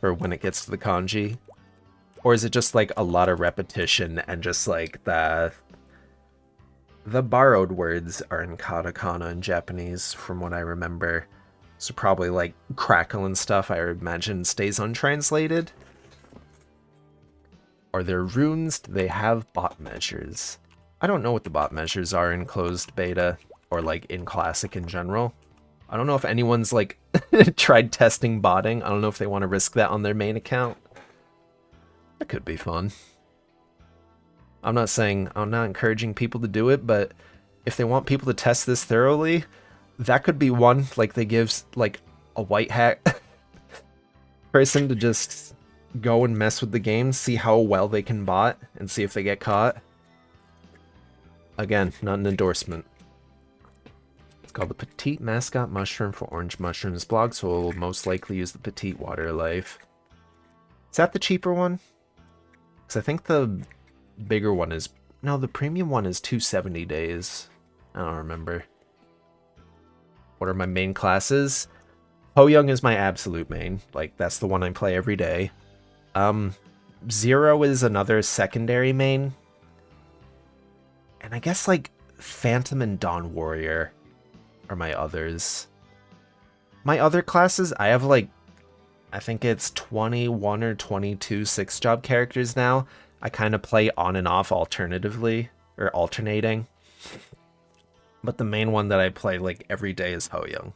For when it gets to the kanji? Or is it just like a lot of repetition and just like the borrowed words are in katakana in Japanese, from what I remember. So probably like crackle and stuff, I imagine, stays untranslated. Are there runes? Do they have bot measures? I don't know what the bot measures are in closed beta, or like in classic in general. I don't know if anyone's like tried testing botting. I don't know if they want to risk that on their main account. That could be fun. I'm not encouraging people to do it, but if they want people to test this thoroughly, that could be one. Like, they give like a white hat person to just go and mess with the game, see how well they can bot, and see if they get caught. Again, not an endorsement. It's called the Petite Mascot Mushroom for Orange Mushrooms blog, so we'll most likely use the Petite Water Life. Is that the cheaper one? Because I think the bigger one is... No, the premium one is 270 days. I don't remember. What are my main classes? Ho-Young is my absolute main. Like, that's the one I play every day. Zero is another secondary main. And I guess, like, Phantom and Dawn Warrior are my others. My other classes, I have, like, I think it's 21 or 22 six-job characters now. I kind of play on and off alternatively, or alternating. But the main one that I play, like, every day is Ho-Young.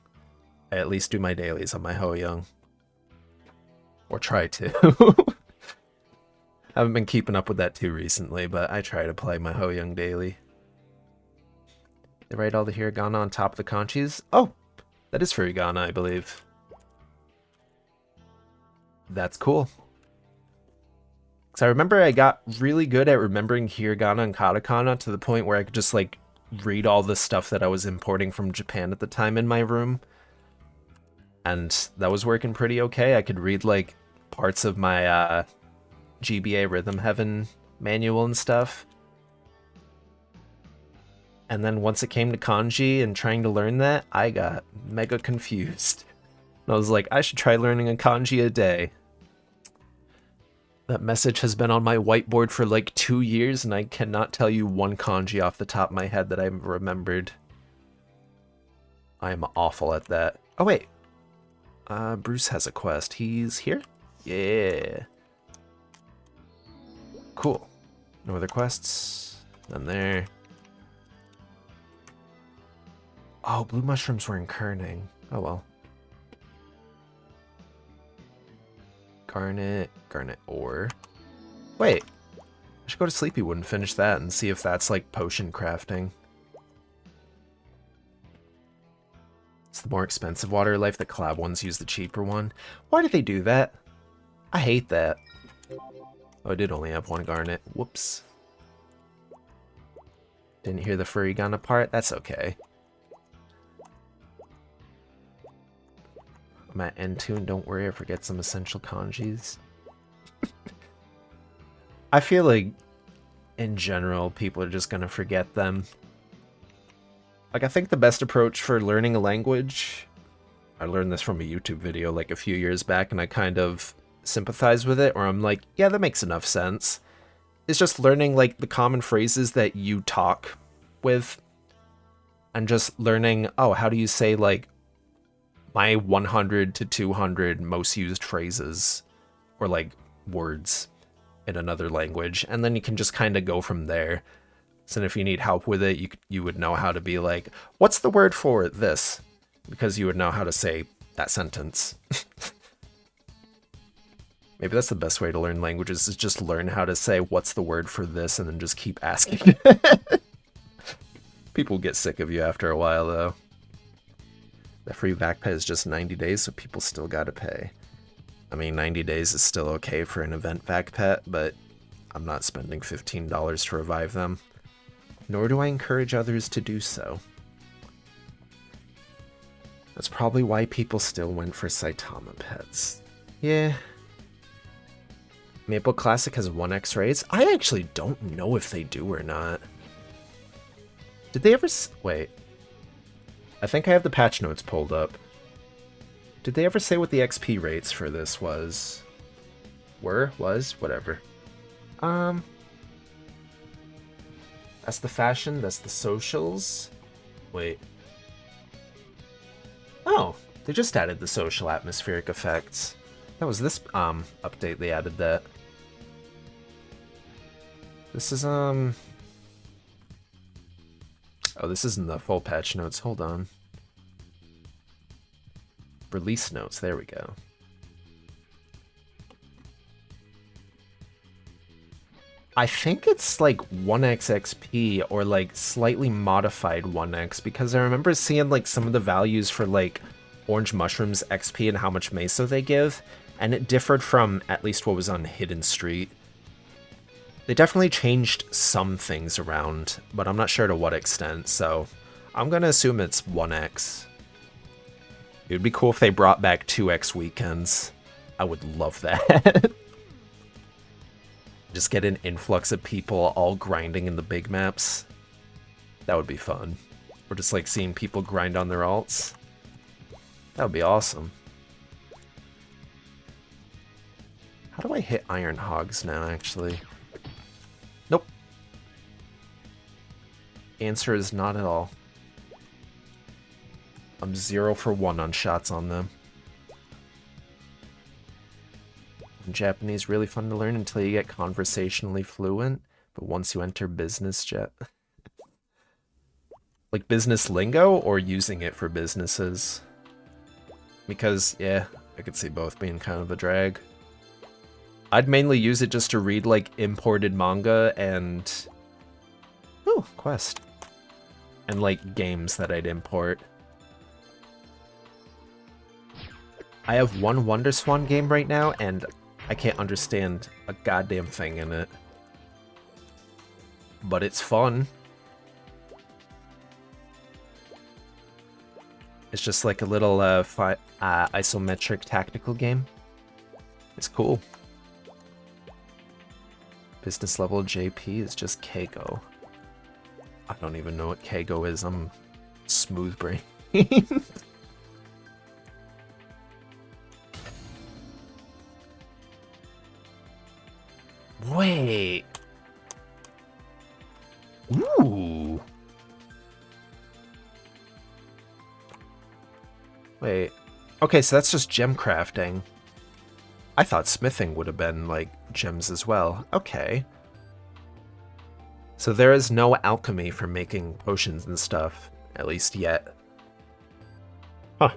I at least do my dailies on my Ho-Young. Or try to. I haven't been keeping up with that too recently, but I try to play my Ho-Young daily. They write all the hiragana on top of the kanjis? Oh, that is hiragana, I believe. That's cool. Because I remember I got really good at remembering hiragana and katakana to the point where I could just, like, read all the stuff that I was importing from Japan at the time in my room. And that was working pretty okay. I could read, like, parts of my, GBA Rhythm Heaven manual and stuff. And then once it came to kanji and trying to learn that, I got mega confused. And I was like, I should try learning a kanji a day. That message has been on my whiteboard for like 2 years, and I cannot tell you one kanji off the top of my head that I've remembered. I am awful at that. Oh wait. Bruce has a quest. He's here? Yeah. Cool. No other quests. None there. Oh, blue mushrooms were in Kerning. Oh well. Garnet ore. Wait. I should go to Sleepywood and finish that and see if that's like potion crafting. It's the more expensive water life. The collab ones use the cheaper one. Why did they do that? I hate that. Oh, I did only have one garnet. Whoops. Didn't hear the furigana part? That's okay. I'm at end 2 and don't worry, I forget some essential kanjis. I feel like, in general, people are just gonna forget them. Like, I think the best approach for learning a language... I learned this from a YouTube video like a few years back, and I kind of sympathize with it, or I'm like, yeah, that makes enough sense. It's just learning, like, the common phrases that you talk with, and just learning, oh, how do you say, like, my 100 to 200 most used phrases, or, like, words in another language, and then you can just kind of go from there. So if you need help with it, you would know how to be like, what's the word for this? Because you would know how to say that sentence. Maybe that's the best way to learn languages, is just learn how to say, what's the word for this, and then just keep asking. People get sick of you after a while, though. The free vac pet is just 90 days, so people still gotta pay. I mean, 90 days is still okay for an event vac pet, but I'm not spending $15 to revive them. Nor do I encourage others to do so. That's probably why people still went for Saitama pets. Yeah. Maple Classic has 1x raids? I actually don't know if they do or not. Did they ever wait. I think I have the patch notes pulled up. Did they ever say what the XP rates for this was? Was? Whatever. That's the fashion, that's the socials. Wait. Oh, they just added the social atmospheric effects. That was this update they added that. This is oh, this isn't the full patch notes. Hold on. Release notes, there we go. I think it's like 1x XP or like slightly modified 1x, because I remember seeing like some of the values for like orange mushrooms XP and how much meso they give, and it differed from at least what was on Hidden Street. They definitely changed some things around, but I'm not sure to what extent, so I'm gonna assume it's 1x. It would be cool if they brought back 2x weekends. I would love that. Just get an influx of people all grinding in the big maps. That would be fun. Or just like seeing people grind on their alts. That would be awesome. How do I hit Iron Hogs now, actually? Nope. Answer is not at all. I'm 0 for 1 on shots on them. Japanese really fun to learn until you get conversationally fluent, but once you enter business jet... Like business lingo or using it for businesses? Because, yeah, I could see both being kind of a drag. I'd mainly use it just to read, like, imported manga and... Ooh, quest. And, like, games that I'd import. I have one WonderSwan game right now, and I can't understand a goddamn thing in it. But it's fun. It's just like a little isometric tactical game. It's cool. Business level JP is just Keigo. I don't even know what Keigo is. I'm smooth brain. Wait. Ooh. Wait. Okay, so that's just gem crafting. I thought smithing would have been, like, gems as well. Okay. So there is no alchemy for making potions and stuff, at least yet. Huh.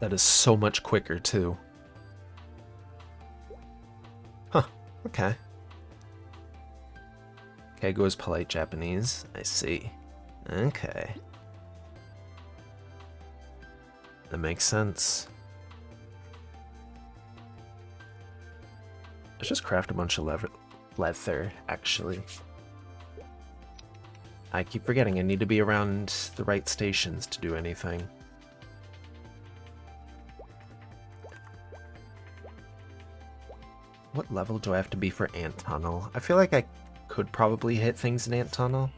That is so much quicker, too. Huh. Okay. Keigo is polite Japanese. I see. Okay. That makes sense. Let's just craft a bunch of leather, actually. I keep forgetting I need to be around the right stations to do anything. What level do I have to be for Ant Tunnel? I feel like I could probably hit things in Ant Tunnel.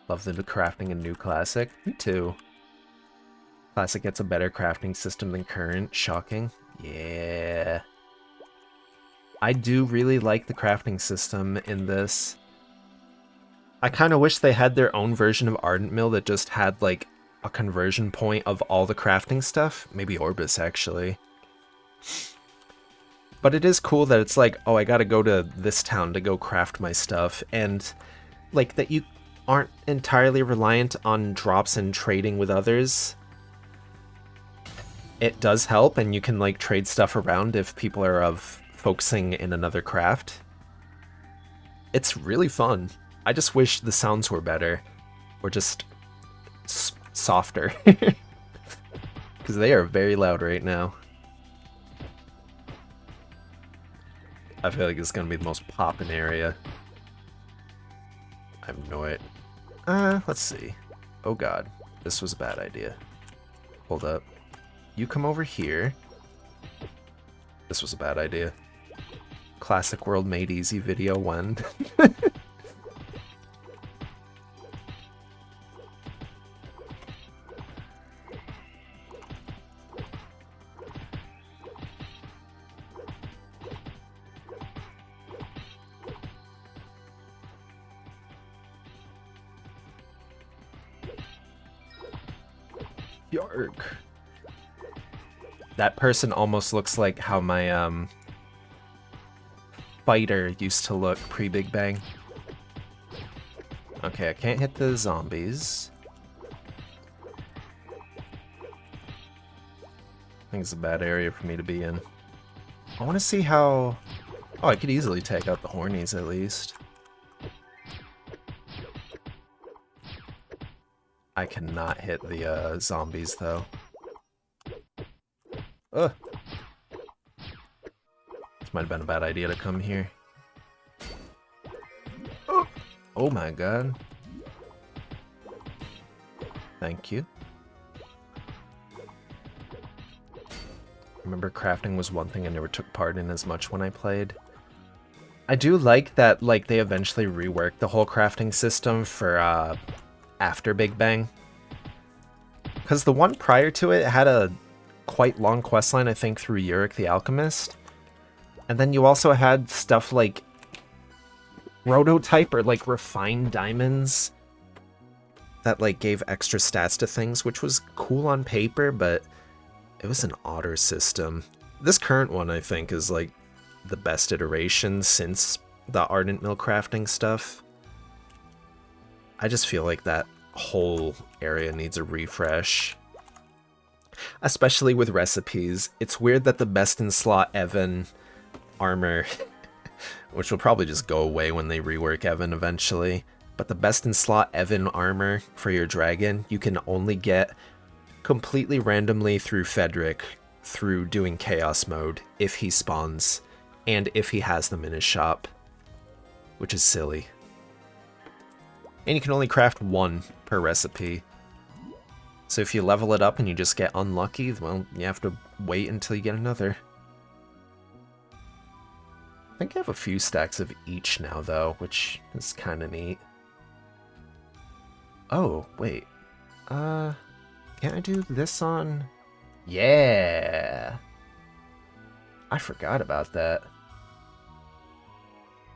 Love the crafting in New Classic. Me too. Classic gets a better crafting system than current. Shocking. Yeah. I do really like the crafting system in this. I kind of wish they had their own version of Ardent Mill that just had, like, a conversion point of all the crafting stuff. Maybe Orbis, actually. But it is cool that it's like, oh, I gotta go to this town to go craft my stuff. And, like, that you aren't entirely reliant on drops and trading with others. It does help, and you can, like, trade stuff around if people are focusing in another craft. It's really fun. I just wish the sounds were better, or just softer, because they are very loud right now. I feel like it's gonna be the most poppin' area. I have no idea. Let's see. Oh god, this was a bad idea. Hold up. You come over here. This was a bad idea. Classic World Made Easy video when. Yark. That person almost looks like how my fighter used to look pre-Big Bang. Okay, I can't hit the zombies. I think it's a bad area for me to be in. I want to see how... Oh, I could easily take out the hornies at least. I cannot hit the zombies though. Ugh. Might have been a bad idea to come here. Oh my god. Thank you. Remember, crafting was one thing I never took part in as much when I played. I do like that, like, they eventually reworked the whole crafting system for, after Big Bang. Because the one prior to it had a quite long questline, I think, through Yurik the Alchemist. And then you also had stuff like prototype or, like, refined diamonds that, like, gave extra stats to things, which was cool on paper, but it was an odder system. This current one, I think, is, like, the best iteration since the Ardent Mill crafting stuff. I just feel like that whole area needs a refresh. Especially with recipes. It's weird that the best in slot Evan armor, which will probably just go away when they rework Evan eventually, but the best in slot Evan armor for your dragon, you can only get completely randomly through Fedric through doing chaos mode if he spawns and if he has them in his shop, which is silly. And you can only craft one per recipe. So if you level it up and you just get unlucky, well, you have to wait until you get another. I think I have a few stacks of each now, though, which is kind of neat. Oh, wait. Can't I do this on... Yeah! I forgot about that.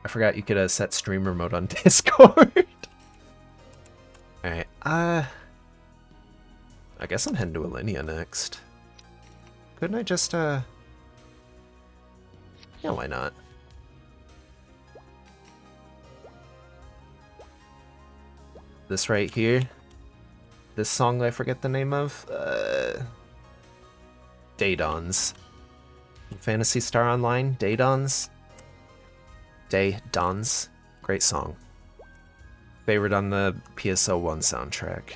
I forgot you could set streamer mode on Discord. Alright, I guess I'm heading to Alinea next. Couldn't I just, yeah, why not? This right here. This song I forget the name of. Daydawns. Phantasy Star Online, Daydawns. Daydawns. Great song. Favorite on the PSO1 soundtrack.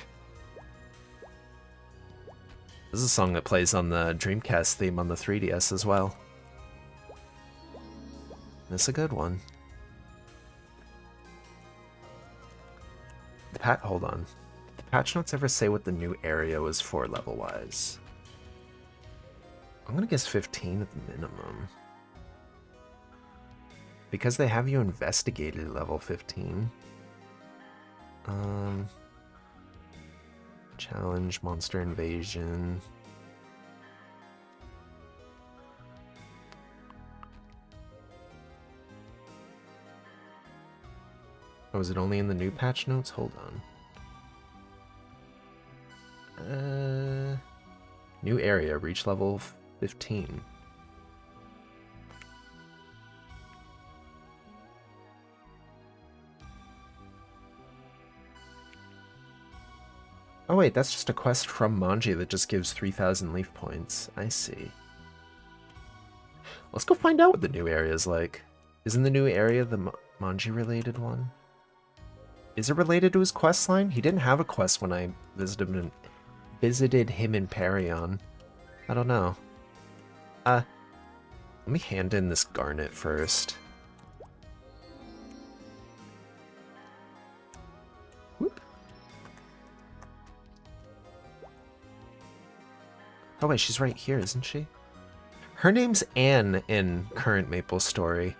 This is a song that plays on the Dreamcast theme on the 3DS as well. It's a good one. Hold on. Did the patch notes ever say what the new area was for level-wise? I'm gonna guess 15 at the minimum. Because they have you investigated level 15. Challenge, monster invasion. Oh, is it only in the new patch notes? Hold on. New area, reach level 15. Oh wait, that's just a quest from Manji that just gives 3,000 leaf points. I see. Let's go find out what the new area is like. Isn't the new area the Manji related one? Is it related to his quest line? He didn't have a quest when I visited him in Parion. I don't know. Let me hand in this garnet first. Whoop. Oh wait, she's right here, isn't she? Her name's Anne in current MapleStory.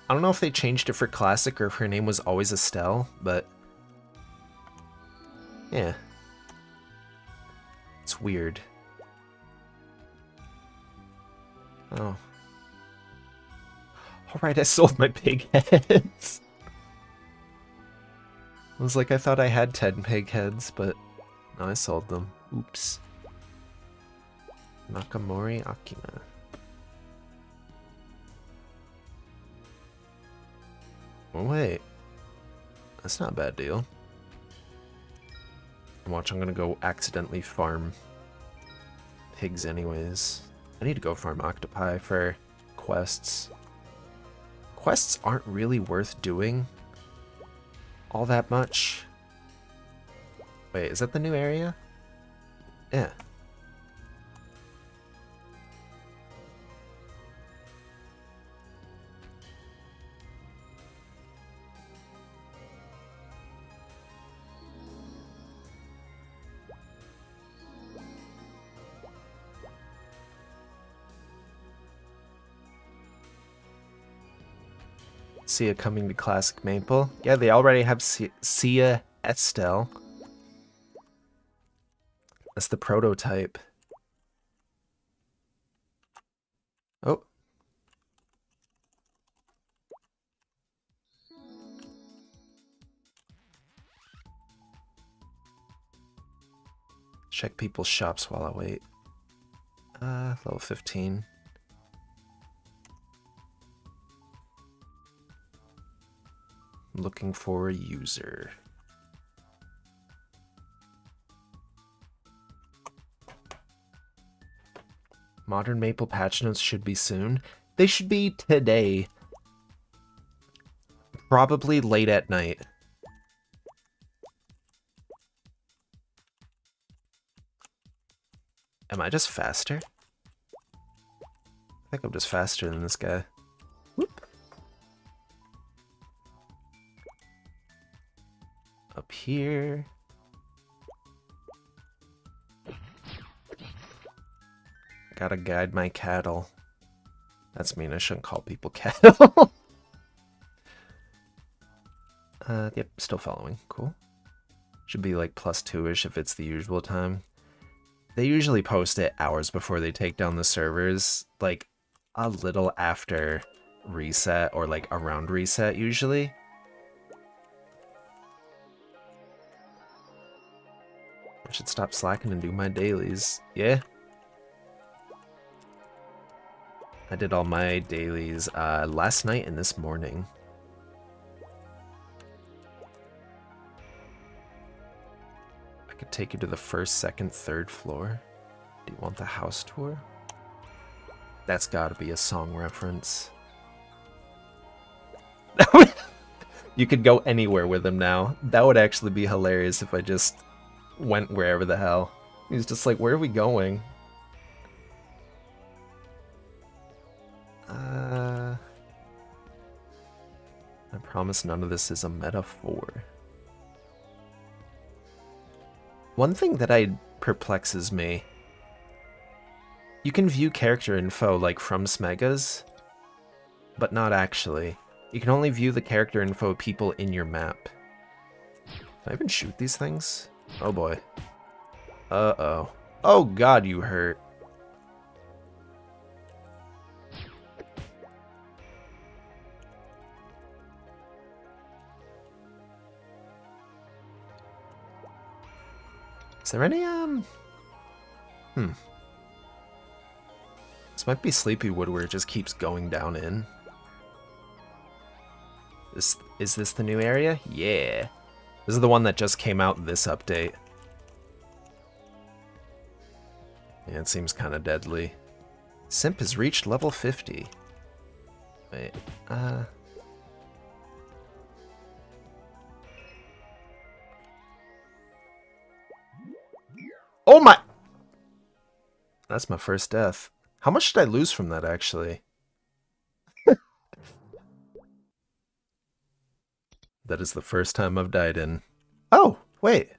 I don't know if they changed it for Classic or if her name was always Estelle, but... yeah. It's weird. Oh. Alright, I sold my pig heads. I was like, I thought I had 10 pig heads, but no, I sold them. Oops. Nakamori Akina. Oh, wait. That's not a bad deal. Watch, I'm gonna go accidentally farm pigs anyways. I need to go farm octopi for quests. Quests aren't really worth doing all that much. Wait, is that the new area? Yeah. Sia coming to Classic Maple. Yeah, they already have Sia Estelle. That's the prototype. Oh. Check people's shops while I wait. Level 15. Looking for a user. Modern Maple patch notes should be soon. They should be today. Probably late at night. Am I just faster? I think I'm just faster than this guy. Whoop. Up here. Gotta guide my cattle. That's mean, I shouldn't call people cattle. Yep, still following. Cool. Should be like +2-ish if it's the usual time. They usually post it hours before they take down the servers, like a little after reset or like around reset usually. I should stop slacking and do my dailies. Yeah. I did all my dailies last night and this morning. I could take you to the first, second, third floor. Do you want the house tour? That's gotta be a song reference. You could go anywhere with him now. That would actually be hilarious if I just went wherever the hell. He's just like, where are we going? I promise none of this is a metaphor. One thing that perplexes me, you can view character info like from Smegas, but not actually. You can only view the character info of people in your map. Can I even shoot these things? Oh boy. Uh-oh. Oh god, you hurt. Is there any, This might be Sleepywood where it just keeps going down in. Is this the new area? Yeah. This is the one that just came out this update. Yeah, it seems kind of deadly. Simp has reached level 50. Wait, Oh my! That's my first death. How much did I lose from that, actually? That is the first time I've died in. Oh, wait.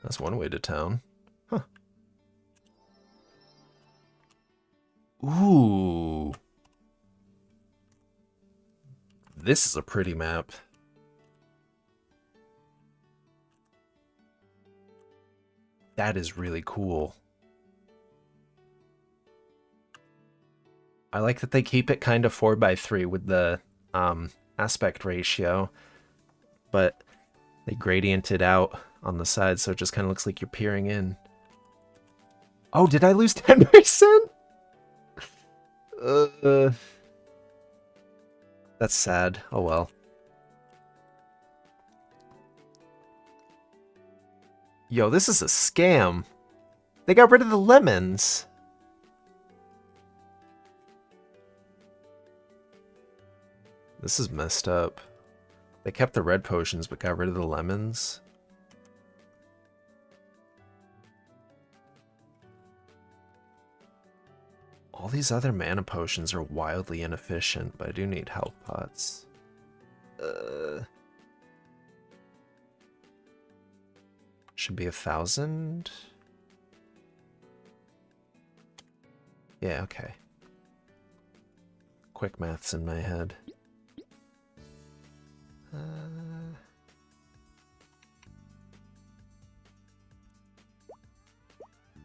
That's one way to town. Huh. Ooh. This is a pretty map. That is really cool. I like that they keep it kind of 4:3 with the aspect ratio, but they gradiented out on the side, so it just kind of looks like you're peering in. Oh, did I lose 10%? That's sad. Oh well. Yo, this is a scam. They got rid of the lemons. This is messed up. They kept the red potions but got rid of the lemons. All these other mana potions are wildly inefficient, but I do need health pots. Should be 1,000? Yeah, okay. quick maths in my head.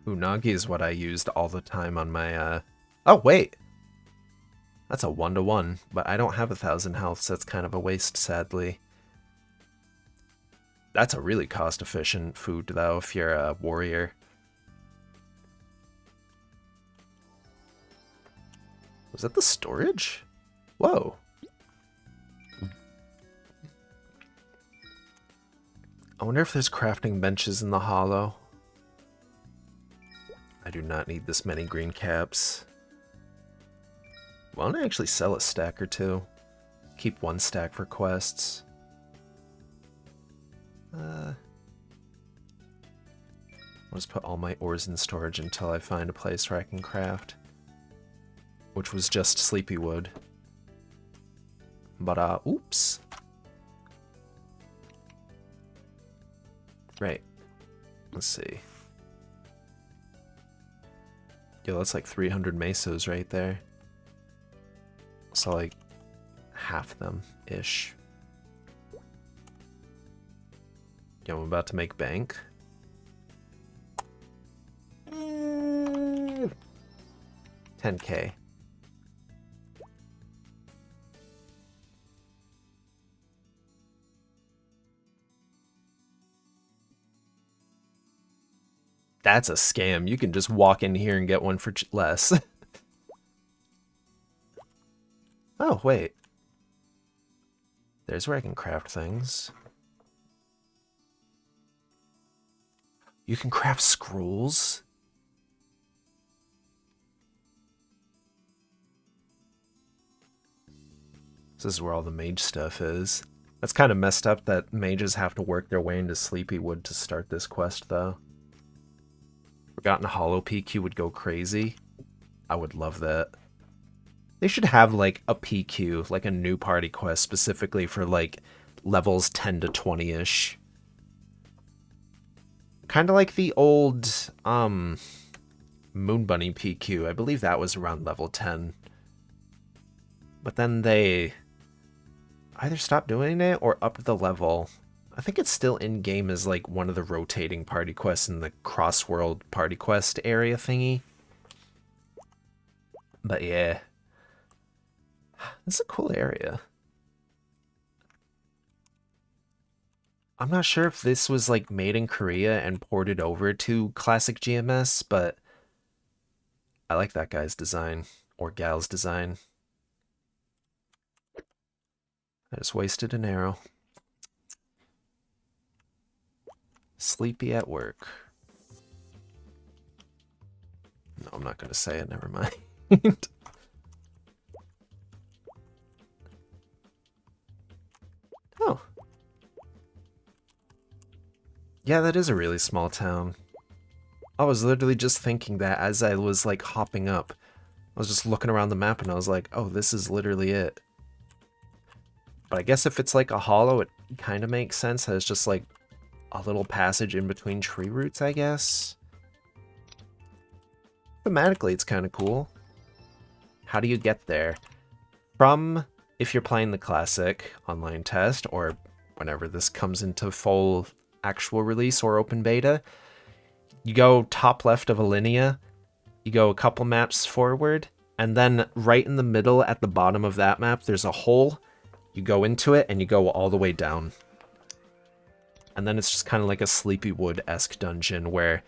Unagi is what I used all the time on my, Oh, wait! That's a 1-to-1, but I don't have 1,000 health, so that's kind of a waste, sadly. That's a really cost-efficient food, though, if you're a warrior. Was that the storage? Whoa. I wonder if there's crafting benches in the hollow. I do not need this many green caps. Why don't I actually sell a stack or two? Keep 1 stack for quests. I'll just put all my ores in storage until I find a place where I can craft. Which was just sleepy wood. But, oops. Right. Let's see. Yo, that's like 300 mesos right there. So, like, half them-ish. Yo, I'm about to make bank. 10K. That's a scam. You can just walk in here and get one for less. Oh, wait. There's where I can craft things. You can craft scrolls? This is where all the mage stuff is. That's kind of messed up that mages have to work their way into Sleepywood to start this quest, though. Forgotten Hollow PQ would go crazy. I would love that. They should have, like, a PQ, like a new party quest, specifically for, like, levels 10 to 20-ish. Kind of like the old, Moon Bunny PQ. I believe that was around level 10. But then they either stopped doing it or upped the level. I think it's still in-game as, like, one of the rotating party quests in the cross-world party quest area thingy. But yeah. It's a cool area. I'm not sure if this was, like, made in Korea and ported over to classic GMS, but I like that guy's design, or gal's design. I just wasted an arrow. Sleepy at work. No, I'm not gonna say it, never mind. Oh. Yeah, that is a really small town. I was literally just thinking that as I was, like, hopping up. I was just looking around the map and I was like, oh, this is literally it. But I guess if it's like a hollow, it kind of makes sense. It's just like a little passage in between tree roots, I guess. Thematically, it's kind of cool. How do you get there? From, if you're playing the classic online test, or whenever this comes into full actual release or open beta, you go top left of Alinea, you go a couple maps forward, and then right in the middle at the bottom of that map, there's a hole. You go into it, and you go all the way down. And then it's just kind of like a Sleepywood-esque dungeon where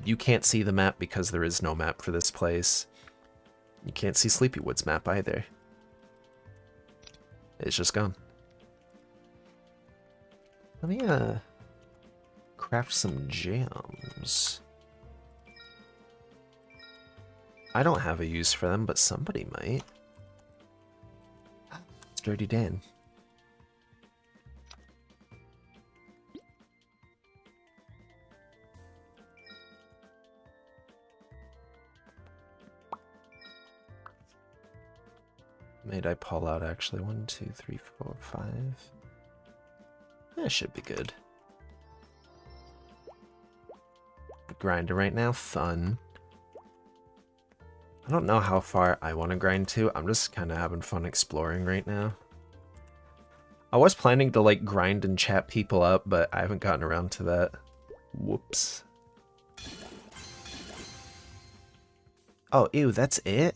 you can't see the map because there is no map for this place. You can't see Sleepywood's map either. It's just gone. Let me, craft some jams. I don't have a use for them, but somebody might. It's Dirty Dan. Made I pull out actually? 1, 2, 3, 4, 5. That should be good. Grinder right now, fun. I don't know how far I want to grind to. I'm just kind of having fun exploring right now. I was planning to like grind and chat people up, but I haven't gotten around to that. Whoops. Oh, ew, that's it?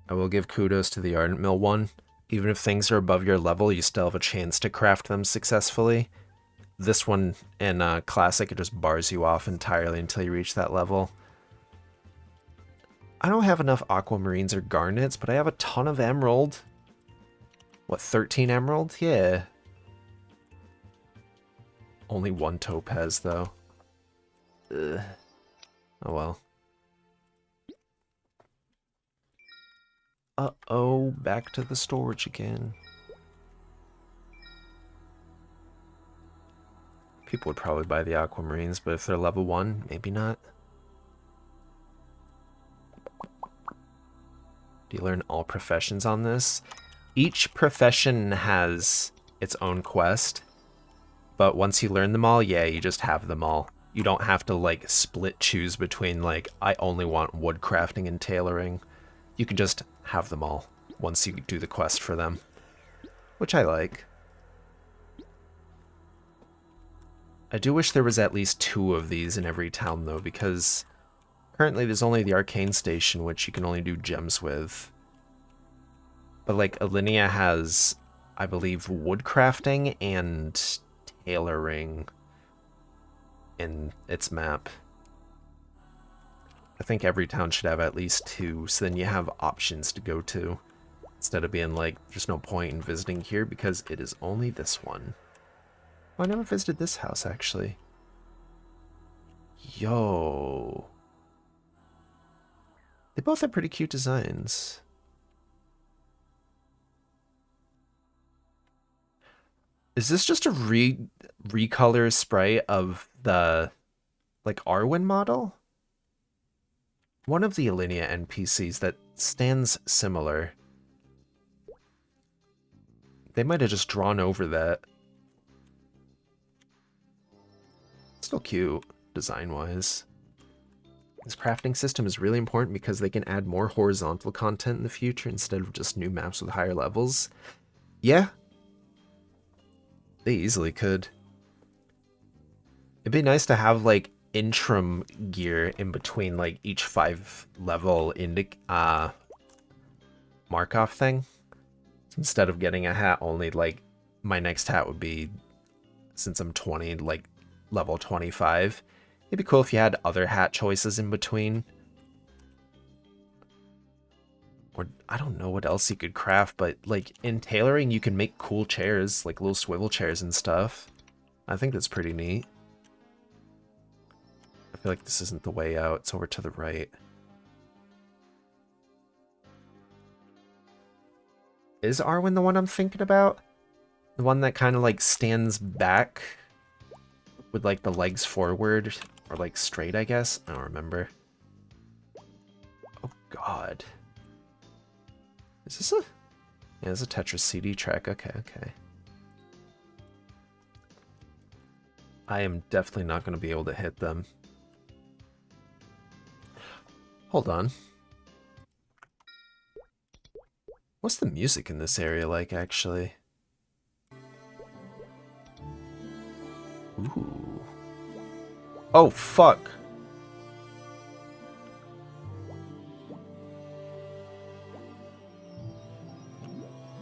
I will give kudos to the Ardent Mill one. Even if things are above your level, you still have a chance to craft them successfully. This one in Classic, it just bars you off entirely until you reach that level. I don't have enough aquamarines or garnets, but I have a ton of emerald. What, 13 emerald? Yeah. Only 1 topaz, though. Ugh. Oh well. Uh-oh, back to the storage again. People would probably buy the aquamarines, but if they're level 1, maybe not. Do you learn all professions on this? Each profession has its own quest, but once you learn them all, yeah, you just have them all. You don't have to, like, split choose between, like, I only want woodcrafting and tailoring. You can just have them all once you do the quest for them, which I like. I do wish there was at least 2 of these in every town, though, because currently there's only the Arcane Station, which you can only do gems with. But, like, Alinea has, I believe, woodcrafting and tailoring in its map. I think every town should have at least 2, so then you have options to go to. Instead of being like, there's no point in visiting here because it is only this one. Oh, I never visited this house, actually. Yo. They both have pretty cute designs. Is this just a recolor sprite of the, like, Arwen model? One of the Alinea NPCs that stands similar. They might have just drawn over that. Still cute, design-wise. This crafting system is really important because they can add more horizontal content in the future instead of just new maps with higher levels. Yeah. They easily could. It'd be nice to have, like, interim gear in between, like, each 5-level Markov thing. So instead of getting a hat only, like, my next hat would be, since I'm 20, like, level 25. It'd be cool if you had other hat choices in between. Or, I don't know what else you could craft, but, like, in tailoring, you can make cool chairs, like little swivel chairs and stuff. I think that's pretty neat. I feel like this isn't the way out, it's over to the right. Is Arwen the one I'm thinking about? The one that kind of, like, stands back with, like, the legs forward, or, like, straight, I guess? I don't remember. Oh, God. Is this a... Yeah, it's a Tetris CD track. Okay, okay. I am definitely not going to be able to hit them. Hold on. What's the music in this area like, actually? Ooh. Oh, fuck!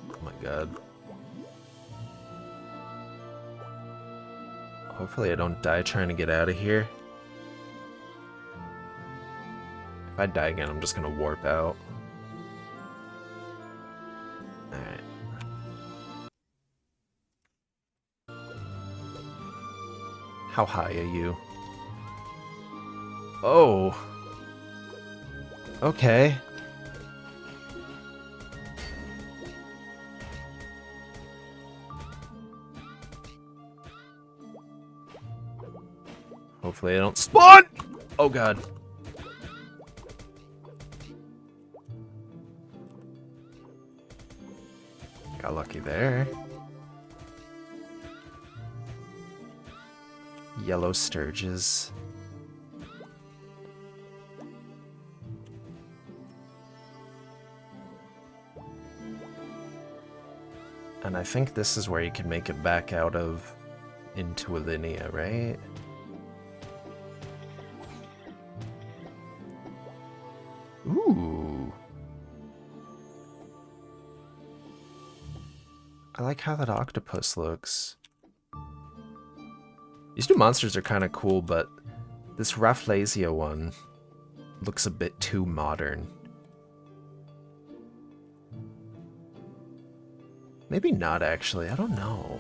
Oh my god. Hopefully I don't die trying to get out of here. If I die again, I'm just gonna warp out. Alright. How high are you? Oh! Okay. Hopefully I don't spawn! Oh god. Got lucky there. Yellow sturges. And I think this is where you can make it back out of into a linea, right? Ooh. I like how that octopus looks. These two monsters are kind of cool, but this Rafflesia one looks a bit too modern. Maybe not, actually. I don't know.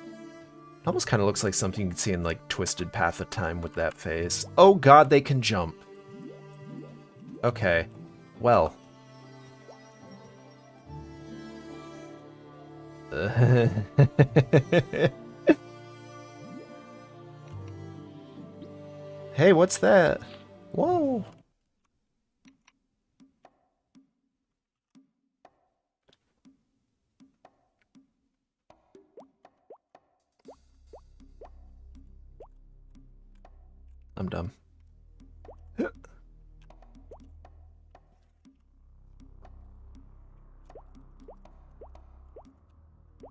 It almost kind of looks like something you'd see in, like, Twisted Path of Time with that face. Oh god, they can jump. Okay. Well. Hey, what's that? Whoa. I'm dumb.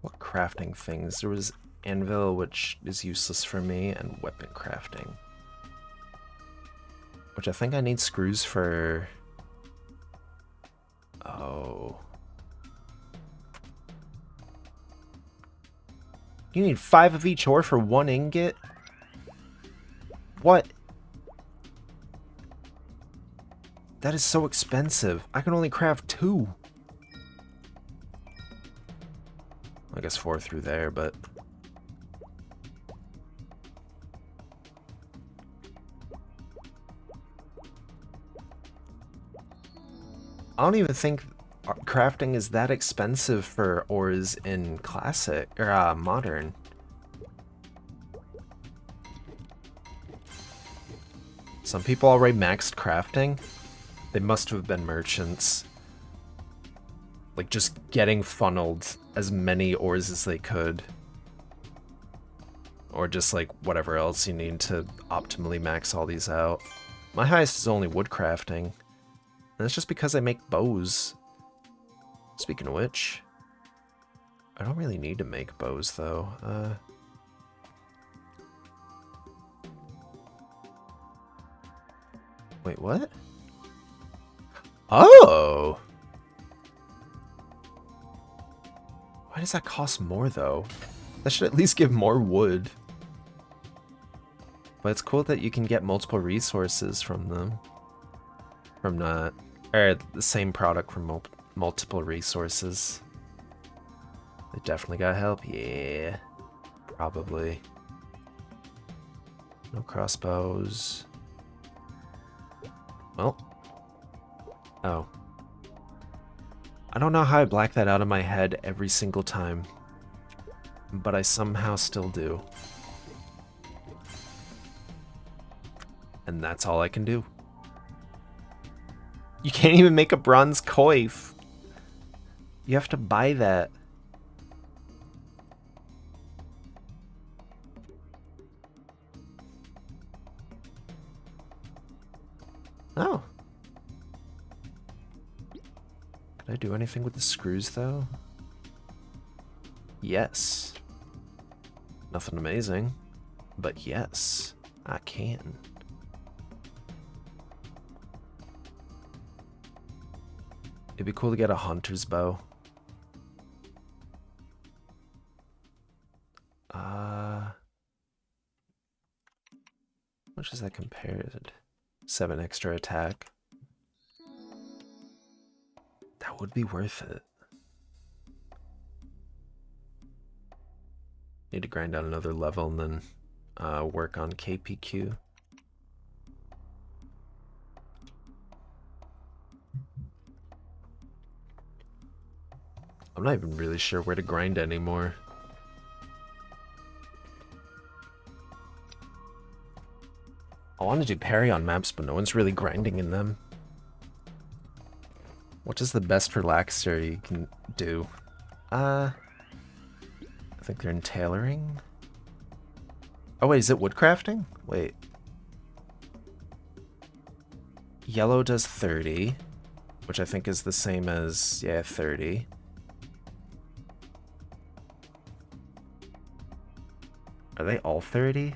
What crafting things? There was anvil, which is useless for me, and weapon crafting. Which I think I need screws for... Oh. You need 5 of each ore for 1 ingot? What? That is so expensive. I can only craft 2. I guess 4 through there, but... I don't even think crafting is that expensive for ores in classic, or modern. Some people already maxed crafting. They must have been merchants. Like, just getting funneled as many ores as they could. Or just, like, whatever else you need to optimally max all these out. My highest is only wood crafting. And that's just because I make bows. Speaking of which, I don't really need to make bows, though. Wait, what? Oh! Why does that cost more, though? That should at least give more wood. But it's cool that you can get multiple resources from them. From the same product from multiple resources. They definitely got help. Yeah. Probably. No crossbows. Well. Oh. I don't know how I black that out of my head every single time. But I somehow still do. And that's all I can do. You can't even make a bronze coif. You have to buy that. Oh. Could I do anything with the screws, though? Yes. Nothing amazing, but yes, I can. It'd be cool to get a hunter's bow. How much is that compared? 7 extra attack. That would be worth it. Need to grind out another level and then work on KPQ. I'm not even really sure where to grind anymore. I want to do parry on maps, but no one's really grinding in them. What is the best relaxer you can do? I think they're in tailoring. Oh wait, is it woodcrafting? Wait. Yellow does 30, which I think is the same as, yeah, 30. Are they all 30?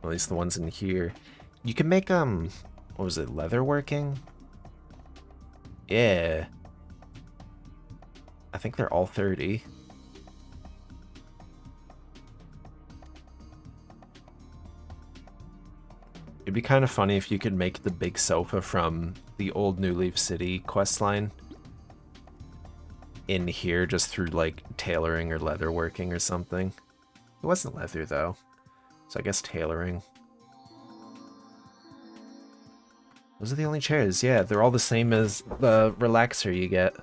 At least the ones in here. You can make, what was it, leatherworking? Yeah. I think they're all 30. It'd be kind of funny if you could make the big sofa from the old New Leaf City questline in here just through, like, tailoring or leatherworking or something. It wasn't leather, though. So I guess tailoring. Those are the only chairs. Yeah, they're all the same as the relaxer you get.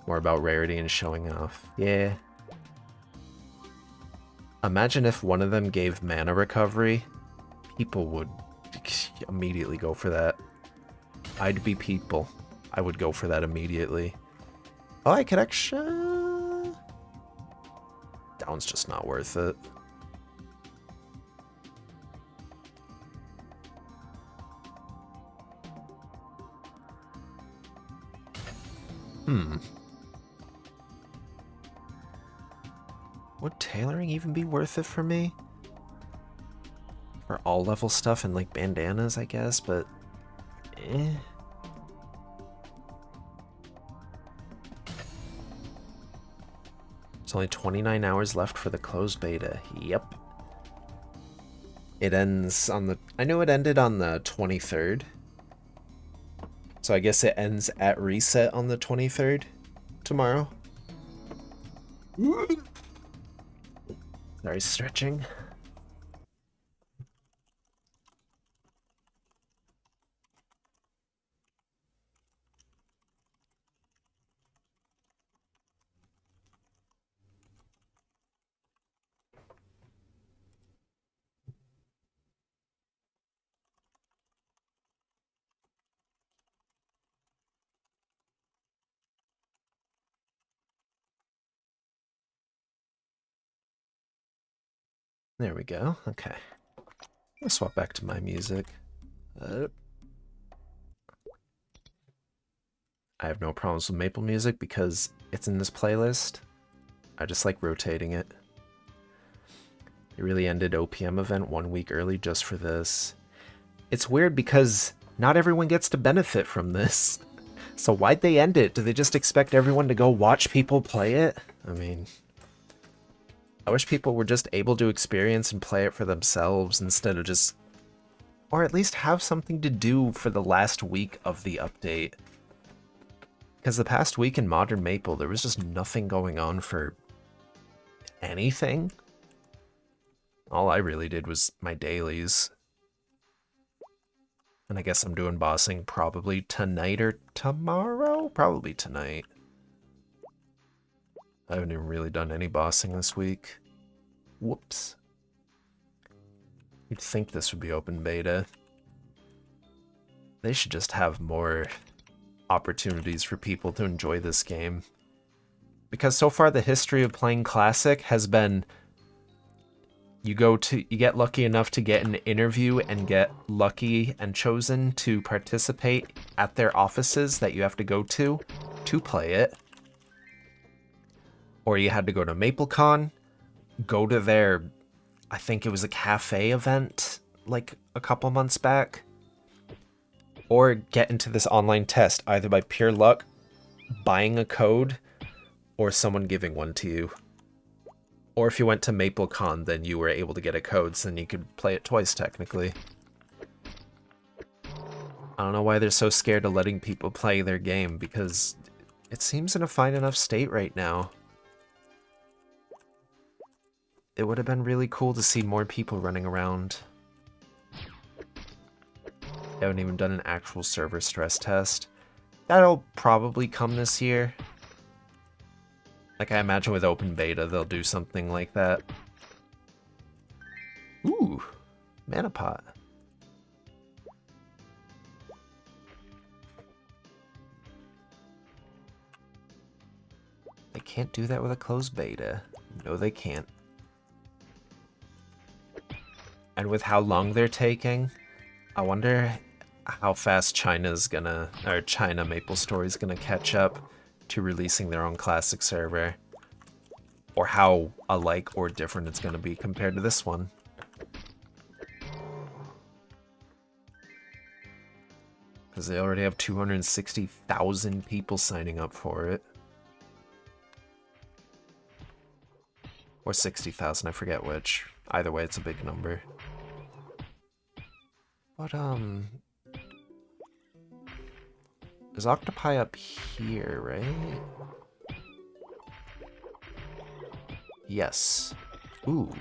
More about rarity and showing off. Yeah. Imagine if one of them gave mana recovery. People would immediately go for that. I'd be people. I would go for that immediately. Oh, I could actually... That one's just not worth it. Would tailoring even be worth it for me? For all level stuff and like bandanas, I guess, but eh. There's only 29 hours left for the closed beta. Yep. It ends on the... I knew it ended on the 23rd. So I guess it ends at reset on the 23rd tomorrow. Sorry, stretching. There we go. Okay. I'll swap back to my music. I have no problems with Maple music because it's in this playlist. I just like rotating it. They really ended OPM event 1 week early just for this. It's weird because not everyone gets to benefit from this. So why'd they end it? Do they just expect everyone to go watch people play it? I mean... I wish people were just able to experience and play it for themselves instead of just... Or at least have something to do for the last week of the update. Because the past week in Modern Maple, there was just nothing going on for... anything. All I really did was my dailies. And I guess I'm doing bossing probably tonight or tomorrow? Probably tonight. I haven't even really done any bossing this week. Whoops. You'd think this would be open beta. They should just have more opportunities for people to enjoy this game. Because so far the history of playing Classic has been... You get lucky enough to get an interview and get lucky and chosen to participate at their offices that you have to go to play it. Or you had to go to MapleCon, go to their, I think it was a cafe event, like a couple months back. Or get into this online test, either by pure luck, buying a code, or someone giving one to you. Or if you went to MapleCon, then you were able to get a code, so then you could play it twice, technically. I don't know why they're so scared of letting people play their game, because it seems in a fine enough state right now. It would have been really cool to see more people running around. They haven't even done an actual server stress test. That'll probably come this year. Like, I imagine with open beta, they'll do something like that. Ooh, mana pot. They can't do that with a closed beta. No, they can't. And with how long they're taking, I wonder how fast China MapleStory is gonna catch up to releasing their own classic server. or how alike or different it's going to be compared to this one. Because they already have 260,000 people signing up for it. Or 60,000, I forget which. Either way, it's a big number. But, there's octopi up here, right? Yes. Ooh.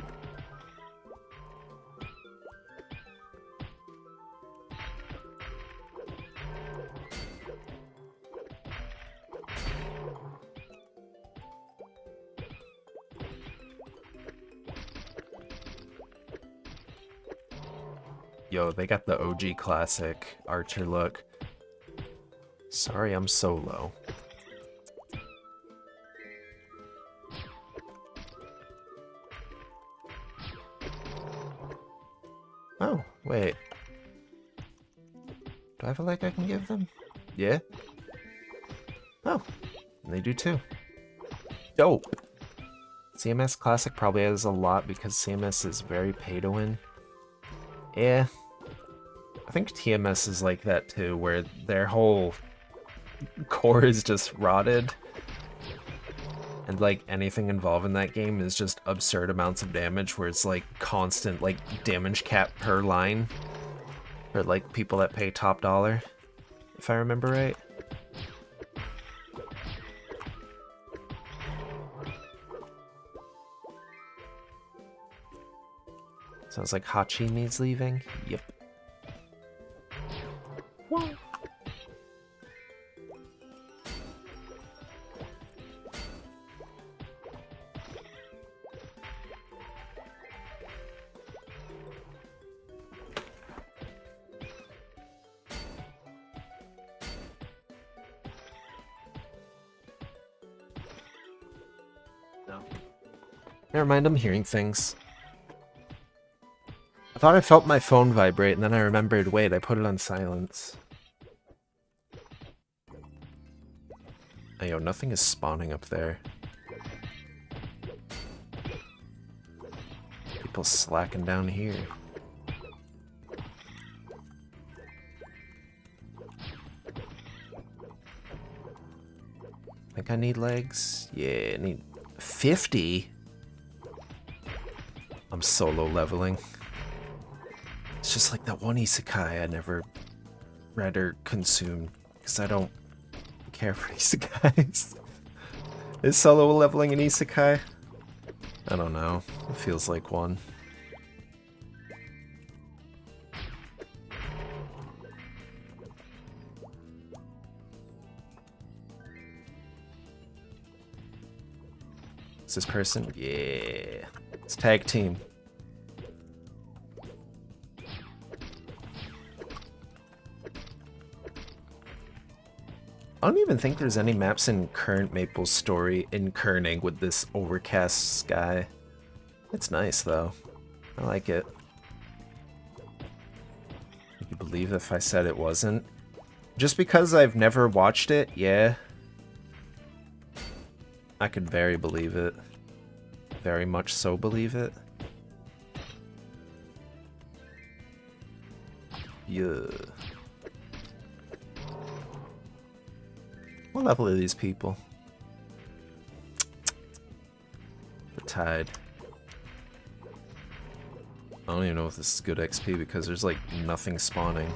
Yo, they got the OG classic archer look. Sorry, I'm solo. Oh, wait. Do I have a leg I can give them? Yeah? Oh, and they do too. Dope! CMS Classic probably has a lot because CMS is very pay to win. Yeah. I think TMS is like that too, where their whole core is just rotted. And like anything involved in that game is just absurd amounts of damage, where it's like constant like damage cap per line. For like people that pay top dollar, if I remember right. Sounds like Hachi needs leaving. Yep. What? No. Never mind, I'm hearing things. I thought I felt my phone vibrate, and then I remembered, wait, I put it on silence. Oh, yo, nothing is spawning up there. People slacking down here. Think I need legs? Yeah, I need 50? I'm solo leveling. It's just like that one isekai I never read or consumed, because I don't care for isekais. Is solo leveling an isekai? I don't know. It feels like one. Is this person? Yeah. It's tag team. I don't even think there's any maps in current MapleStory in kerning with this overcast sky. It's nice though. I like it. Would you believe if I said it wasn't? Just because I've never watched it, yeah. I could very believe it. Very much so believe it. Yeah. What level are these people? The Tide. I don't even know if this is good XP because there's like nothing spawning.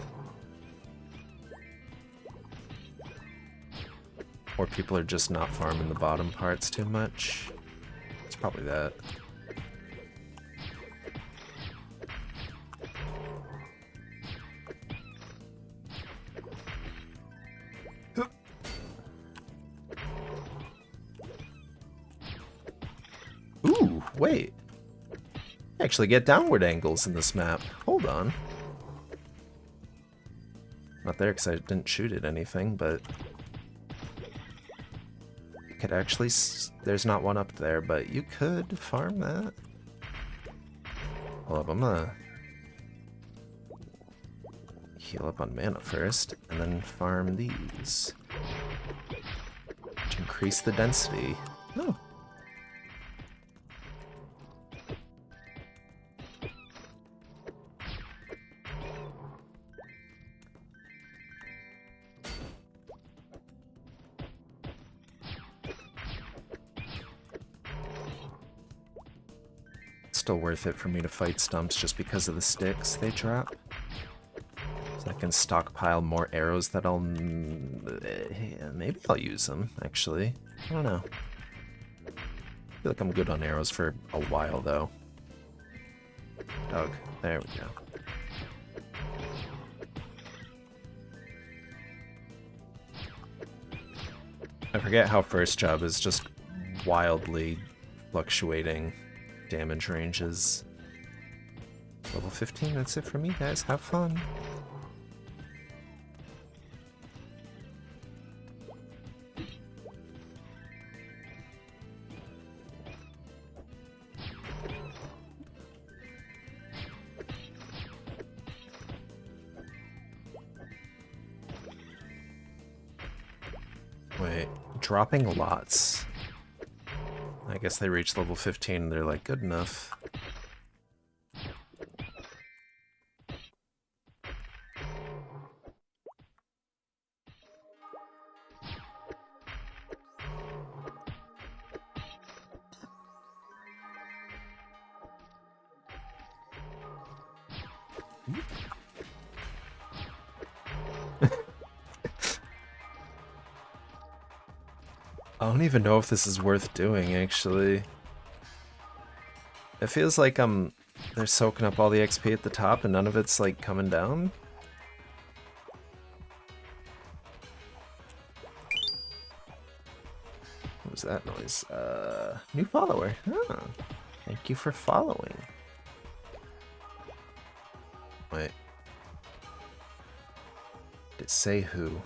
Or people are just not farming the bottom parts too much. It's probably that. Ooh, wait. I actually get downward angles in this map. Hold on. Not there because I didn't shoot at anything, but... you could actually... there's not one up there, but you could farm that. Hold up, I'm gonna... heal up on mana first, and then farm these. To increase the density. Oh. still worth it for me to fight stumps just because of the sticks they drop. So I can stockpile more arrows that I'll... maybe I'll use them, actually. I don't know. I feel like I'm good on arrows for a while, though. Doug, there we go. I forget how first job is just wildly fluctuating damage ranges. Level 15, that's it for me, guys. Have fun. Wait, dropping lots. I guess they reach level 15 and they're like, good enough. I don't even know if this is worth doing, actually. It feels like they're soaking up all the XP at the top and none of it's like coming down. What was that noise? New follower. Huh. Thank you for following. Wait. Did it say who?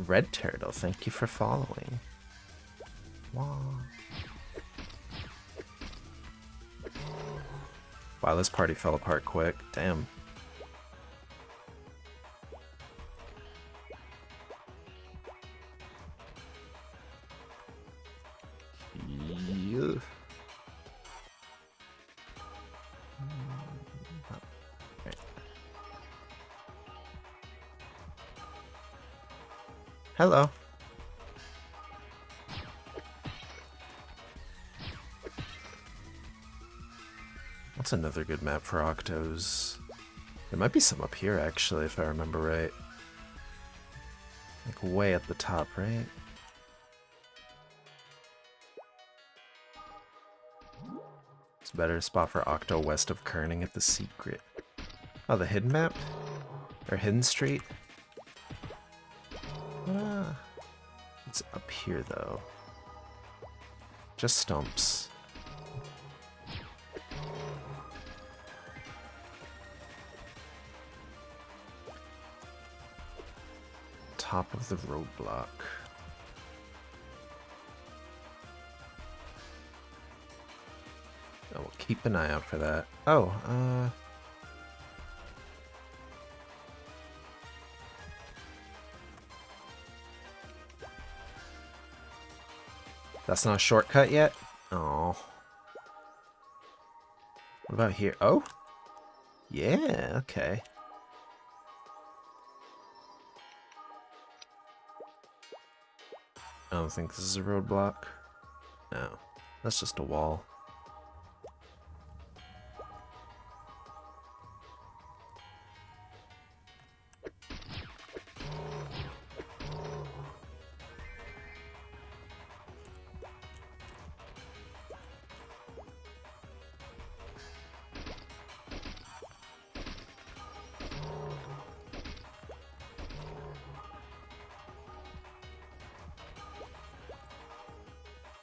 Red Turtle, thank you for following. Wow. Wow, this party fell apart quick. Damn. Yeah. Right. Hello. What's another good map for Octos? There might be some up here, actually, if I remember right. Like, way at the top, right? It's a better spot for Octo west of Kerning at the Secret. Oh, the hidden map? Or hidden street? It's up here, though. Just stumps. Top of the roadblock. Oh, we'll keep an eye out for that. Oh, that's not a shortcut yet? Oh. What about here? Oh? Yeah, okay. I don't think this is a roadblock. No, that's just a wall.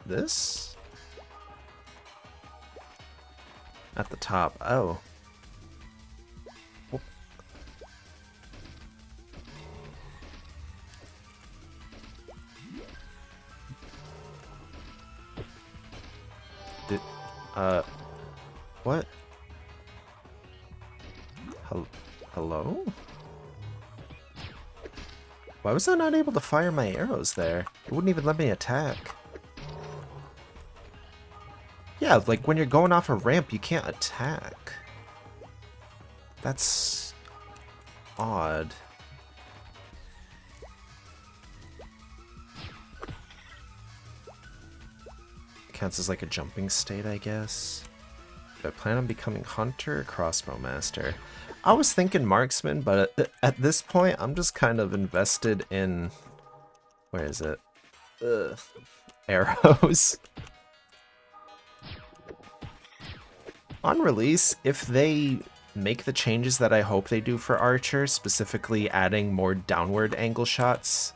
This? At the top. Oh. Whoop. Did, what? Hello? Why was I not able to fire my arrows there? It wouldn't even let me attack. Yeah, like when you're going off a ramp, you can't attack. That's odd. Counts as like a jumping state, I guess. Do I plan on becoming hunter or crossbow master? I was thinking marksman, but at this point, I'm just kind of invested in... Where is it? Arrows. On release, if they make the changes that I hope they do for Archer, specifically adding more downward angle shots,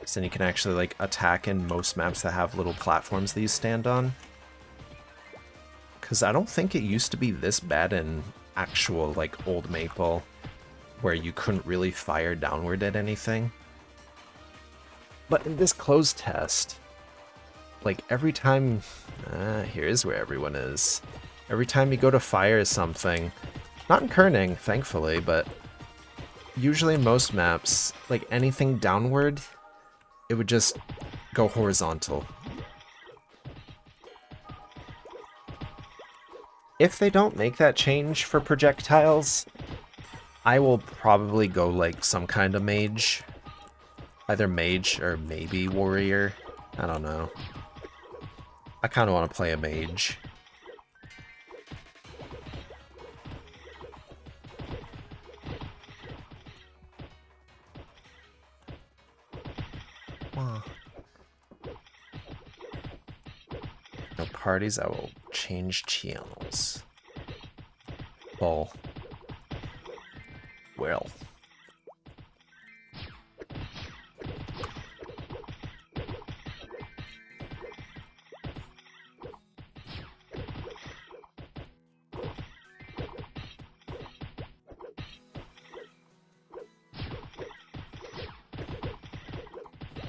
so then you can actually like attack in most maps that have little platforms that you stand on. Because I don't think it used to be this bad in actual like old Maple, where you couldn't really fire downward at anything. But in this closed test, like every time, here's where everyone is. Every time you go to fire something, not in Kerning, thankfully, but usually in most maps, like anything downward, it would just go horizontal. If they don't make that change for projectiles, I will probably go like some kind of mage. Either mage or maybe warrior. I don't know. I kind of want to play a mage. No parties, I will change channels. Well. Well.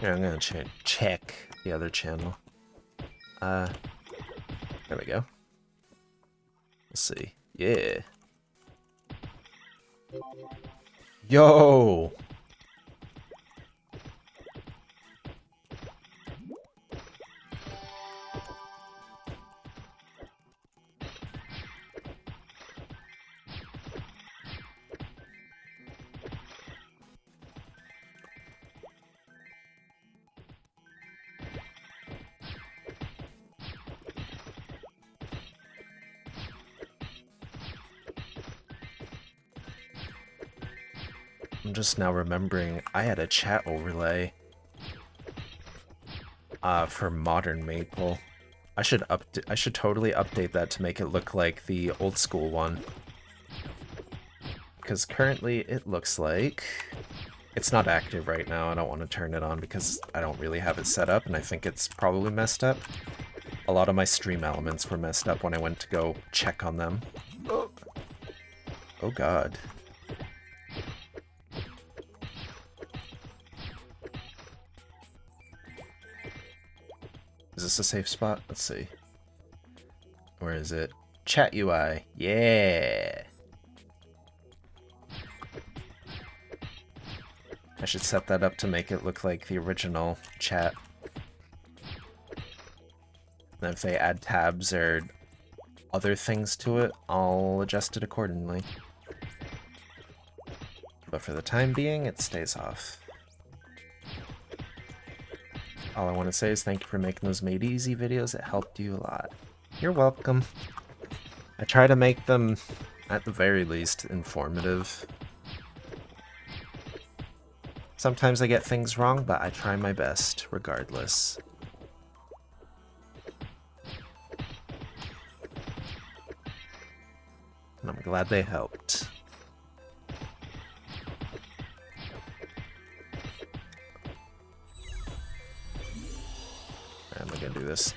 Yeah, I'm gonna check the other channel. There we go. Let's see. Yeah. Yo! I'm just now remembering I had a chat overlay for modern Maple. I should totally update that to make it look like the old school one. Because currently it looks like it's not active right now. I don't want to turn it on because I don't really have it set up and I think it's probably messed up. A lot of my stream elements were messed up when I went to go check on them. Oh god. Is this a safe spot? Let's see. Where is it? Chat UI. Yeah! I should set that up to make it look like the original chat. And if they add tabs or other things to it, I'll adjust it accordingly. But for the time being, it stays off. All I want to say is thank you for making those Made Easy videos. It helped you a lot. You're welcome. I try to make them, at the very least, informative. Sometimes I get things wrong, but I try my best, regardless. And I'm glad they helped. I'm gonna do this.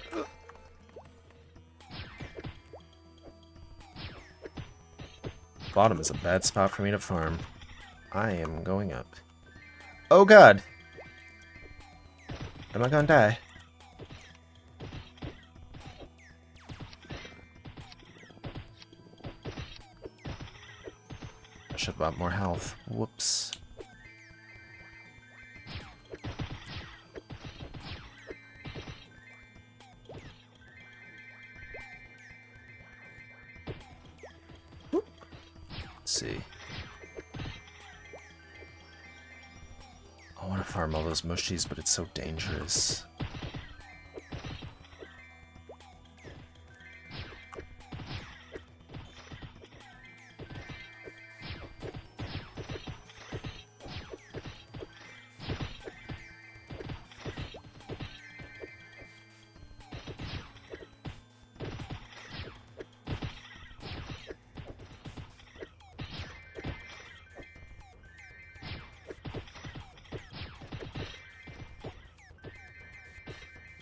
Bottom is a bad spot for me to farm. I am going up. Oh god! Am I gonna die? I should have bought more health. Whoops. See. I want to farm all those mushies, but it's so dangerous.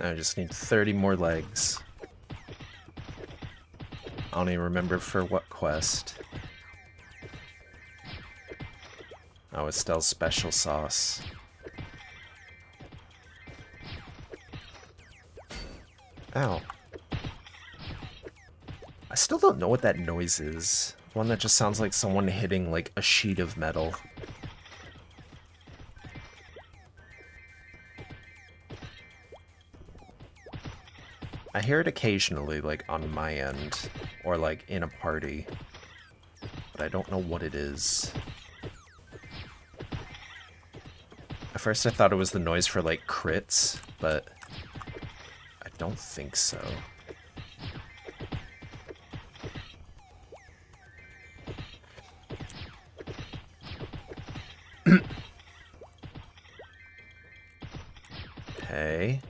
I just need 30 more legs. I don't even remember for what quest. Oh, Estelle's special sauce. Ow. I still don't know what that noise is. One that just sounds like someone hitting, like, a sheet of metal. I hear it occasionally, like, on my end, or, like, in a party. But I don't know what it is. At first I thought it was the noise for, like, crits, but I don't think so. Okay.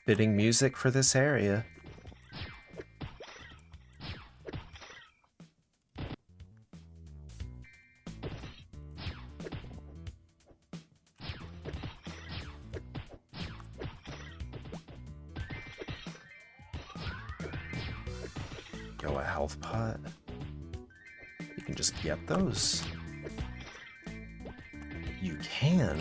Fitting music for this area. Yo, a health pot. You can just get those. You can.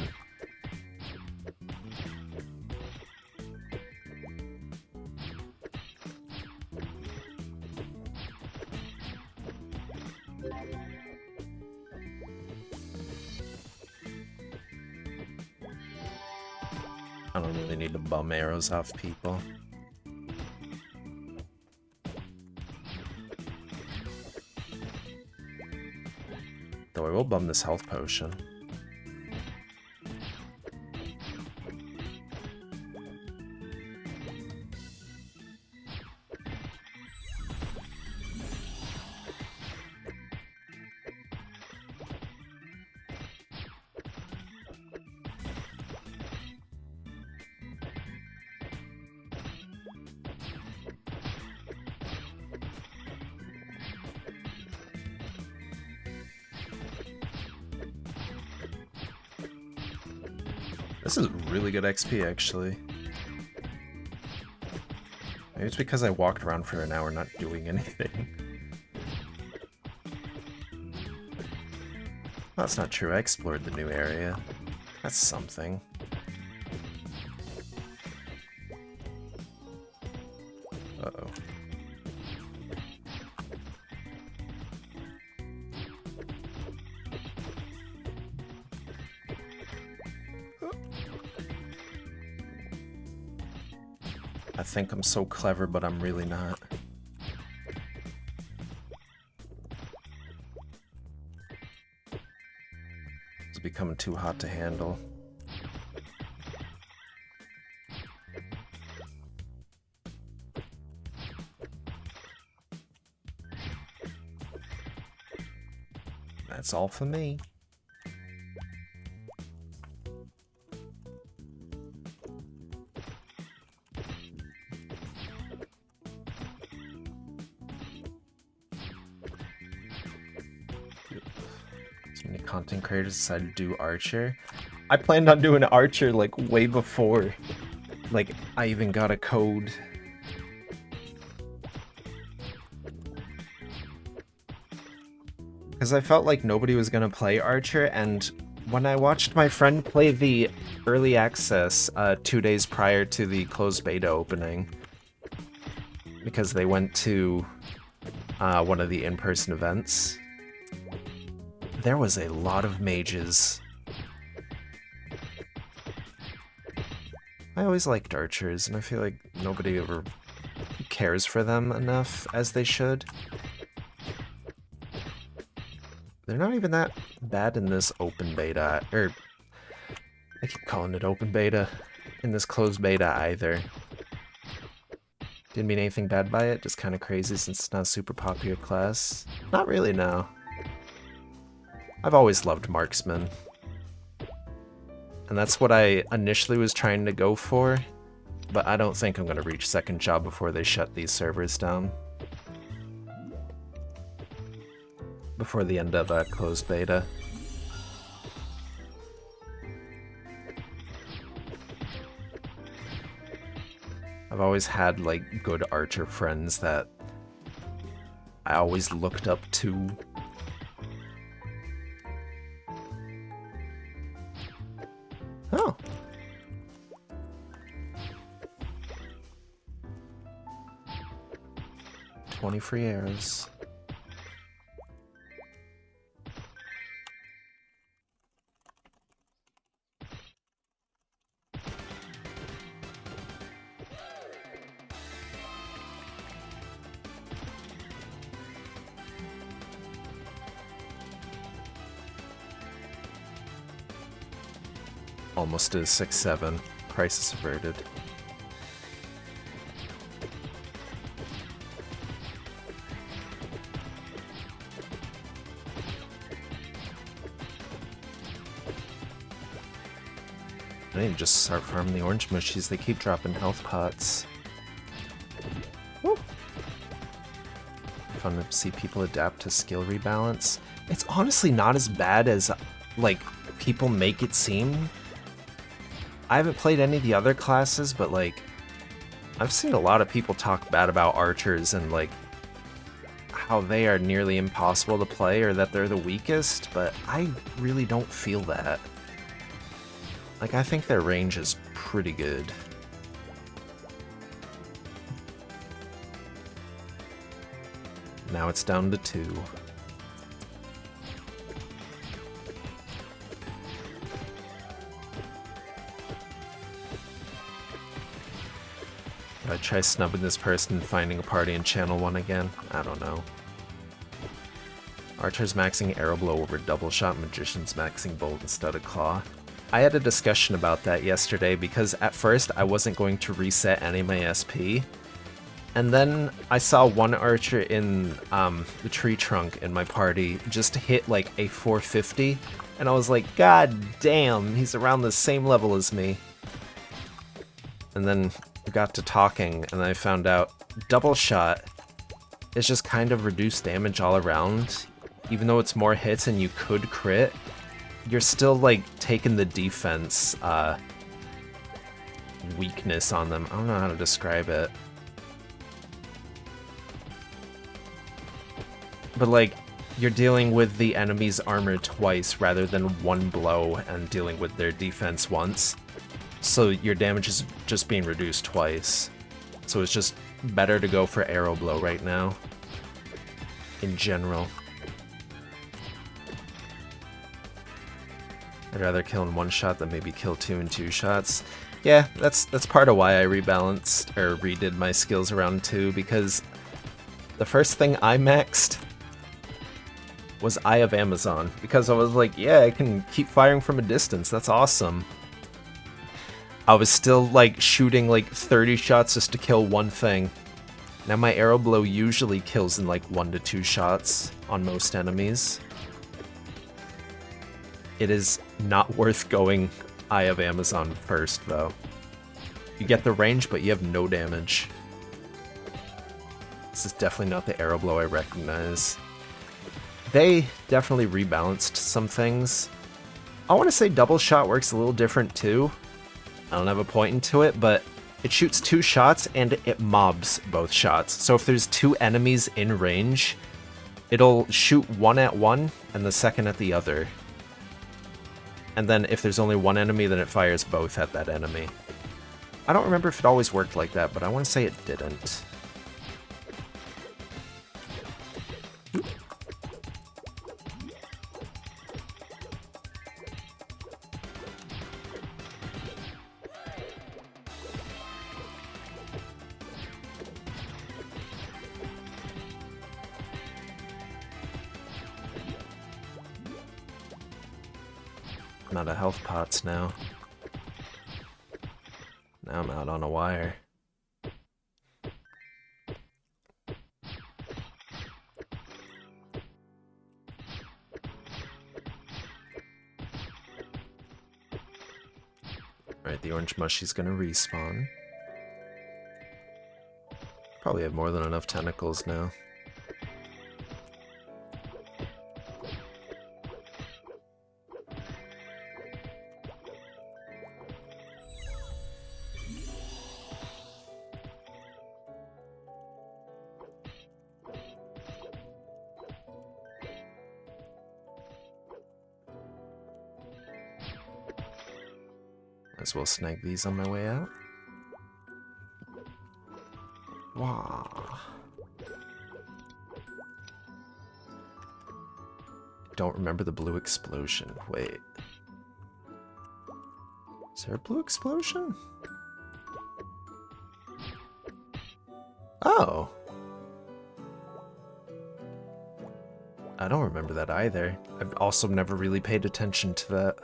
I don't really need to bum arrows off people. Though I will bum this health potion. This is really good XP, actually. Maybe it's because I walked around for an hour not doing anything. Well, that's not true. I explored the new area. That's something. Uh-oh. I think I'm so clever, but I'm really not. It's becoming too hot to handle. That's all for me. Content creators decided to do Archer. I planned on doing Archer like way before like I even got a code. Because I felt like nobody was gonna play Archer, and when I watched my friend play the early access 2 days prior to the closed beta opening, because they went to one of the in-person events, there was a lot of mages. I always liked archers, and I feel like nobody ever cares for them enough as they should. They're not even that bad in this open beta, or I keep calling it open beta, in this closed beta either. Didn't mean anything bad by it, just kind of crazy since it's not a super popular class. Not really, no. I've always loved marksmen. And that's what I initially was trying to go for, but I don't think I'm going to reach second job before they shut these servers down. Before the end of that closed beta. I've always had, like, good archer friends that I always looked up to. Oh. $20 free arrows. Almost is 6-7. Crisis averted. I need to just start farming the orange mushies. They keep dropping health pots. Woo! Fun to see people adapt to skill rebalance. It's honestly not as bad as, like, people make it seem. I haven't played any of the other classes, but, like, I've seen a lot of people talk bad about archers and, like, how they are nearly impossible to play or that they're the weakest, but I really don't feel that. Like, I think their range is pretty good. Now it's down to 2. Should I try snubbing this person and finding a party in Channel 1 again? I don't know. Archer's maxing arrow blow over double shot, Magician's maxing bolt instead of claw. I had a discussion about that yesterday because at first I wasn't going to reset any of my SP. And then I saw one archer in the tree trunk in my party just hit like a 450. And I was like, God damn, he's around the same level as me. And then we got to talking and I found out double shot is just kind of reduced damage all around. Even though it's more hits and you could crit, you're still like taking the defense weakness on them. I don't know how to describe it. But like, you're dealing with the enemy's armor twice rather than one blow and dealing with their defense once. So your damage is just being reduced twice. So it's just better to go for arrow blow right now. In general. I'd rather kill in one shot than maybe kill 2 in 2 shots. Yeah, that's part of why I rebalanced or redid my skills around 2, because the first thing I maxed was Eye of Amazon, because I was like, yeah, I can keep firing from a distance, that's awesome. I was still like shooting like 30 shots just to kill one thing. Now my arrow blow usually kills in like 1 to 2 shots on most enemies. It is not worth going Eye of Amazon first, though. You get the range, but you have no damage. This is definitely not the arrow blow I recognize. They definitely rebalanced some things. I want to say double shot works a little different, too. I don't have a point into it, but it shoots 2 shots, and it mobs both shots. So if there's 2 enemies in range, it'll shoot one at one, and the second at the other. And then if there's only one enemy, then it fires both at that enemy. I don't remember if it always worked like that, but I want to say it didn't. I'm out of health pots now. Now I'm out on a wire. Alright, the orange mushy's gonna respawn. Probably have more than enough tentacles now. Might as well snag these on my way out. Wow. Don't remember the blue explosion. Wait. Is there a blue explosion? Oh. I don't remember that either. I've also never really paid attention to that.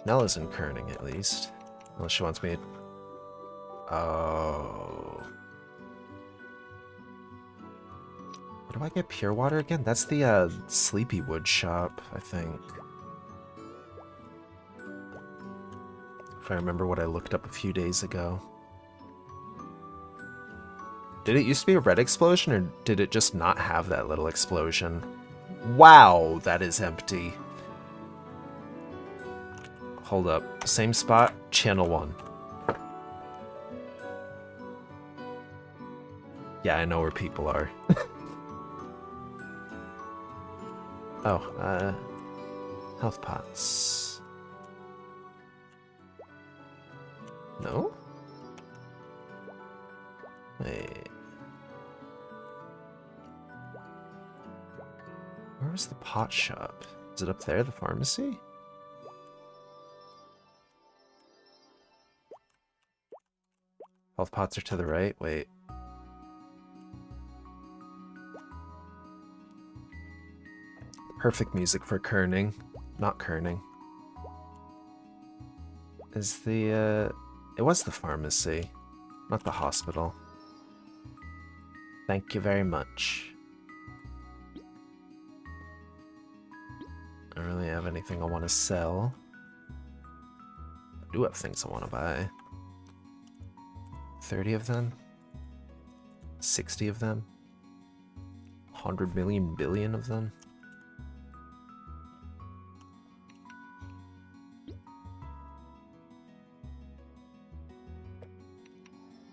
Nell isn't kerning, at least. Unless she wants me to... Oh. Where do I get pure water again? That's the, Sleepywood shop, I think. If I remember what I looked up a few days ago. Did it used to be a red explosion, or did it just not have that little explosion? Wow, that is empty. Hold up. Same spot, channel 1. Yeah, I know where people are. Oh, health pots. No? Wait. Where was the pot shop? Is it up there, the pharmacy? Health pots are to the right. Wait. Perfect music for kerning. Not kerning. Is the, it was the pharmacy, not the hospital. Thank you very much. I don't really have anything I want to sell. I do have things I want to buy. 30 of them? 60 of them? 100 million billion of them?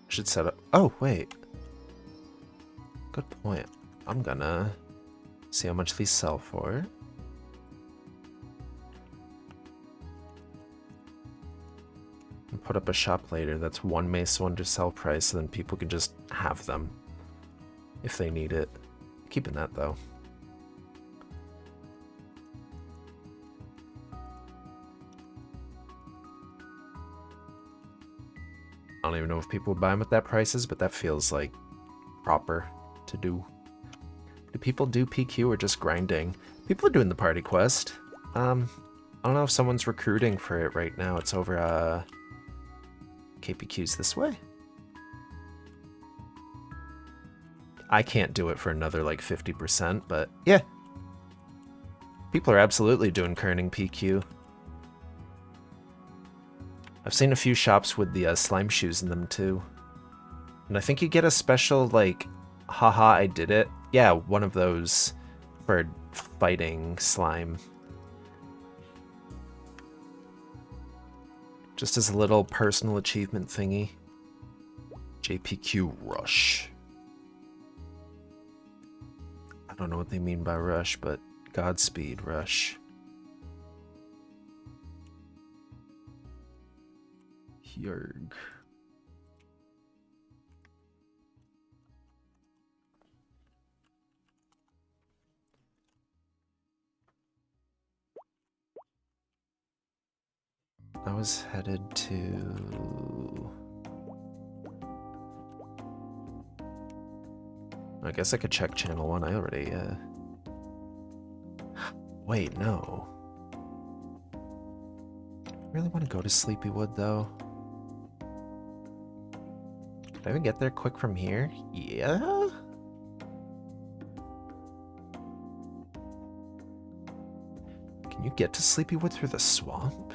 Should set up... Oh, wait. Good point. I'm gonna see how much these sell for. And put up a shop later that's one Mesa under sell price, so then people can just have them if they need it. Keeping that though. I don't even know if people would buy them at that prices, but that feels like proper to do. Do people do PQ or just grinding? People are doing the party quest. I don't know if someone's recruiting for it right now. It's over KPQ's this way. I can't do it for another like 50%, but yeah. People are absolutely doing kerning PQ. I've seen a few shops with the slime shoes in them too. And I think you get a special like, haha, I did it. Yeah, one of those for fighting slime. Just as a little personal achievement thingy. JPQ Rush. I don't know what they mean by rush, but Godspeed Rush. Yerg. I was headed to... I guess I could check channel 1. I already, Wait, no. I really want to go to Sleepywood, though. Can I even get there quick from here? Yeah? Can you get to Sleepywood through the swamp?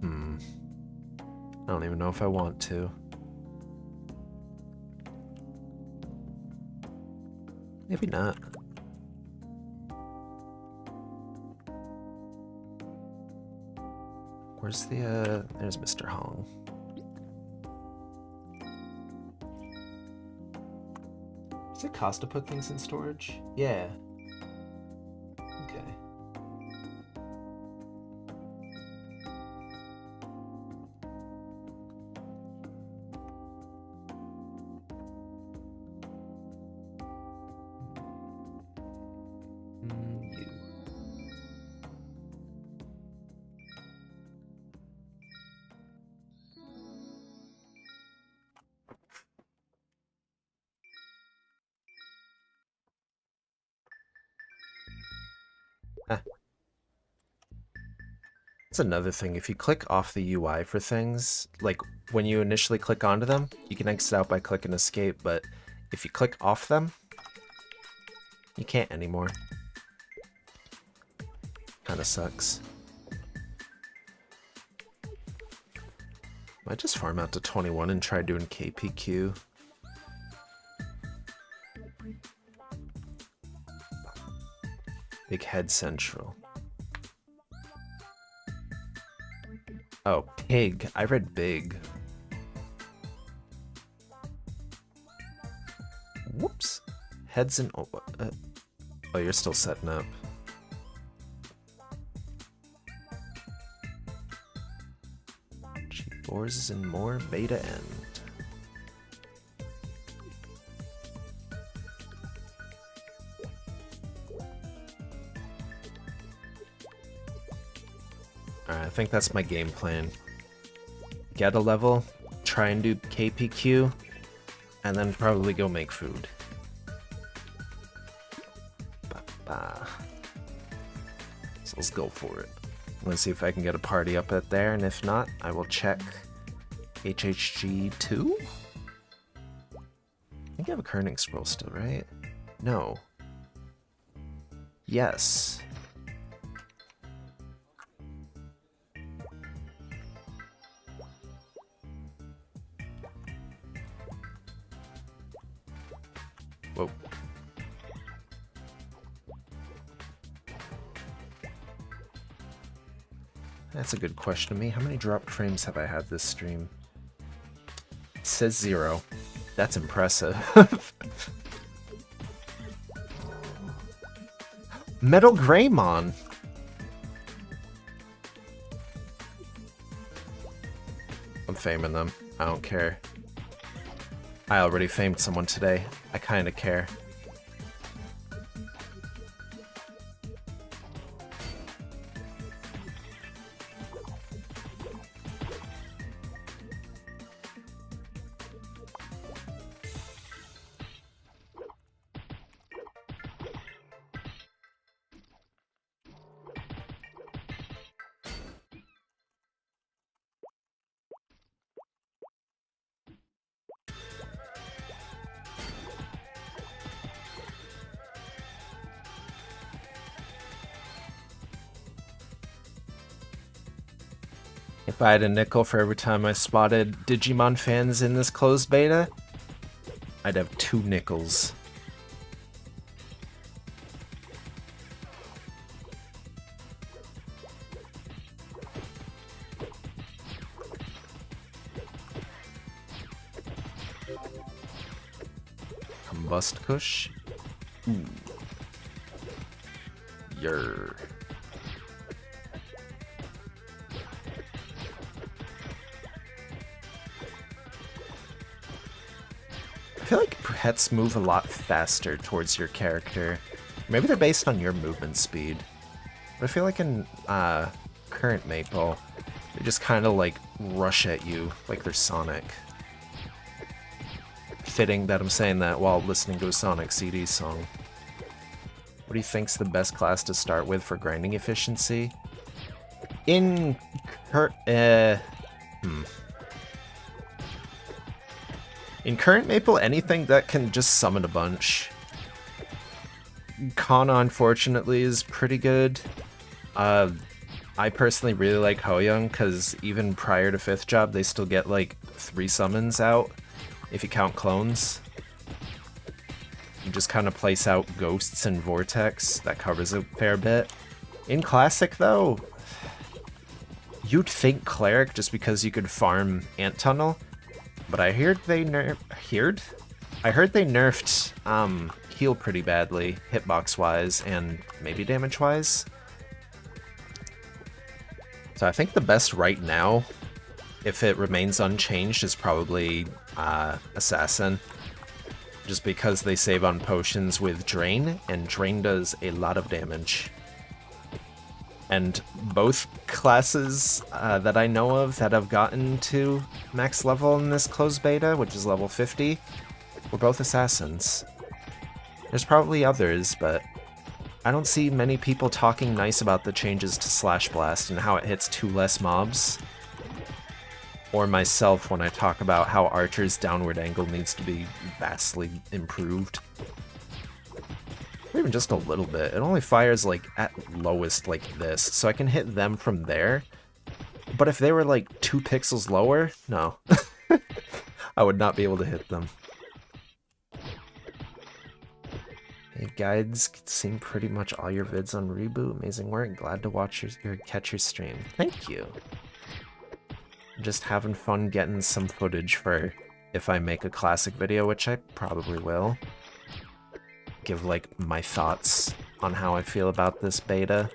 I don't even know if I want to. Maybe not. Where's the, there's Mr. Hong. Does it cost to put things in storage? Yeah. Okay. That's another thing. If you click off the UI for things, like when you initially click onto them, you can exit out by clicking escape, but if you click off them, you can't anymore. Kinda sucks. Might just farm out to 21 and try doing KPQ. Big Head Central. Oh, pig. I read big. Whoops. Heads and... oh, you're still setting up. G4s and more beta end. Alright, I think that's my game plan. Get a level, try and do KPQ, and then probably go make food. So let's go for it. Let's see if I can get a party up at there, and if not, I will check HHG2? I think I have a kerning scroll still, right? No. Yes. Whoa. That's a good question to me. How many dropped frames have I had this stream? It says 0. That's impressive. Metal Greymon! I'm faming them. I don't care. I already famed someone today. I kinda care. If I had a nickel for every time I spotted Digimon fans in this closed beta, I'd have 2 nickels. Combust Kush? Ooh. Yer. I feel like pets move a lot faster towards your character. Maybe they're based on your movement speed. But I feel like in current Maple, they just kind of like rush at you like they're Sonic. Fitting that I'm saying that while listening to a Sonic CD song. What do you think's the best class to start with for grinding efficiency? In In current Maple, anything that can just summon a bunch. Kana, unfortunately, is pretty good. I personally really like Hoyoung, because even prior to 5th job, they still get like 3 summons out, if you count clones. You just kind of place out Ghosts and Vortex, that covers a fair bit. In Classic, though, you'd think Cleric just because you could farm Ant Tunnel, but I heard they nerfed heal pretty badly, hitbox-wise, and maybe damage-wise. So I think the best right now, if it remains unchanged, is probably Assassin. Just because they save on potions with Drain, and Drain does a lot of damage. And both classes that I know of that have gotten to max level in this closed beta, which is level 50, were both Assassins. There's probably others, but I don't see many people talking nice about the changes to Slash Blast and how it hits 2 less mobs. Or myself when I talk about how Archer's downward angle needs to be vastly improved. Or even just a little bit. It only fires like at lowest like this, so I can hit them from there. But if they were like 2 pixels lower, no. I would not be able to hit them. Hey, guides, seen pretty much all your vids on Reboot. Amazing work. Glad to watch catch your stream. Thank you. Just having fun getting some footage for if I make a classic video, which I probably will. Give like my thoughts on how I feel about this beta.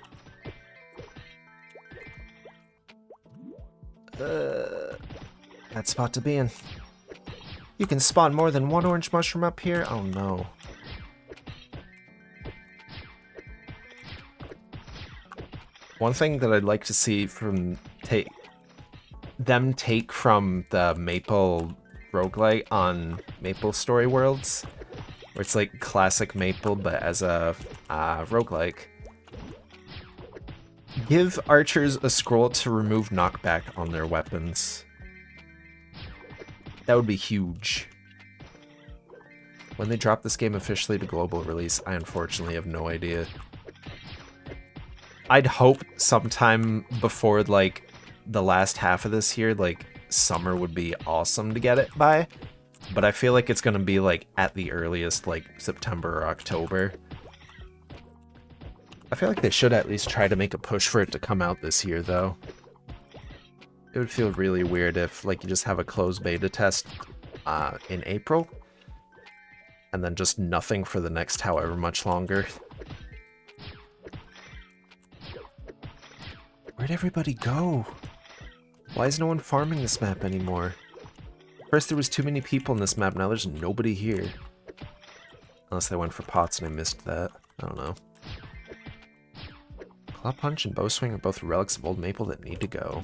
Bad spot to be in. You can spawn more than 1 orange mushroom up here? Oh no. One thing that I'd like to see from them take from the Maple roguelite on MapleStory worlds, where it's like classic Maple but as a roguelike. Give archers a scroll to remove knockback on their weapons. That would be huge. When they drop this game officially to global release, I unfortunately have no idea. I'd hope sometime before, like, the last half of this year, like, summer would be awesome to get it by. But I feel like it's gonna be, like, at the earliest, like, September or October. I feel like they should at least try to make a push for it to come out this year, though. It would feel really weird if, like, you just have a closed beta test in April, and then just nothing for the next however much longer. Where'd everybody go? Why is no one farming this map anymore? First there was too many people in this map, now there's nobody here. Unless they went for pots and I missed that. I don't know. Claw Punch and Bow Swing are both relics of old Maple that need to go.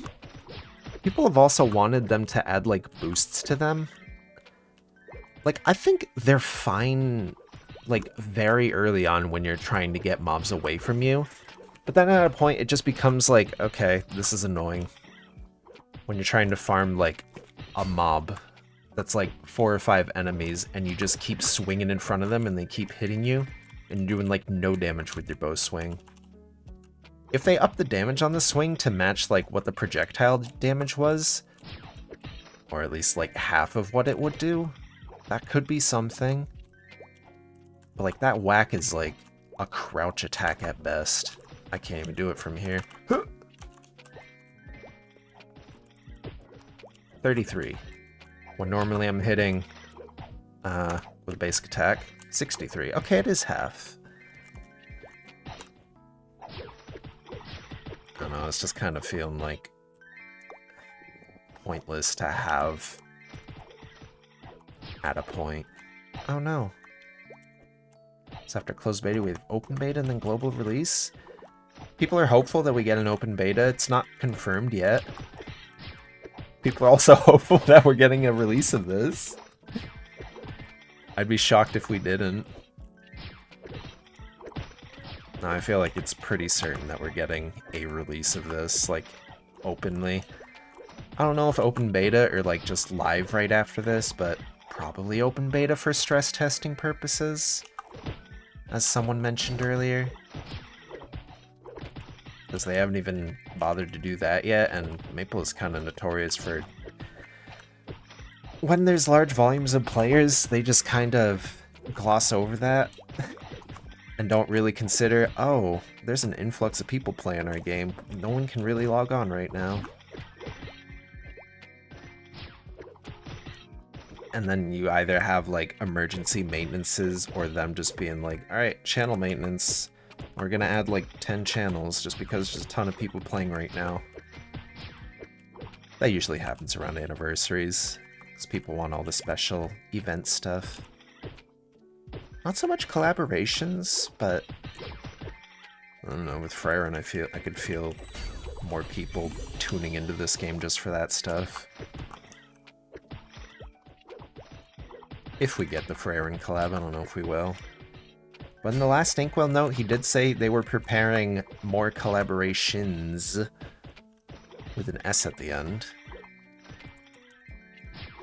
People have also wanted them to add, like, boosts to them. Like, I think they're fine, like, very early on when you're trying to get mobs away from you. But then at a point, it just becomes like, okay, this is annoying. When you're trying to farm, like, a mob that's like 4 or 5 enemies, and you just keep swinging in front of them, and they keep hitting you, and you're doing, like, no damage with your bow swing. If they up the damage on the swing to match, like, what the projectile damage was, or at least, like, half of what it would do, that could be something. But, like, that whack is, like, a crouch attack at best. I can't even do it from here. 33. When normally I'm hitting with a basic attack. 63. Okay, it is half. I don't know, it's just kind of feeling like pointless to have at a point. Oh no. So after closed beta, we have open beta and then global release. People are hopeful that we get an open beta. It's not confirmed yet. People are also hopeful that we're getting a release of this. I'd be shocked if we didn't. No, I feel like it's pretty certain that we're getting a release of this, like, openly. I don't know if open beta or, like, just live right after this, but probably open beta for stress testing purposes, as someone mentioned earlier. Because they haven't even bothered to do that yet, and Maple is kind of notorious for... When there's large volumes of players, they just kind of gloss over that and don't really consider, oh, there's an influx of people playing our game. No one can really log on right now. And then you either have, like, emergency maintenances or them just being like, alright, channel maintenance. We're gonna add, like, 10 channels just because there's a ton of people playing right now. That usually happens around anniversaries, because people want all the special event stuff. Not so much collaborations, but... I don't know, with Freyren I could feel more people tuning into this game just for that stuff. If we get the Freyren collab, I don't know if we will. But in the last Inkwell note, he did say they were preparing more collaborations with an S at the end.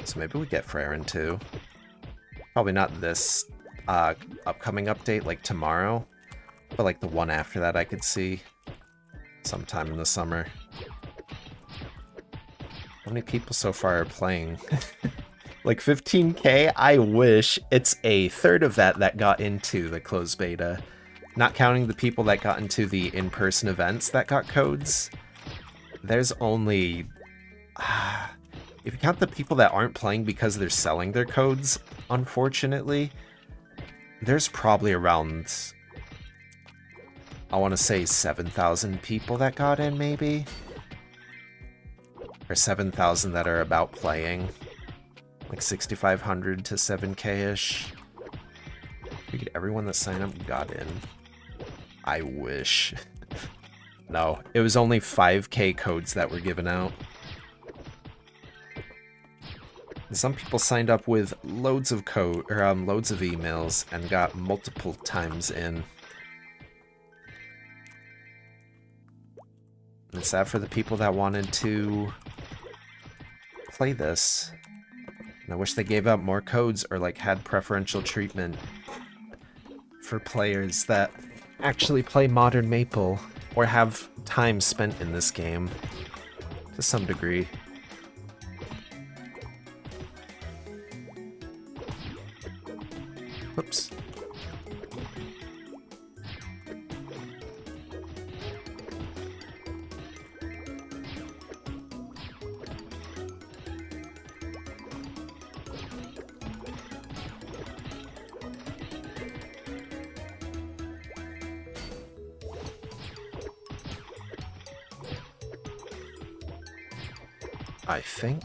So maybe we get Freyren too. Probably not this upcoming update, like tomorrow, but like the one after that I could see sometime in the summer. How many people so far are playing? Like 15k? I wish. It's a third of that got into the closed beta. Not counting the people that got into the in-person events that got codes. There's only... if you count the people that aren't playing because they're selling their codes, unfortunately, there's probably around... I want to say 7,000 people that got in, maybe? Or 7,000 that are about playing. Like 6,500 to 7k-ish. Figured everyone that signed up got in. I wish. No, it was only 5k codes that were given out. Some people signed up with loads of code or loads of emails and got multiple times in. And it's sad for the people that wanted to play this. And I wish they gave out more codes or like had preferential treatment for players that actually play modern Maple or have time spent in this game to some degree. Whoops. I think.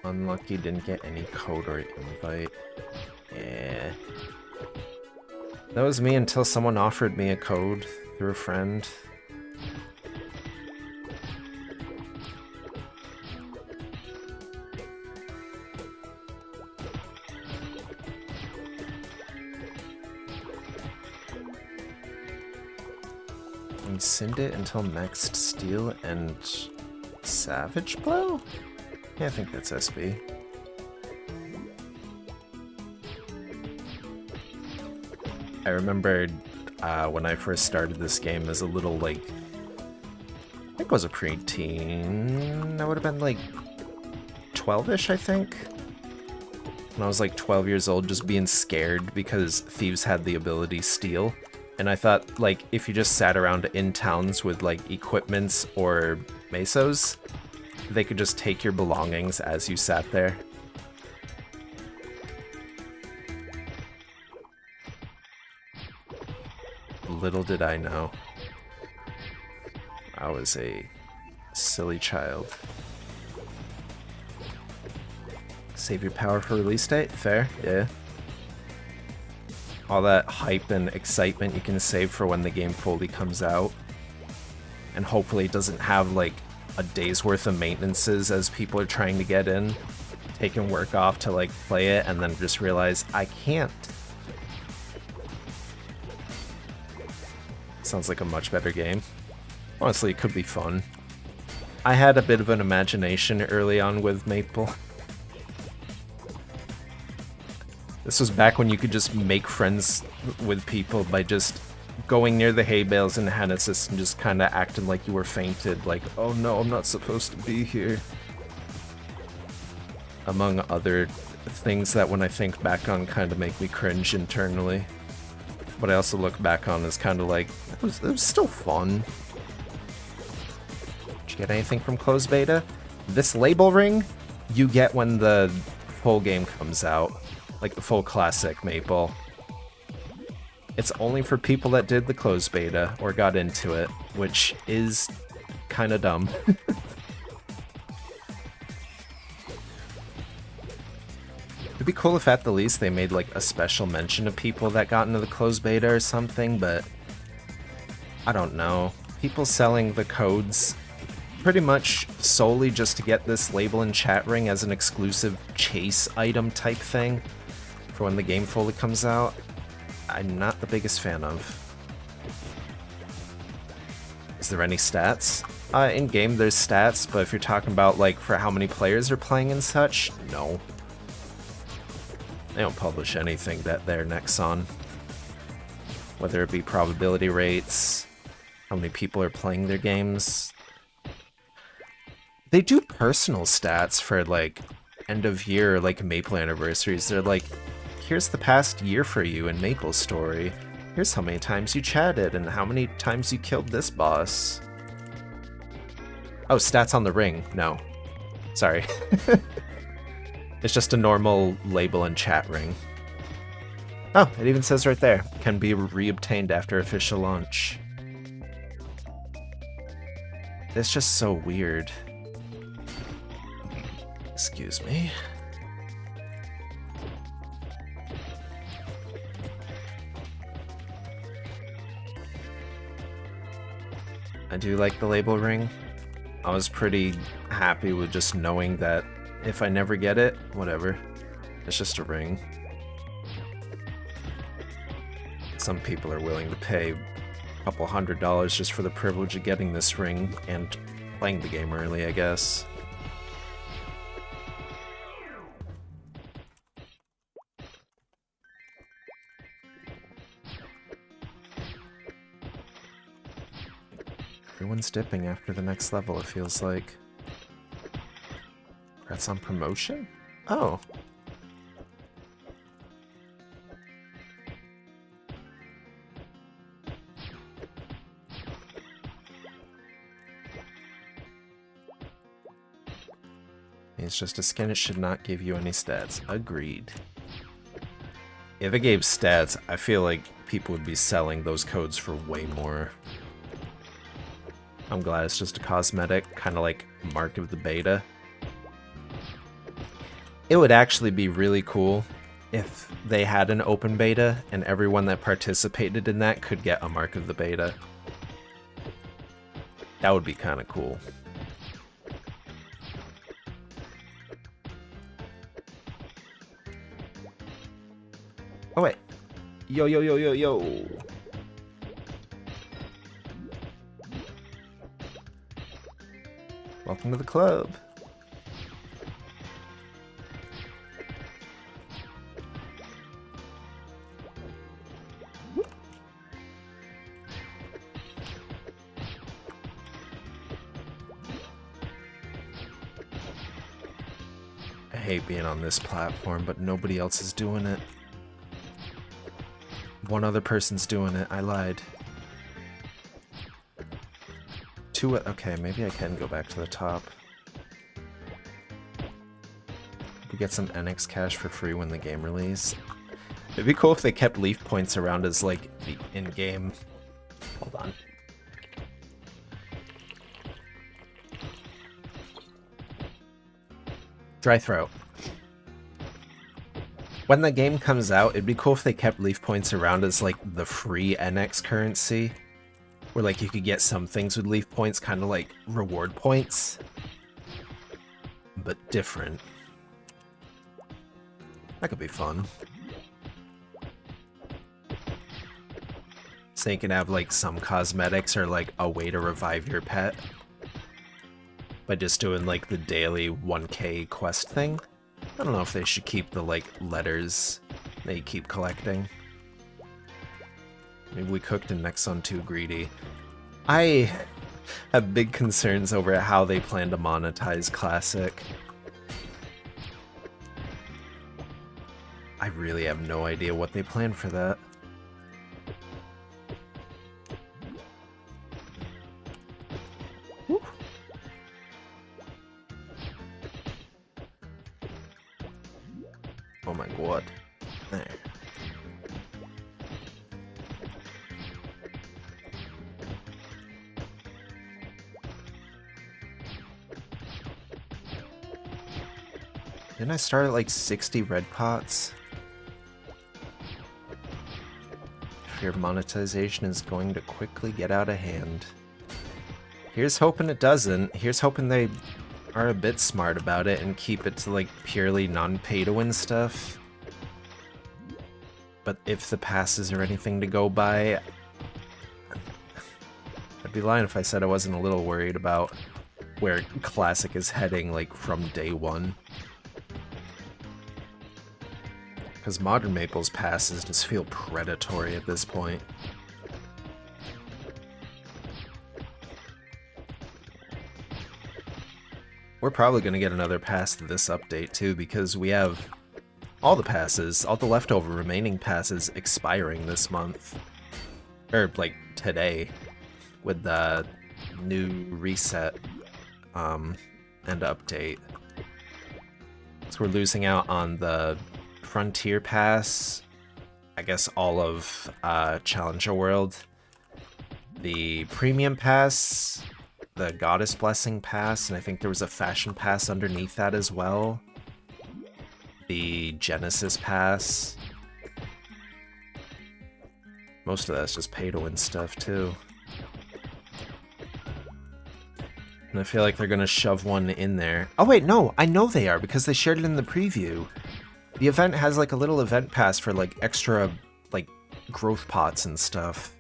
Unlucky, didn't get any code or invite. Yeah. That was me until someone offered me a code through a friend. And send it until next Steel and Savage Blow? Yeah, I think that's SB. I remembered when I first started this game as a little, like, I think I was a preteen. I would have been, like, 12-ish, I think. When I was, like, 12 years old, just being scared because thieves had the ability steal. And I thought, like, if you just sat around in towns with, like, equipments or mesos, they could just take your belongings as you sat there. Little did I know. I was a silly child. Save your power for release date? Fair, yeah. all that hype and excitement you can save for when the game fully comes out. And hopefully it doesn't have like a day's worth of maintenances as people are trying to get in, taking work off to like play it, and then just realize I can't. Sounds like a much better game. Honestly, it could be fun. I had a bit of an imagination early on with Maple. This was back when you could just make friends with people by just going near the hay bales in Genesis and just kind of acting like you were fainted, like, oh no, I'm not supposed to be here. Among other things that when I think back on kind of make me cringe internally. But I also look back on as kind of like, it was still fun. Did you get anything from closed beta? This label ring, you get when the full game comes out. Like the full classic Maple. It's only for people that did the closed beta or got into it, which is kind of dumb. It'd be cool if at the least they made like a special mention of people that got into the closed beta or something, but I don't know. People selling the codes pretty much solely just to get this label and chat ring as an exclusive chase item type thing for when the game fully comes out, I'm not the biggest fan of. Is there any stats? In-game there's stats, but if you're talking about like for how many players are playing and such, no. They don't publish anything that they're next on. Whether it be probability rates, how many people are playing their games. They do personal stats for like end of year, like Maple anniversaries. They're like, here's the past year for you in MapleStory. Here's how many times you chatted and how many times you killed this boss. Oh, stats on the ring. No. Sorry. It's just a normal label and chat ring. Oh, it even says right there. Can be reobtained after official launch. It's just so weird. Excuse me. I do like the label ring. I was pretty happy with just knowing that if I never get it, whatever. It's just a ring. Some people are willing to pay a couple $100 just for the privilege of getting this ring and playing the game early, I guess. Everyone's dipping after the next level, it feels like. That's on promotion? Oh. It's just a skin, it should not give you any stats. Agreed. If it gave stats, I feel like people would be selling those codes for way more. I'm glad it's just a cosmetic, kind of like mark of the beta. It would actually be really cool if they had an open beta and everyone that participated in that could get a mark of the beta. That would be kind of cool. Oh wait. Yo, yo, yo, yo, yo. Welcome to the club. I hate being on this platform, but nobody else is doing it. One other person's doing it. I lied. Okay, maybe I can go back to the top. We get some NX cash for free when the game release. It'd be cool if they kept leaf points around as like the in-game. Hold on. Dry throat. When the game comes out, it'd be cool if they kept leaf points around as like the free NX currency. Where like you could get some things with leaf points, kind of like reward points. But different. That could be fun. So you can have like some cosmetics or like a way to revive your pet. By just doing like the daily 1k quest thing. I don't know if they should keep the like letters that you keep collecting. Maybe we cooked and Nexon too greedy. I have big concerns over how they plan to monetize Classic. I really have no idea what they plan for that. Woo. Oh my god. There. Didn't I start at like 60 red pots? Fear monetization is going to quickly get out of hand. Here's hoping it doesn't. Here's hoping they are a bit smart about it and keep it to like purely non-pay-to-win stuff. But if the passes are anything to go by, I'd be lying if I said I wasn't a little worried about where Classic is heading like from day one. Because Modern Maple's passes just feel predatory at this point. We're probably going to get another pass to this update too, because we have all the passes, all the leftover remaining passes expiring this month. Or, like, today, with the new reset and update. So we're losing out on the Frontier Pass, I guess all of Challenger World, the Premium Pass, the Goddess Blessing Pass, and I think there was a Fashion Pass underneath that as well, the Genesis Pass. Most of that's just pay-to-win stuff too. And I feel like they're gonna shove one in there. Oh wait, no, I know they are because they shared it in the preview. The event has like a little event pass for like extra like growth pots and stuff.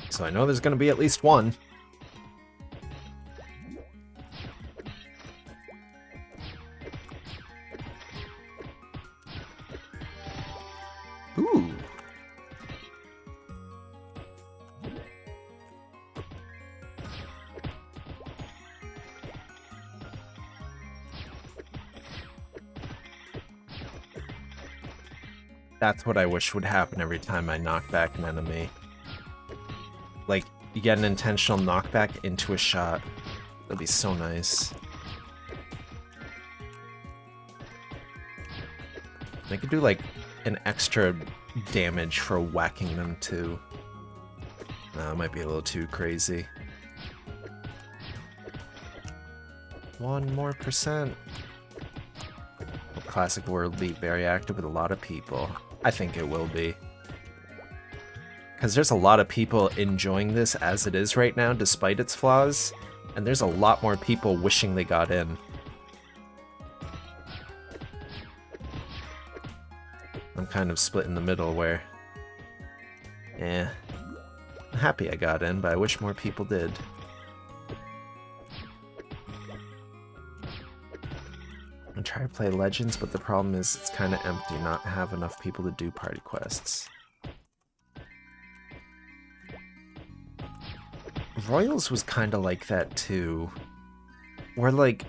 So I know there's gonna be at least one. Ooh. That's what I wish would happen every time I knock back an enemy. Like, you get an intentional knockback into a shot. That'd be so nice. They could do, like, an extra damage for whacking them, too. No, it might be a little too crazy. 1% more. Classic World will be very active with a lot of people. I think it will be. Because there's a lot of people enjoying this as it is right now, despite its flaws, and there's a lot more people wishing they got in. I'm kind of split in the middle where, I'm happy I got in, but I wish more people did. I try to play Legends, but the problem is it's kind of empty, not have enough people to do party quests. Royals was kind of like that too, where like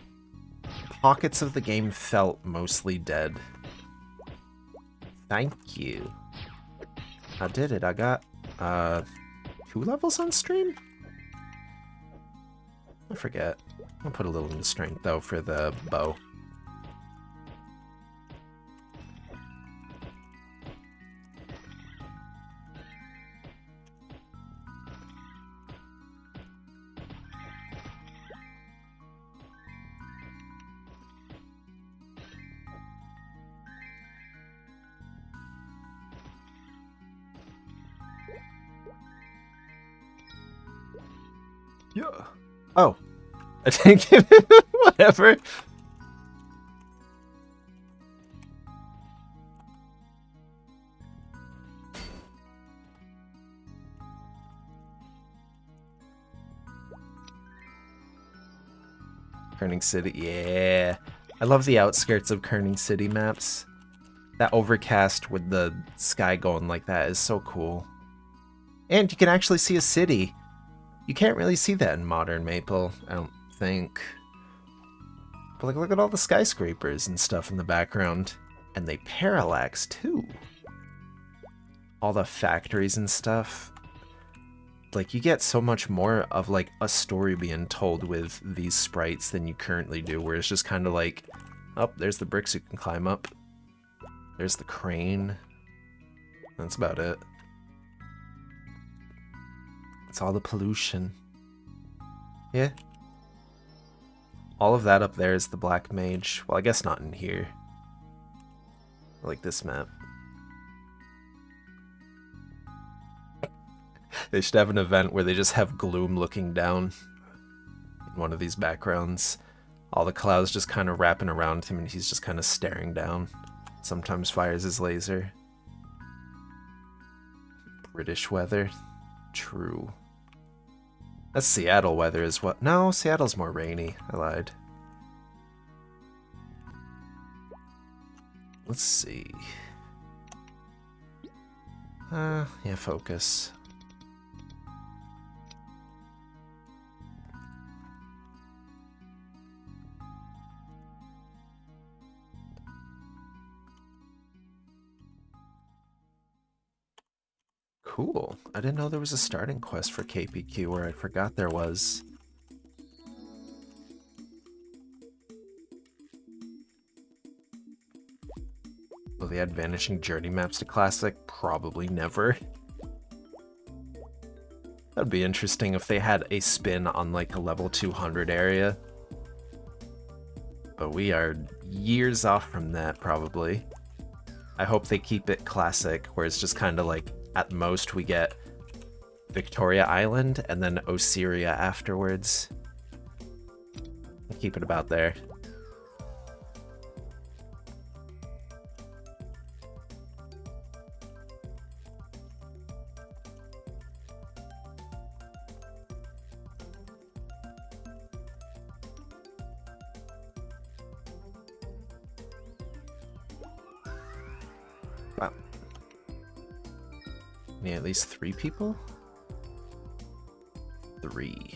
pockets of the game felt mostly dead. Thank you. I did it. I got 2 levels on stream? I forget. I'll put a little into strength though for the bow. Yeah. Oh. I didn't give him whatever. Kerning City, yeah. I love the outskirts of Kerning City maps. That overcast with the sky going like that is so cool. And you can actually see a city. You can't really see that in modern Maple, I don't think. But like, look at all the skyscrapers and stuff in the background. And they parallax too. All the factories and stuff. Like, you get so much more of like a story being told with these sprites than you currently do, where it's just kind of like, oh, there's the bricks you can climb up. There's the crane. That's about it. It's all the pollution. Yeah. All of that up there is the Black Mage. Well, I guess not in here. I like this map. They should have an event where they just have Gloom looking down in one of these backgrounds. All the clouds just kind of wrapping around him and he's just kind of staring down. Sometimes fires his laser. British weather. True. That's Seattle weather as well. No, Seattle's more rainy. I lied. Let's see. Yeah, focus. Cool. I didn't know there was a starting quest for KPQ, where I forgot there was. Will they add Vanishing Journey maps to Classic? Probably never. That'd be interesting if they had a spin on like a level 200 area. But we are years off from that, probably. I hope they keep it Classic, where it's just kind of like, at most we get Victoria Island and then Osiria afterwards. Keep it about there. Wow. Need at least 3 people? 3.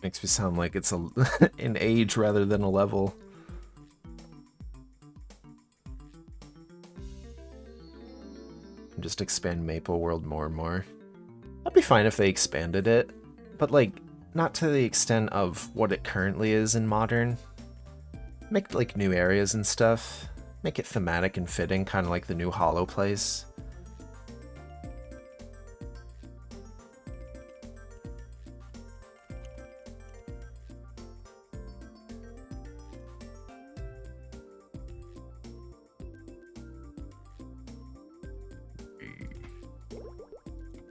Makes me sound like it's an age rather than a level. Just expand Maple World more and more. I'd be fine if they expanded it, but like, not to the extent of what it currently is in Modern. Make like new areas and stuff. Make it thematic and fitting, kind of like the new Hollow place.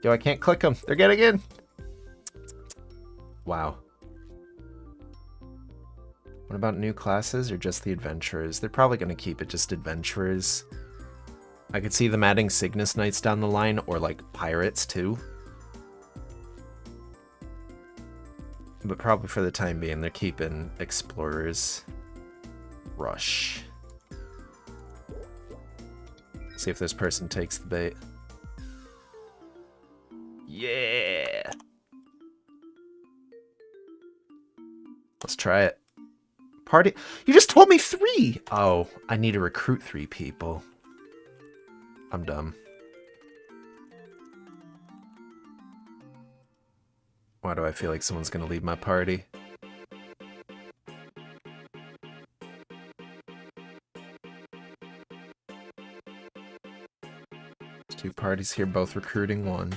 Yo, I can't click them. They're getting in. Wow. What about new classes or just the adventurers? They're probably going to keep it just adventurers. I could see them adding Cygnus Knights down the line, or like pirates too. But probably for the time being, they're keeping explorers. Rush. See if this person takes the bait. Yeah! Let's try it. Party. You just told me 3! Oh, I need to recruit 3 people. I'm dumb. Why do I feel like someone's gonna leave my party? There's 2 parties here, both recruiting 1.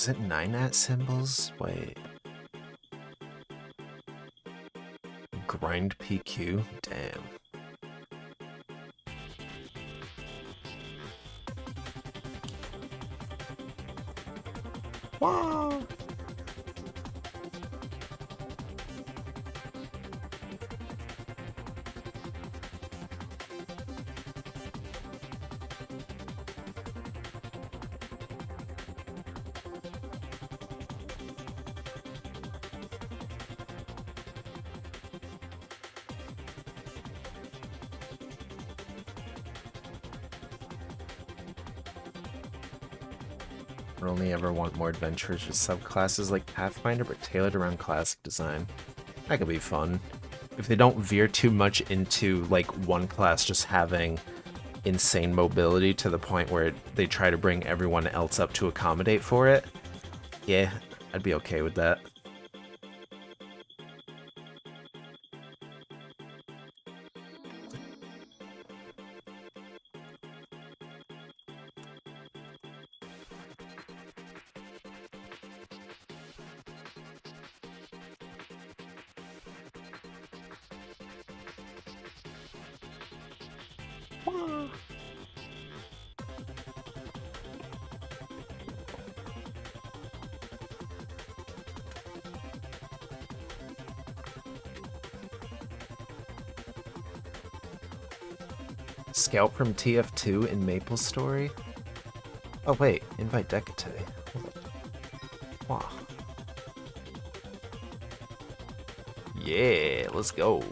Is it 9 symbols? Wait. Grind PQ? Damn. Wow. I only ever want more adventures with subclasses like Pathfinder, but tailored around classic design. That could be fun. If they don't veer too much into, like, one class just having insane mobility to the point where they try to bring everyone else up to accommodate for it, yeah, I'd be okay with that. Scout from TF2 in MapleStory? Oh wait, invite Decate. Wow. Yeah, let's go.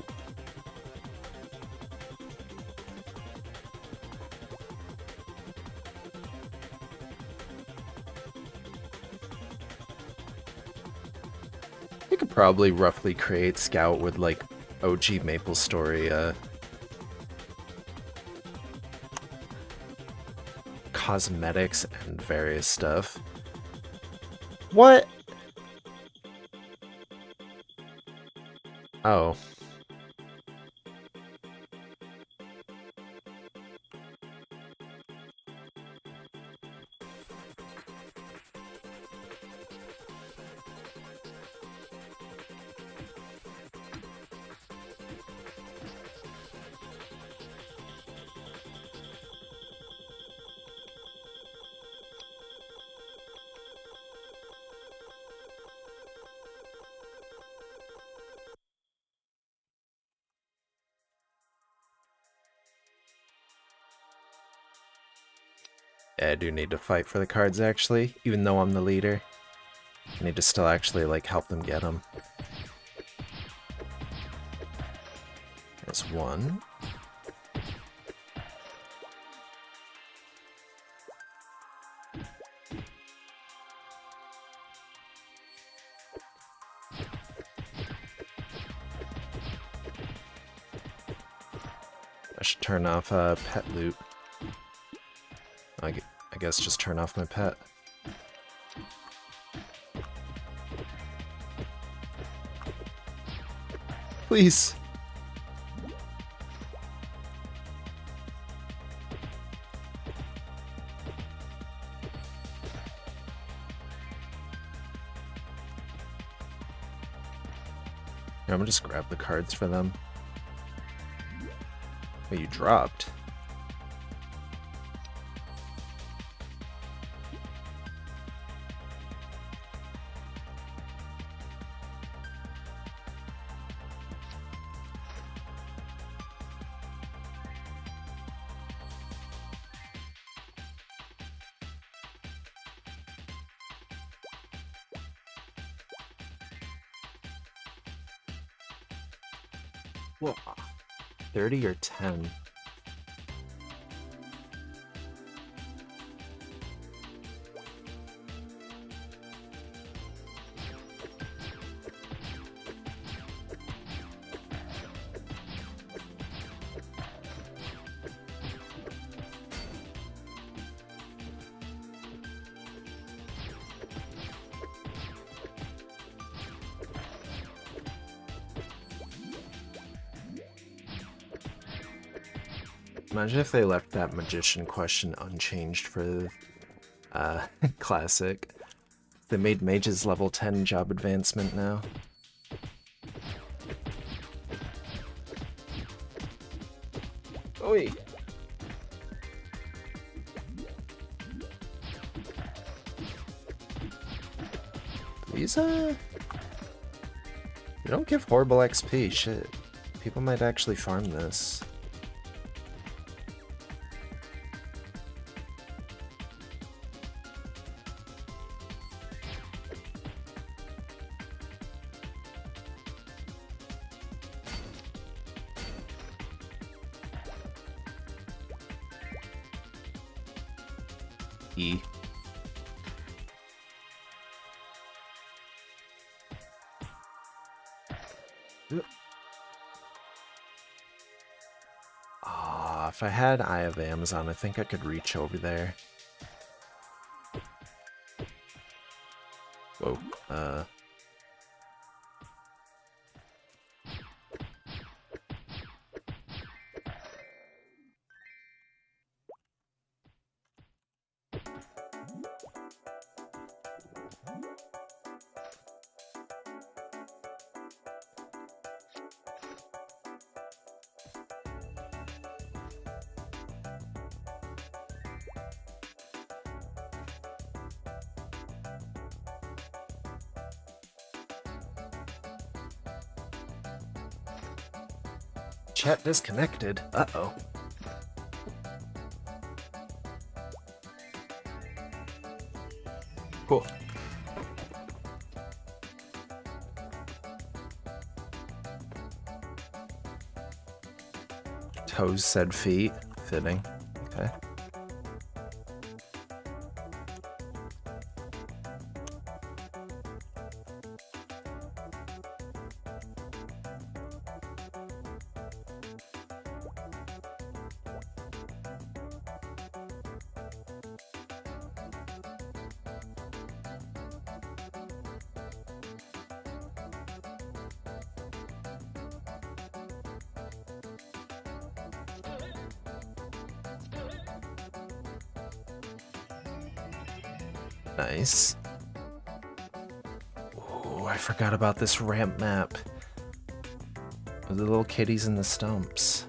You could probably roughly create Scout with like OG MapleStory cosmetics and various stuff. What? Oh. Yeah, I do need to fight for the cards, actually, even though I'm the leader. I need to still actually, like, help them get them. There's one. I should turn off pet loot. I guess just turn off my pet. Please. Here, I'm gonna just grab the cards for them. Oh, you dropped. Whoa. 30 or 10? Imagine if they left that magician question unchanged for classic. They made mages level 10 job advancement now. Oi! These, they don't give horrible XP, shit. People might actually farm this. E. If I had Eye of Amazon, I think I could reach over there. Whoa, Chat disconnected. Uh-oh. Cool. Toes said feet. Fitting. Okay. Nice. Oh, I forgot about this ramp map. With the little kitties in the stumps.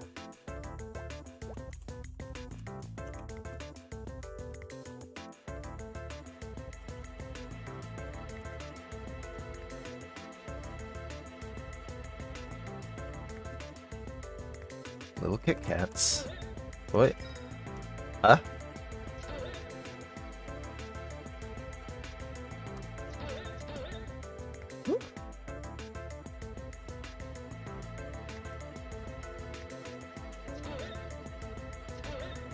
Little Kit Kats. What? Huh?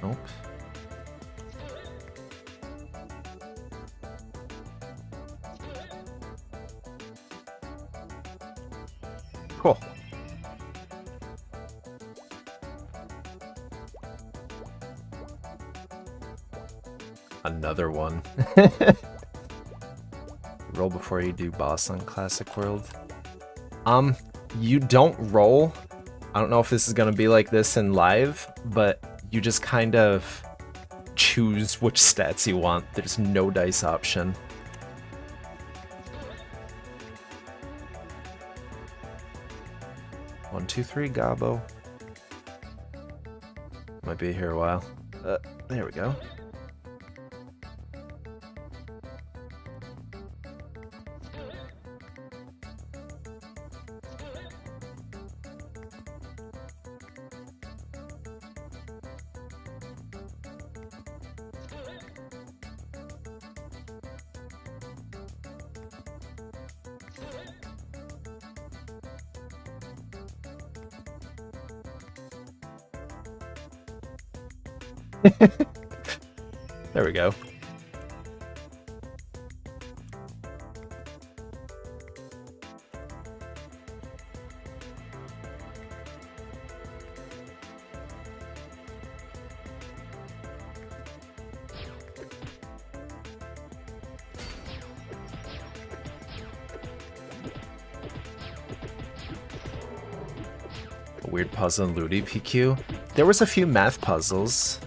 Nope. Cool. Another one. Roll before you do boss on Classic World. You don't roll. I don't know if this is gonna be like this in live, but you just kind of choose which stats you want. There's no dice option. One, two, three, Gobbo. Might be here a while. There we go. There we go. A weird puzzle in Ludi PQ. There was a few math puzzles.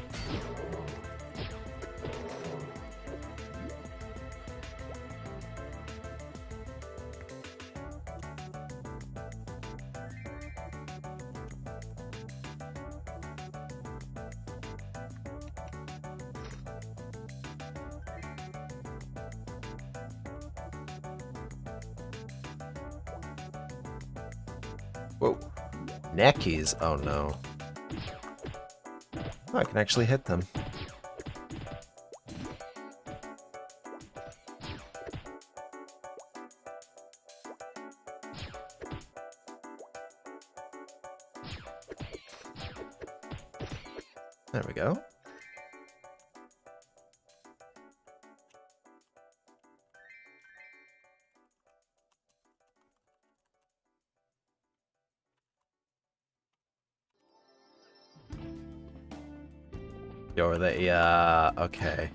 Whoa. Neckies? Oh no. Oh, I can actually hit them. There we go. Yo, they, yeah, okay.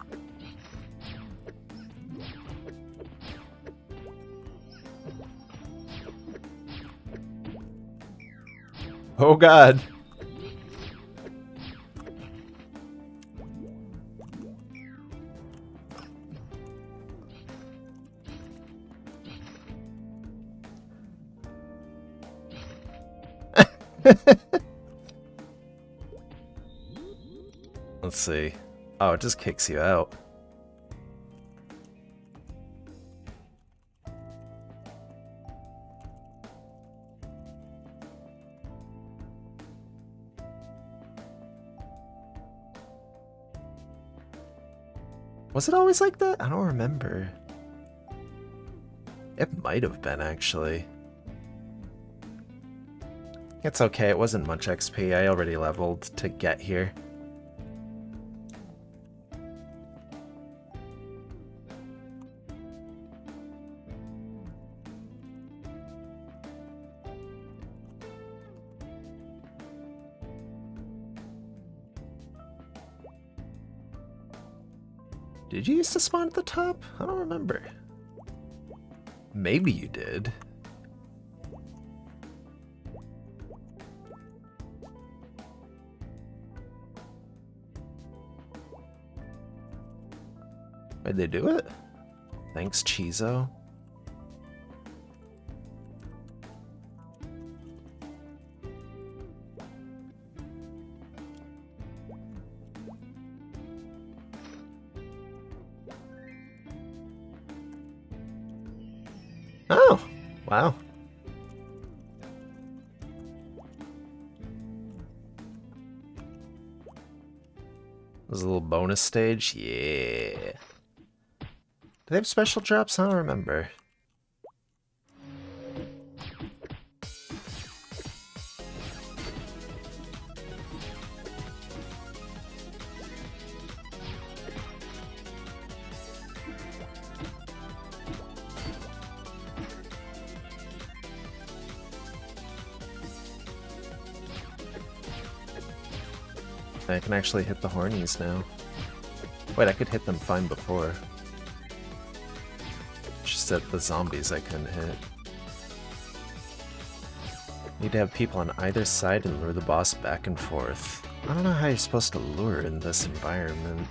Oh god. Let's see. Oh, it just kicks you out. Was it always like that? I don't remember. It might have been, actually. It's okay, it wasn't much XP. I already leveled to get here. Did you used to spawn at the top? I don't remember. Maybe you did. Why'd they do it? Thanks, Chizo. Oh, wow. There's a little bonus stage. Yeah. Do they have special drops? I don't remember. I can actually hit the hornies now. Wait, I could hit them fine before. Just that the zombies I couldn't hit. Need to have people on either side and lure the boss back and forth. I don't know how you're supposed to lure in this environment.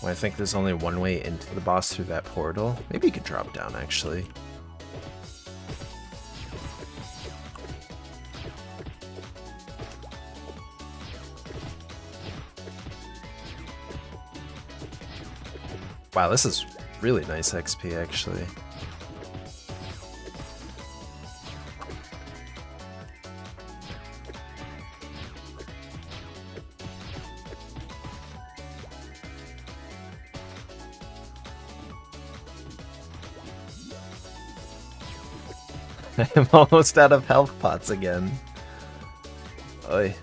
Well, I think there's only one way into the boss through that portal. Maybe you could drop down, actually. Wow, this is really nice XP, actually. I'm almost out of health pots again. Oy.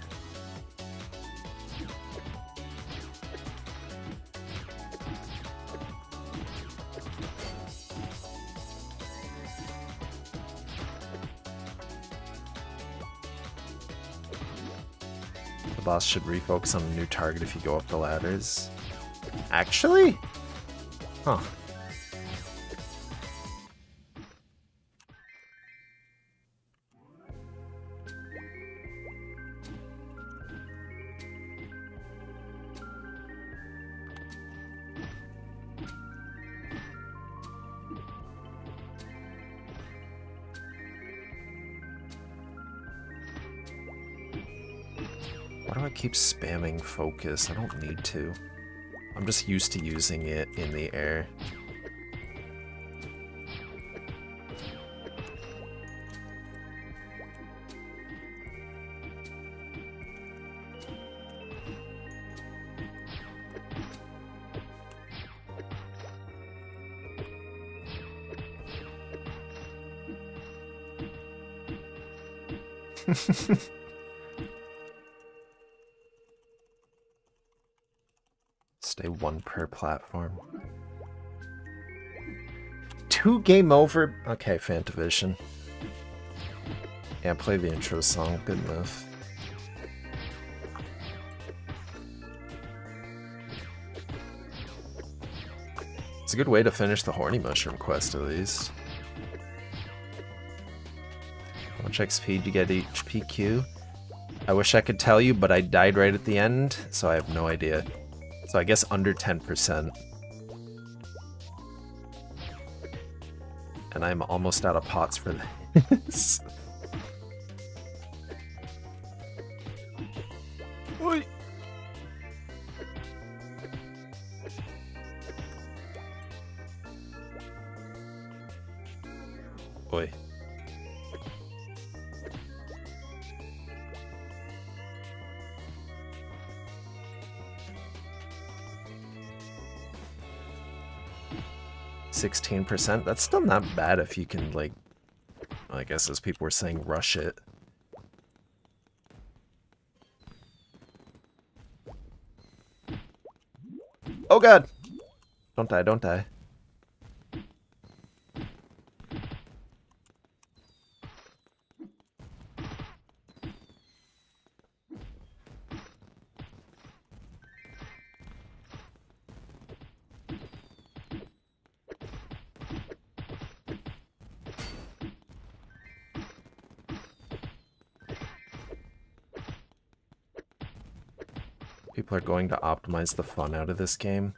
The boss should refocus on a new target if you go up the ladders. Actually? Huh. keep spamming focus. I don't need to. I'm just used to using it in the air. Stay one per platform. 2 game over? Okay, Fantavision. Yeah, play the intro song. Good enough. It's a good way to finish the Horny Mushroom quest, at least. How much XP did you get each PQ? I wish I could tell you, but I died right at the end, so I have no idea. So I guess under 10%. And I'm almost out of pots for this. Oi. Oi. %. That's still not bad if you can, like, I guess as people were saying, rush it. Oh god! Don't die, don't die. People are going to optimize the fun out of this game.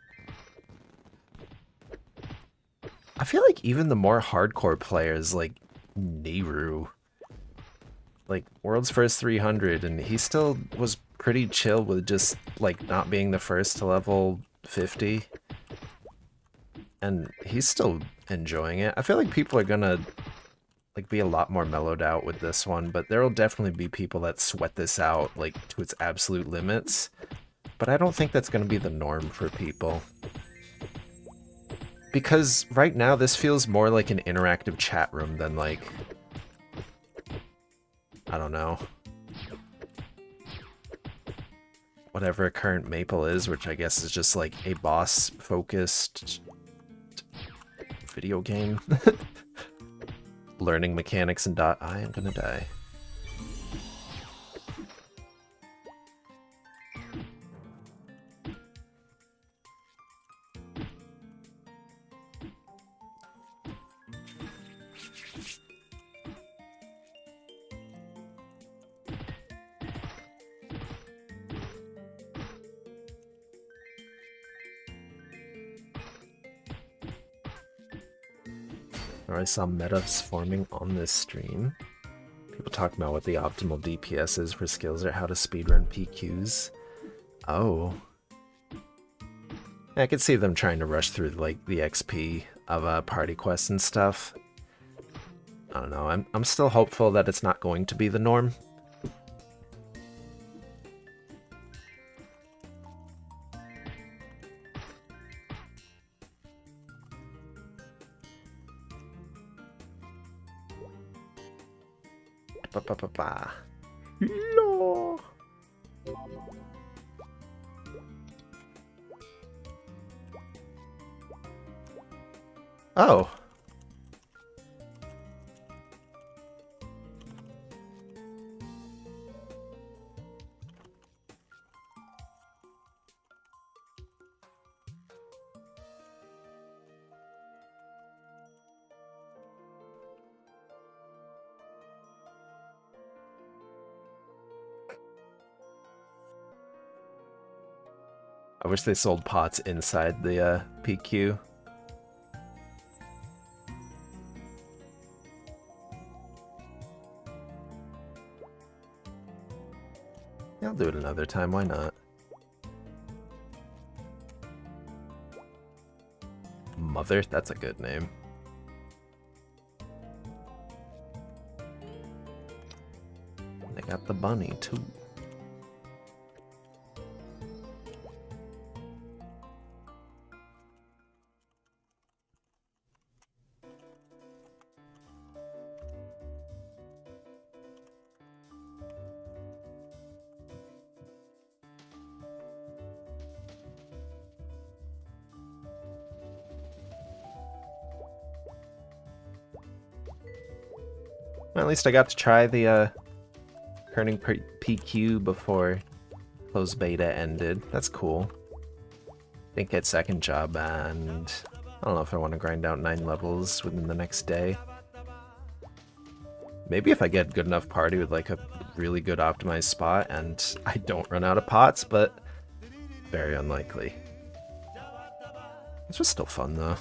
I feel like even the more hardcore players, like Nehru, like World's First 300, and he still was pretty chill with just, like, not being the first to level 50. And he's still enjoying it. I feel like people are gonna, like, be a lot more mellowed out with this one, but there will definitely be people that sweat this out, like, to its absolute limits. But I don't think that's gonna be the norm for people. Because right now this feels more like an interactive chat room than, like, I don't know, whatever a current Maple is, which I guess is just like a boss-focused video game. Learning mechanics and I am gonna die. I saw metas forming on this stream. People talking about what the optimal DPS is for skills or how to speedrun PQs. Oh. I could see them trying to rush through, like, the XP of party quests and stuff. I don't know, I'm still hopeful that it's not going to be the norm. No. Oh. I wish they sold pots inside the PQ. I'll do it another time, why not? Mother? That's a good name. They got the bunny, too. Well, at least I got to try the Kerning PQ before closed beta ended. That's cool. Didn't get second job, and I don't know if I want to grind out 9 levels within the next day. Maybe if I get good enough party with like a really good optimized spot and I don't run out of pots, but very unlikely. This was still fun though.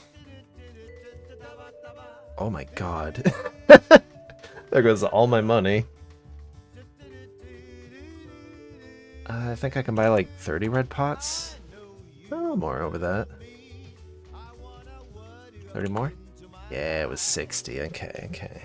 Oh my god. There goes all my money. I think I can buy like 30 red pots. A little more over that. 30 more? Yeah, it was 60. Okay, okay.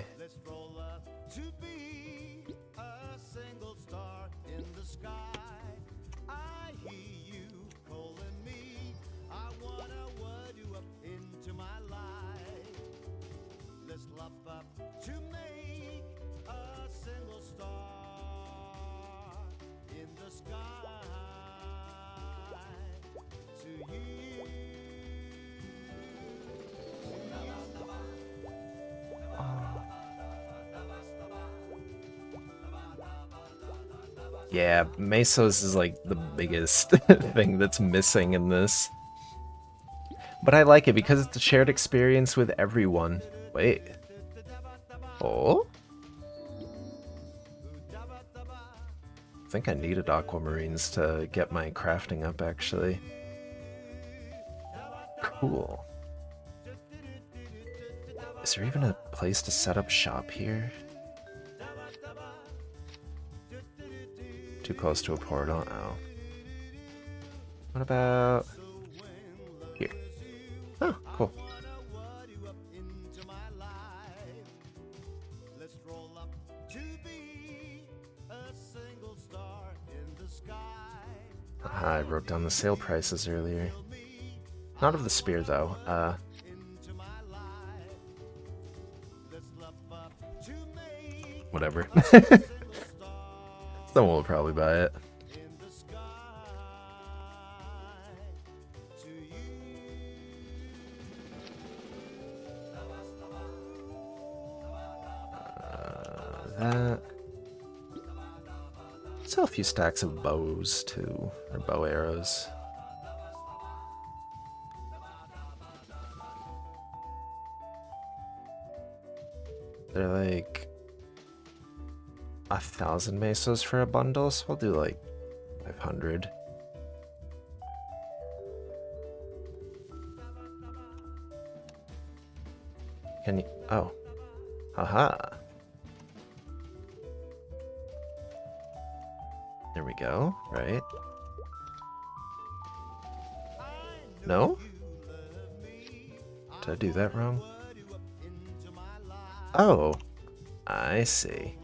Yeah, Mesos is like the biggest thing that's missing in this. But I like it because it's a shared experience with everyone. Wait. Oh? I think I needed aquamarines to get my crafting up, actually. Cool. Is there even a place to set up shop here? Too close to a portal? Oh. What about here? Oh, cool. I wrote down the sale prices earlier. Not of the spear, though. Whatever. Someone will probably buy it. That. Sell a few stacks of bows too, or bow arrows. They're like 1,000 mesos for a bundle, so we'll do like 500. Can you? Oh, haha. There we go. Right? No? Did I do that wrong? Oh, I see.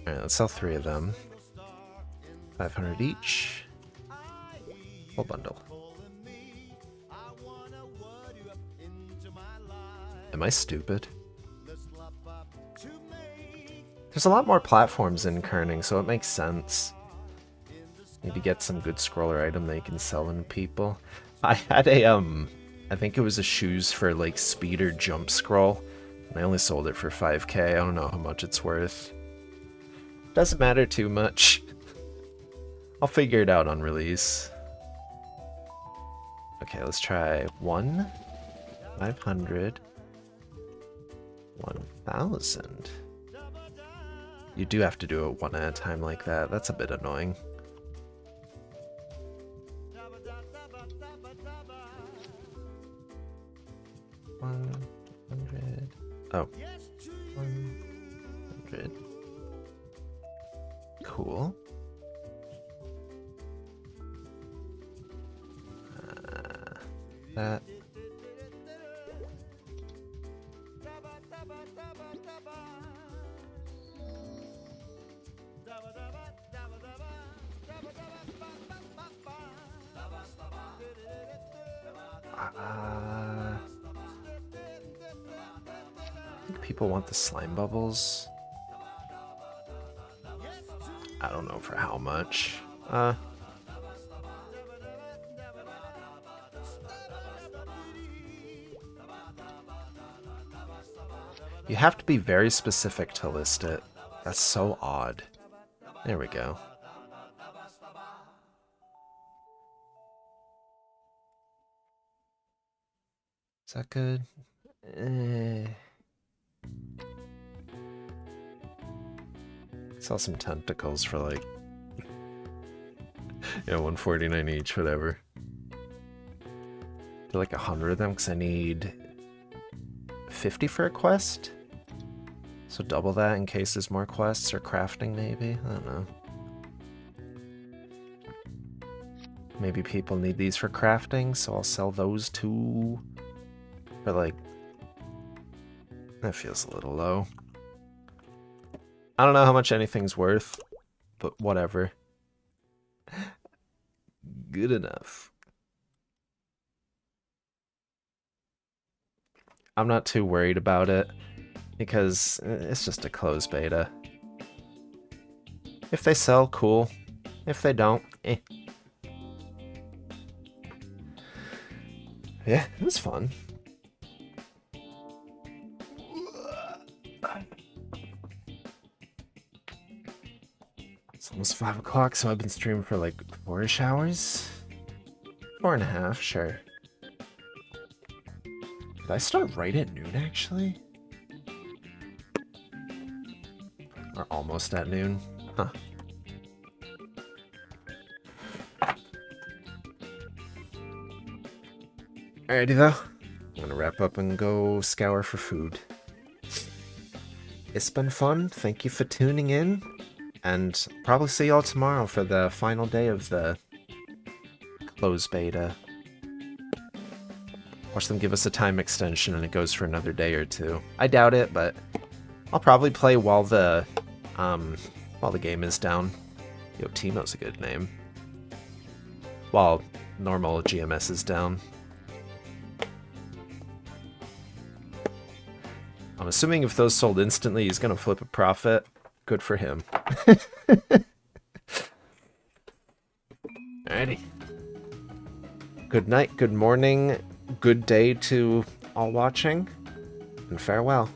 Alright, let's sell 3 of them. 500 each. Whole bundle. Am I stupid? There's a lot more platforms in Kerning, so it makes sense. Maybe get some good scroller item that you can sell to people. I had a, I think it was a shoes for like speed or jump scroll. And I only sold it for 5k. I don't know how much it's worth. Doesn't matter too much. I'll figure it out on release. Okay, let's try 1, 500, 1,000. You do have to do it one at a time like that. That's a bit annoying. Oh. 100. Cool. That. I think people want the slime bubbles. I don't know for how much. You have to be very specific to list it. That's so odd. There we go. Is that good? Saw some tentacles for like, yeah, 149 each, whatever. Do like 100 of them because I need 50 for a quest. So double that in case there's more quests or crafting, maybe. I don't know. Maybe people need these for crafting, so I'll sell those too. But like, that feels a little low. I don't know how much anything's worth, but whatever. Good enough. I'm not too worried about it, because it's just a closed beta. If they sell, cool. If they don't, eh. Yeah, it was fun. It's almost 5 o'clock, so I've been streaming for like 4-ish hours? 4.5, sure. Did I start right at noon, actually? Or almost at noon? Huh. Alrighty though. I'm gonna wrap up and go scour for food. It's been fun. Thank you for tuning in. And probably see y'all tomorrow for the final day of the closed beta. Watch them give us a time extension and it goes for another day or two. I doubt it, but I'll probably play while the game is down. Yo, Timo's a good name. While normal GMS is down. I'm assuming if those sold instantly, he's gonna flip a profit. Good for him. Alrighty. Good night, good morning, good day to all watching, and farewell.